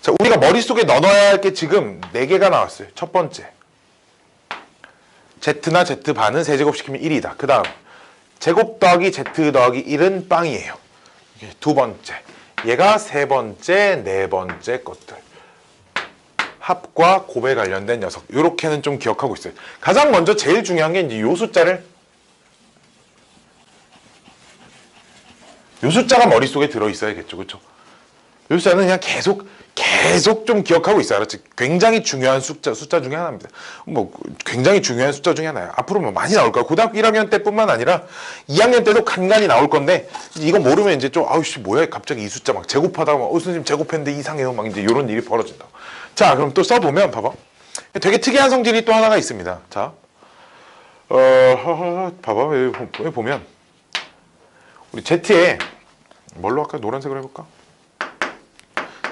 자, 우리가 머릿속에 넣어야 할 게 지금 4개가 나왔어요. 첫 번째, z나 z 바는 세제곱시키면 1이다. 그 다음 제곱 더하기 z 더하기 1은 빵이에요. 두 번째, 얘가 세 번째, 네 번째 것들. 합과 곱에 관련된 녀석. 요렇게는 좀 기억하고 있어요. 가장 먼저 제일 중요한 게 이제 요 숫자를, 요 숫자가 머릿속에 들어있어야겠죠. 그쵸? 이 숫자는 그냥 계속 좀 기억하고 있어. 알았지? 굉장히 중요한 숫자 중에 하나입니다. 뭐 굉장히 중요한 숫자 중에 하나야. 앞으로 뭐 많이 나올 거야. 고등학교 1학년 때뿐만 아니라 2학년 때도 간간히 나올 건데 이거 모르면 이제 좀 아우씨 뭐야 갑자기 이 숫자 막 제곱하다가 막 선생님 제곱했는데 이상해요. 막 이제 이런 일이 벌어진다. 자, 그럼 또 써보면 봐봐. 되게 특이한 성질이 또 하나가 있습니다. 자, 봐봐 여기 보면 우리 Z에 뭘로 할까? 노란색으로 해볼까?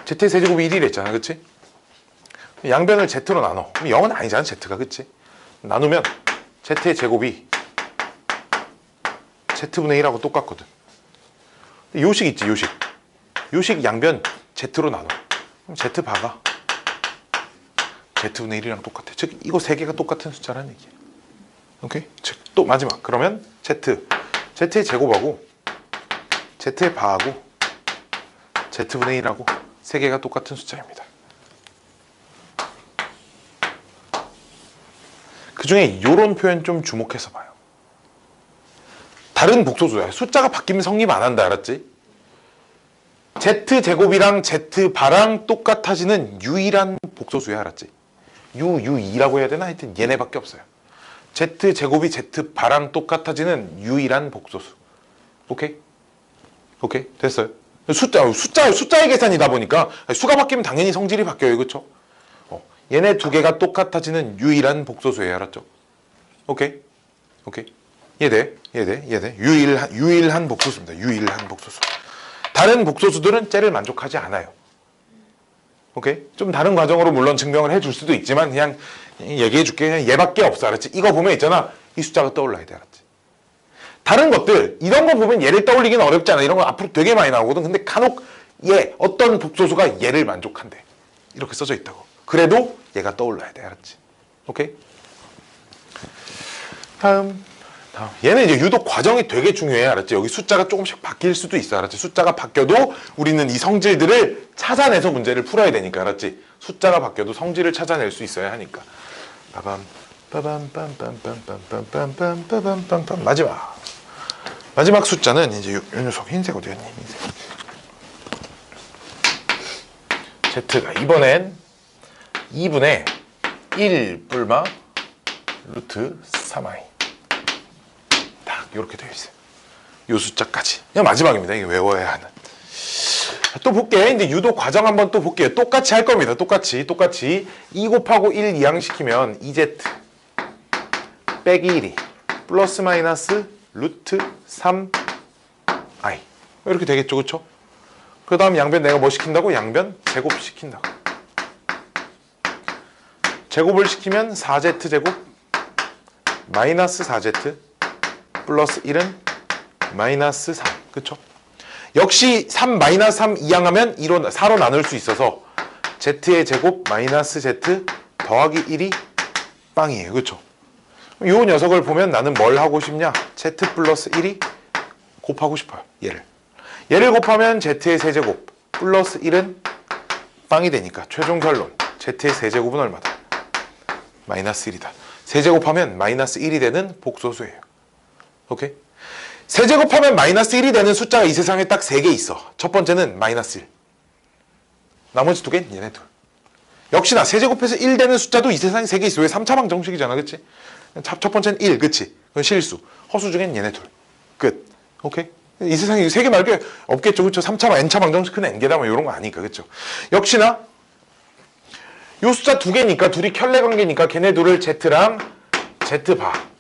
Z의 세제곱이 1이라 했잖아, 그치? 양변을 Z로 나눠. 그럼 0은 아니잖아, Z가, 그치? 나누면 Z의 제곱이 Z분의 1하고 똑같거든. 요식 있지, 요식. 요식 양변 Z로 나눠. 그럼 Z 바가 Z분의 1이랑 똑같아. 즉, 이거 세 개가 똑같은 숫자라는 얘기야. 오케이? 즉, 또 마지막. 그러면 Z의 제곱하고 Z의 바하고 Z분의 1하고 세 개가 똑같은 숫자입니다. 그 중에 이런 표현 좀 주목해서 봐요. 다른 복소수야. 숫자가 바뀌면 성립 안 한다. 알았지? Z제곱이랑 Z바랑 똑같아지는 유일한 복소수야. 알았지? 유이라고 해야 되나? 하여튼 얘네밖에 없어요. Z제곱이 Z바랑 똑같아지는 유일한 복소수. 오케이? 오케이? 됐어요. 숫자의 계산이다 보니까 수가 바뀌면 당연히 성질이 바뀌어요. 그쵸? 얘네 두 개가 똑같아지는 유일한 복소수예요. 알았죠? 오케이? 오케이? 얘돼. 유일한 복소수입니다. 유일한 복소수. 다른 복소수들은 쟤를 만족하지 않아요. 오케이? 좀 다른 과정으로 물론 증명을 해줄 수도 있지만 그냥 얘기해 줄게. 그냥 얘밖에 없어. 알았지? 이거 보면 있잖아. 이 숫자가 떠올라야 돼. 알았지? 다른 것들 이런 거 보면 얘를 떠올리기는 어렵잖아. 이런 거 앞으로 되게 많이 나오거든. 근데 간혹 어떤 복소수가 얘를 만족한대. 이렇게 써져 있다고. 그래도 얘가 떠올라야 돼. 알았지? 오케이? 다음. 얘는 이제 유독 과정이 되게 중요해. 알았지? 여기 숫자가 조금씩 바뀔 수도 있어. 알았지? 숫자가 바뀌어도 우리는 이 성질들을 찾아내서 문제를 풀어야 되니까. 알았지? 숫자가 바뀌어도 성질을 찾아낼 수 있어야 하니까. 빠밤 빠밤 마지막 숫자는 이제 요 녀석 흰색 어디 갔니? 흰색. Z가 이번엔 2분의 1 뿔마 루트 3i 딱 이렇게 되어 있어요. 요 숫자까지. 그냥 마지막입니다. 이게 외워야 하는. 또 볼게. 이제 유도 과정 한번 또 볼게요. 똑같이 할 겁니다. 똑같이 2 곱하고 1 이항시키면 2z 빼기 1이 플러스 마이너스 루트 3i 이렇게 되겠죠. 그쵸? 그 다음 양변 내가 뭐 시킨다고? 양변 제곱 시킨다고. 제곱을 시키면 4z제곱 마이너스 4z 플러스 1은 마이너스 3. 그쵸? 역시 3 마이너스 3 이항하면 4로 나눌 수 있어서 z의 제곱 마이너스 z 더하기 1이 빵이에요. 그쵸? 이 녀석을 보면 나는 뭘 하고 싶냐? z 플러스 1이 곱하고 싶어요. 얘를 곱하면 z의 세제곱 플러스 1은 빵이 되니까 최종 결론 z의 세제곱은 얼마다? 마이너스 1이다. 세제곱하면 마이너스 1이 되는 복소수예요. 오케이? 세제곱하면 마이너스 1이 되는 숫자가 이 세상에 딱 3개 있어. 첫 번째는 마이너스 1. 나머지 2개는 얘네 둘. 역시나 세제곱해서 1 되는 숫자도 이 세상에 3개 있어. 왜 3차 방정식이잖아. 그치? 첫 번째는 1. 그치? 그건 실수. 허수 중엔 얘네 둘. 끝. 오케이? 이 세상에 3개 말게 없겠죠. 그쵸? 3차, n차 방정식은 n개다. 뭐 이런 거 아니까. 그쵸? 역시나 요 숫자 2개니까 둘이 켤레 관계니까 걔네 둘을 Z랑 Z바.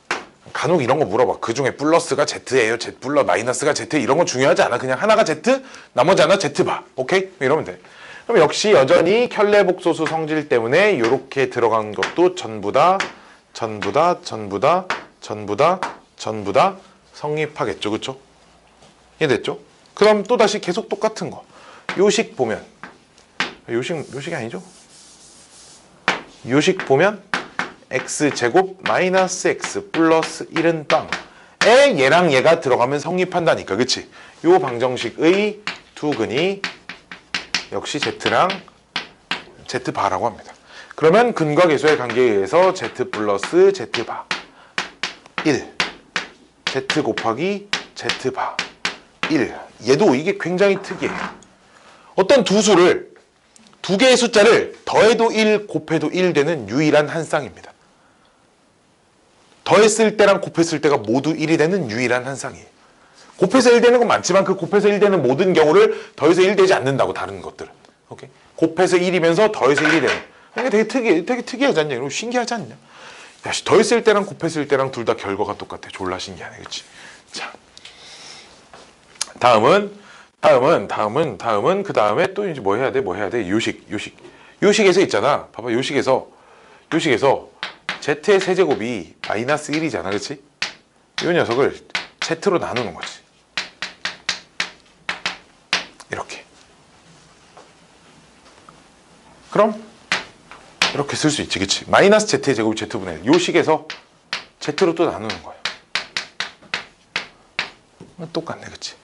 간혹 이런 거 물어봐. 그 중에 플러스가 Z예요. Z 플러 마이너스가 Z 이런 거 중요하지 않아. 그냥 하나가 Z, 나머지 하나 Z바. 오케이? 이러면 돼. 그럼 역시 여전히 켤레 복소수 성질 때문에 이렇게 들어간 것도 전부 다 성립하겠죠. 그쵸? 이해됐죠? 그럼 또 다시 계속 똑같은 거. 요식 보면 요식이 아니죠? 요식 보면 x제곱 마이너스 x 플러스 1은 빵에 얘랑 얘가 들어가면 성립한다니까. 그치? 요 방정식의 두 근이 역시 z랑 z바라고 합니다. 그러면 근과 계수의 관계에 의해서 z 플러스 z바 1 z 곱하기 z바 1 얘도 이게 굉장히 특이해요. 어떤 두 수를 두 개의 숫자를 더해도 1, 곱해도 1 되는 유일한 한 쌍입니다. 더했을 때랑 곱했을 때가 모두 1이 되는 유일한 한 쌍이에요. 곱해서 1 되는 건 많지만 그 곱해서 1 되는 모든 경우를 더해서 1 되지 않는다고, 다른 것들은. 오케이? 곱해서 1이면서 더해서 1이 되는. 이게 되게 특이하지 않냐? 이거 신기하지 않냐? 야, 더했을 때랑 곱했을 때랑 둘 다 결과가 똑같아. 졸라 신기하네, 그렇지? 자, 다음은 그 다음에 또 이제 뭐 해야 돼? 요식에서 있잖아. 봐봐, 요식에서 z의 세제곱이 마이너스 1이잖아, 그렇지? 이 녀석을 z로 나누는 거지. 이렇게. 그럼 이렇게 쓸 수 있지, 그치? 마이너스 z의 제곱이 z분의 1. 요식에서 z로 또 나누는 거야. 똑같네, 그치?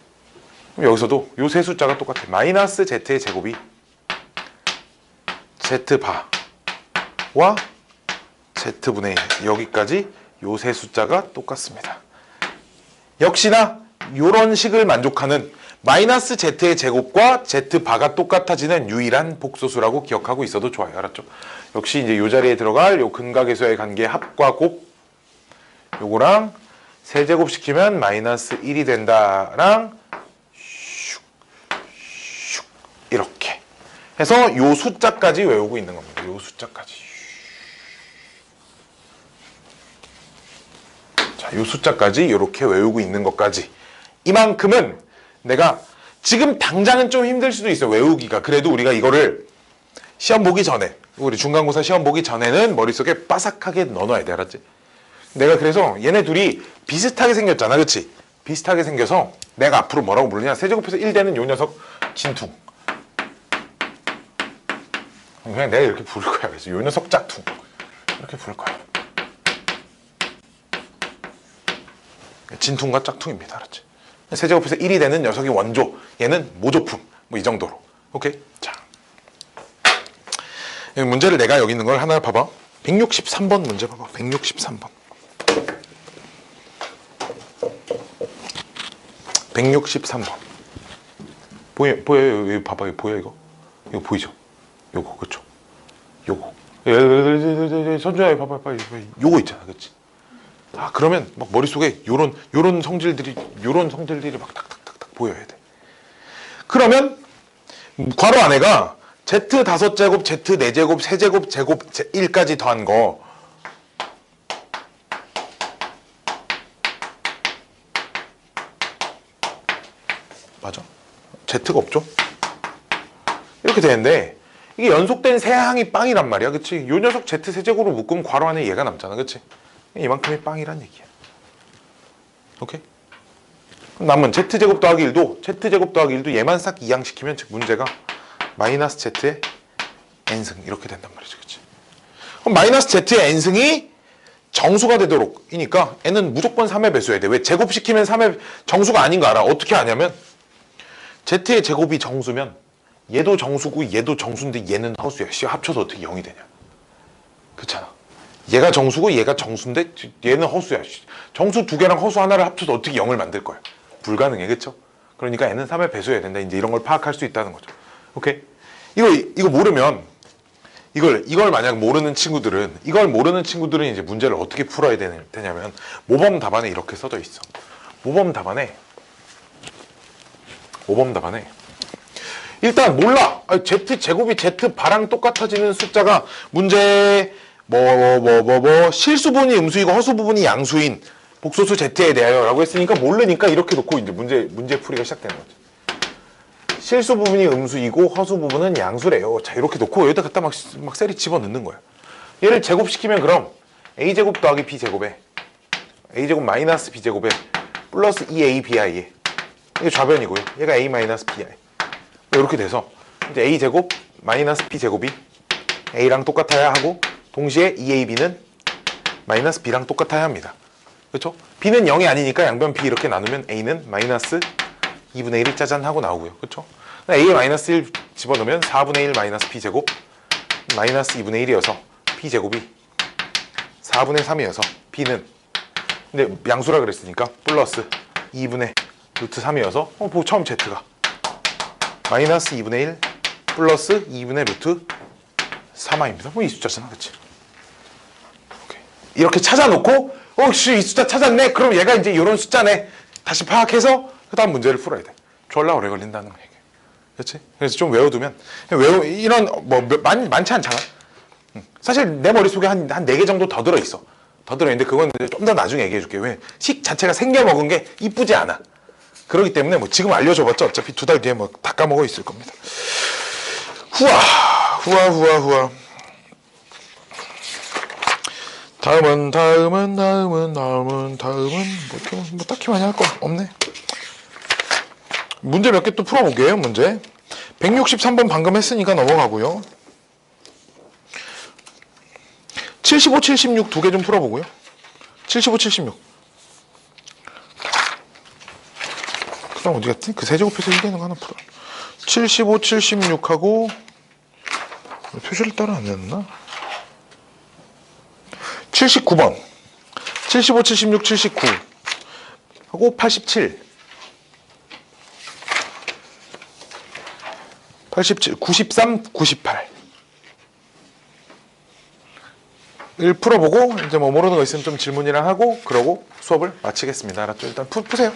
그럼 여기서도 요 세 숫자가 똑같아. 마이너스 z의 제곱이 z바와 z분의 1. 여기까지 요 세 숫자가 똑같습니다. 역시나 요런 식을 만족하는 마이너스 z의 제곱과 z바가 똑같아지는 유일한 복소수라고 기억하고 있어도 좋아요. 알았죠? 역시 이제 요 자리에 들어갈 요 근각에서의 관계 합과 곱, 요거랑 세제곱 시키면 마이너스 1이 된다랑 이렇게 해서 요 숫자까지 외우고 있는 겁니다. 요 숫자까지. 자, 요 숫자까지 이렇게 외우고 있는 것까지. 이만큼은 내가 지금 당장은 좀 힘들 수도 있어요, 외우기가. 그래도 우리가 이거를 시험 보기 전에, 우리 중간고사 시험 보기 전에는 머릿속에 빠삭하게 넣어놔야 돼, 알았지? 내가 그래서 얘네 둘이 비슷하게 생겼잖아, 그치? 비슷하게 생겨서 내가 앞으로 뭐라고 부르냐? 세제곱해서 1 되는 요 녀석 진퉁. 그냥 내가 이렇게 부를 거야. 그래서 요 녀석 짝퉁. 이렇게 부를 거야. 진퉁과 짝퉁입니다, 알았지? 세제곱해서 1이 되는 녀석이 원조, 얘는 모조품. 뭐 이 정도로. 오케이? 자, 문제를 내가 여기 있는 걸 하나 봐봐. 163번 문제 봐봐. 163번. 163번. 보여요? 여기 봐봐. 이거 보여, 이거? 이거 보이죠? 요거, 그쵸? 요거. 선주야, 봐봐. 요거 있잖아, 그치? 아, 그러면 막 머릿속에 요런 성질들이 막 탁탁탁탁 보여야 돼. 그러면 괄호 안에가 z 다섯 제곱, z 네 제곱, 세제곱, 제곱 1까지 더한 거. 맞아? z가 없죠? 이렇게 되는데 이게 연속된 세 항이 빵이란 말이야, 그치? 요 녀석 z 세제곱으로 묶으면 괄호 안에 얘가 남잖아, 그치? 이만큼이 빵이란 얘기야. 오케이? 그럼 남은 z제곱 더하기 1도 z제곱 더하기 1도 얘만 싹 이항시키면 즉 문제가 마이너스 z의 n승 이렇게 된단 말이죠, 그치? 그럼 마이너스 z의 n승이 정수가 되도록 이니까 n은 무조건 3의 배수여야 돼. 왜? 제곱시키면 3의 정수가 아닌 거 알아. 어떻게 아냐면 z의 제곱이 정수면 얘도 정수고 얘도 정수인데 얘는 허수야. 합쳐서 어떻게 0이 되냐. 그렇잖아. 얘가 정수고 얘가 정수인데 얘는 허수야. 정수 두 개랑 허수 하나를 합쳐서 어떻게 0을 만들 거야. 불가능해, 그쵸? 그러니까 n은 3의 배수여야 된다. 이제 이런 걸 파악할 수 있다는 거죠. 오케이? 이거 모르면 이걸 만약 모르는 친구들은 이제 문제를 어떻게 풀어야 되냐면 모범 답안에 이렇게 써져 있어. 모범 답안에 일단 몰라. z 제곱이 z 바랑 똑같아지는 숫자가 문제 실수 부분이 음수이고 허수 부분이 양수인 복소수 z에 대하여라고 했으니까 모르니까 이렇게 놓고 이제 문제 풀이가 시작되는 거죠. 실수 부분이 음수이고 허수 부분은 양수래요. 자, 이렇게 놓고 여기다 갖다 막 셀이 집어넣는 거야. 얘를 제곱시키면 그럼 a제곱 더하기 b제곱에 a제곱 마이너스 b제곱에 플러스 2ab이에 이게 좌변이고요. 얘가 a 마이너스 bi 이렇게 돼서 이제 a제곱 마이너스 b제곱이 a랑 똑같아야 하고 동시에 2ab는 마이너스 b랑 똑같아야 합니다. 그렇죠? b는 0이 아니니까 양변 b 이렇게 나누면 a는 마이너스 2분의 1이 짜잔 하고 나오고요. 그렇죠? a에 마이너스 1 집어넣으면 4분의 1 마이너스 b제곱 마이너스 2분의 1이어서 b제곱이 4분의 3이어서 b는 근데 양수라 그랬으니까 플러스 2분의 루트 3이어서 처음 z가 마이너스 2분의 1 플러스 2분의 루트 3i입니다. 뭐 이 숫자잖아, 그치? 오케이. 이렇게 찾아놓고 이 숫자 찾았네? 그럼 얘가 이제 이런 숫자네. 다시 파악해서 그 다음 문제를 풀어야 돼. 졸라 오래 걸린다는 얘기. 그렇지? 그래서 좀 외워두면 이런 뭐 많지 않잖아. 사실 내 머릿속에 한 4개 정도 더 들어있어. 더 들어있는데 그건 좀 더 나중에 얘기해줄게. 왜? 식 자체가 생겨먹은 게 이쁘지 않아. 그렇기 때문에 뭐 지금 알려줘봤자 어차피 2달 뒤에 뭐 다 까먹어 있을 겁니다. 후아. 다음은 뭐 딱히 많이 할 거 없네. 문제 몇 개 또 풀어볼게요. 문제 163번 방금 했으니까 넘어가고요. 75, 76 두 개 좀 풀어보고요. 75, 76. 그 다음 어디 갔지? 그 세제곱해서 이기는 거 하나 풀어. 75, 76하고 표시를 따로 안 냈나? 79번 75, 76, 79 하고 87 93, 98 을 풀어보고 이제 뭐 모르는 거 있으면 좀 질문이랑 하고 그러고 수업을 마치겠습니다. 알았죠? 일단 푸세요.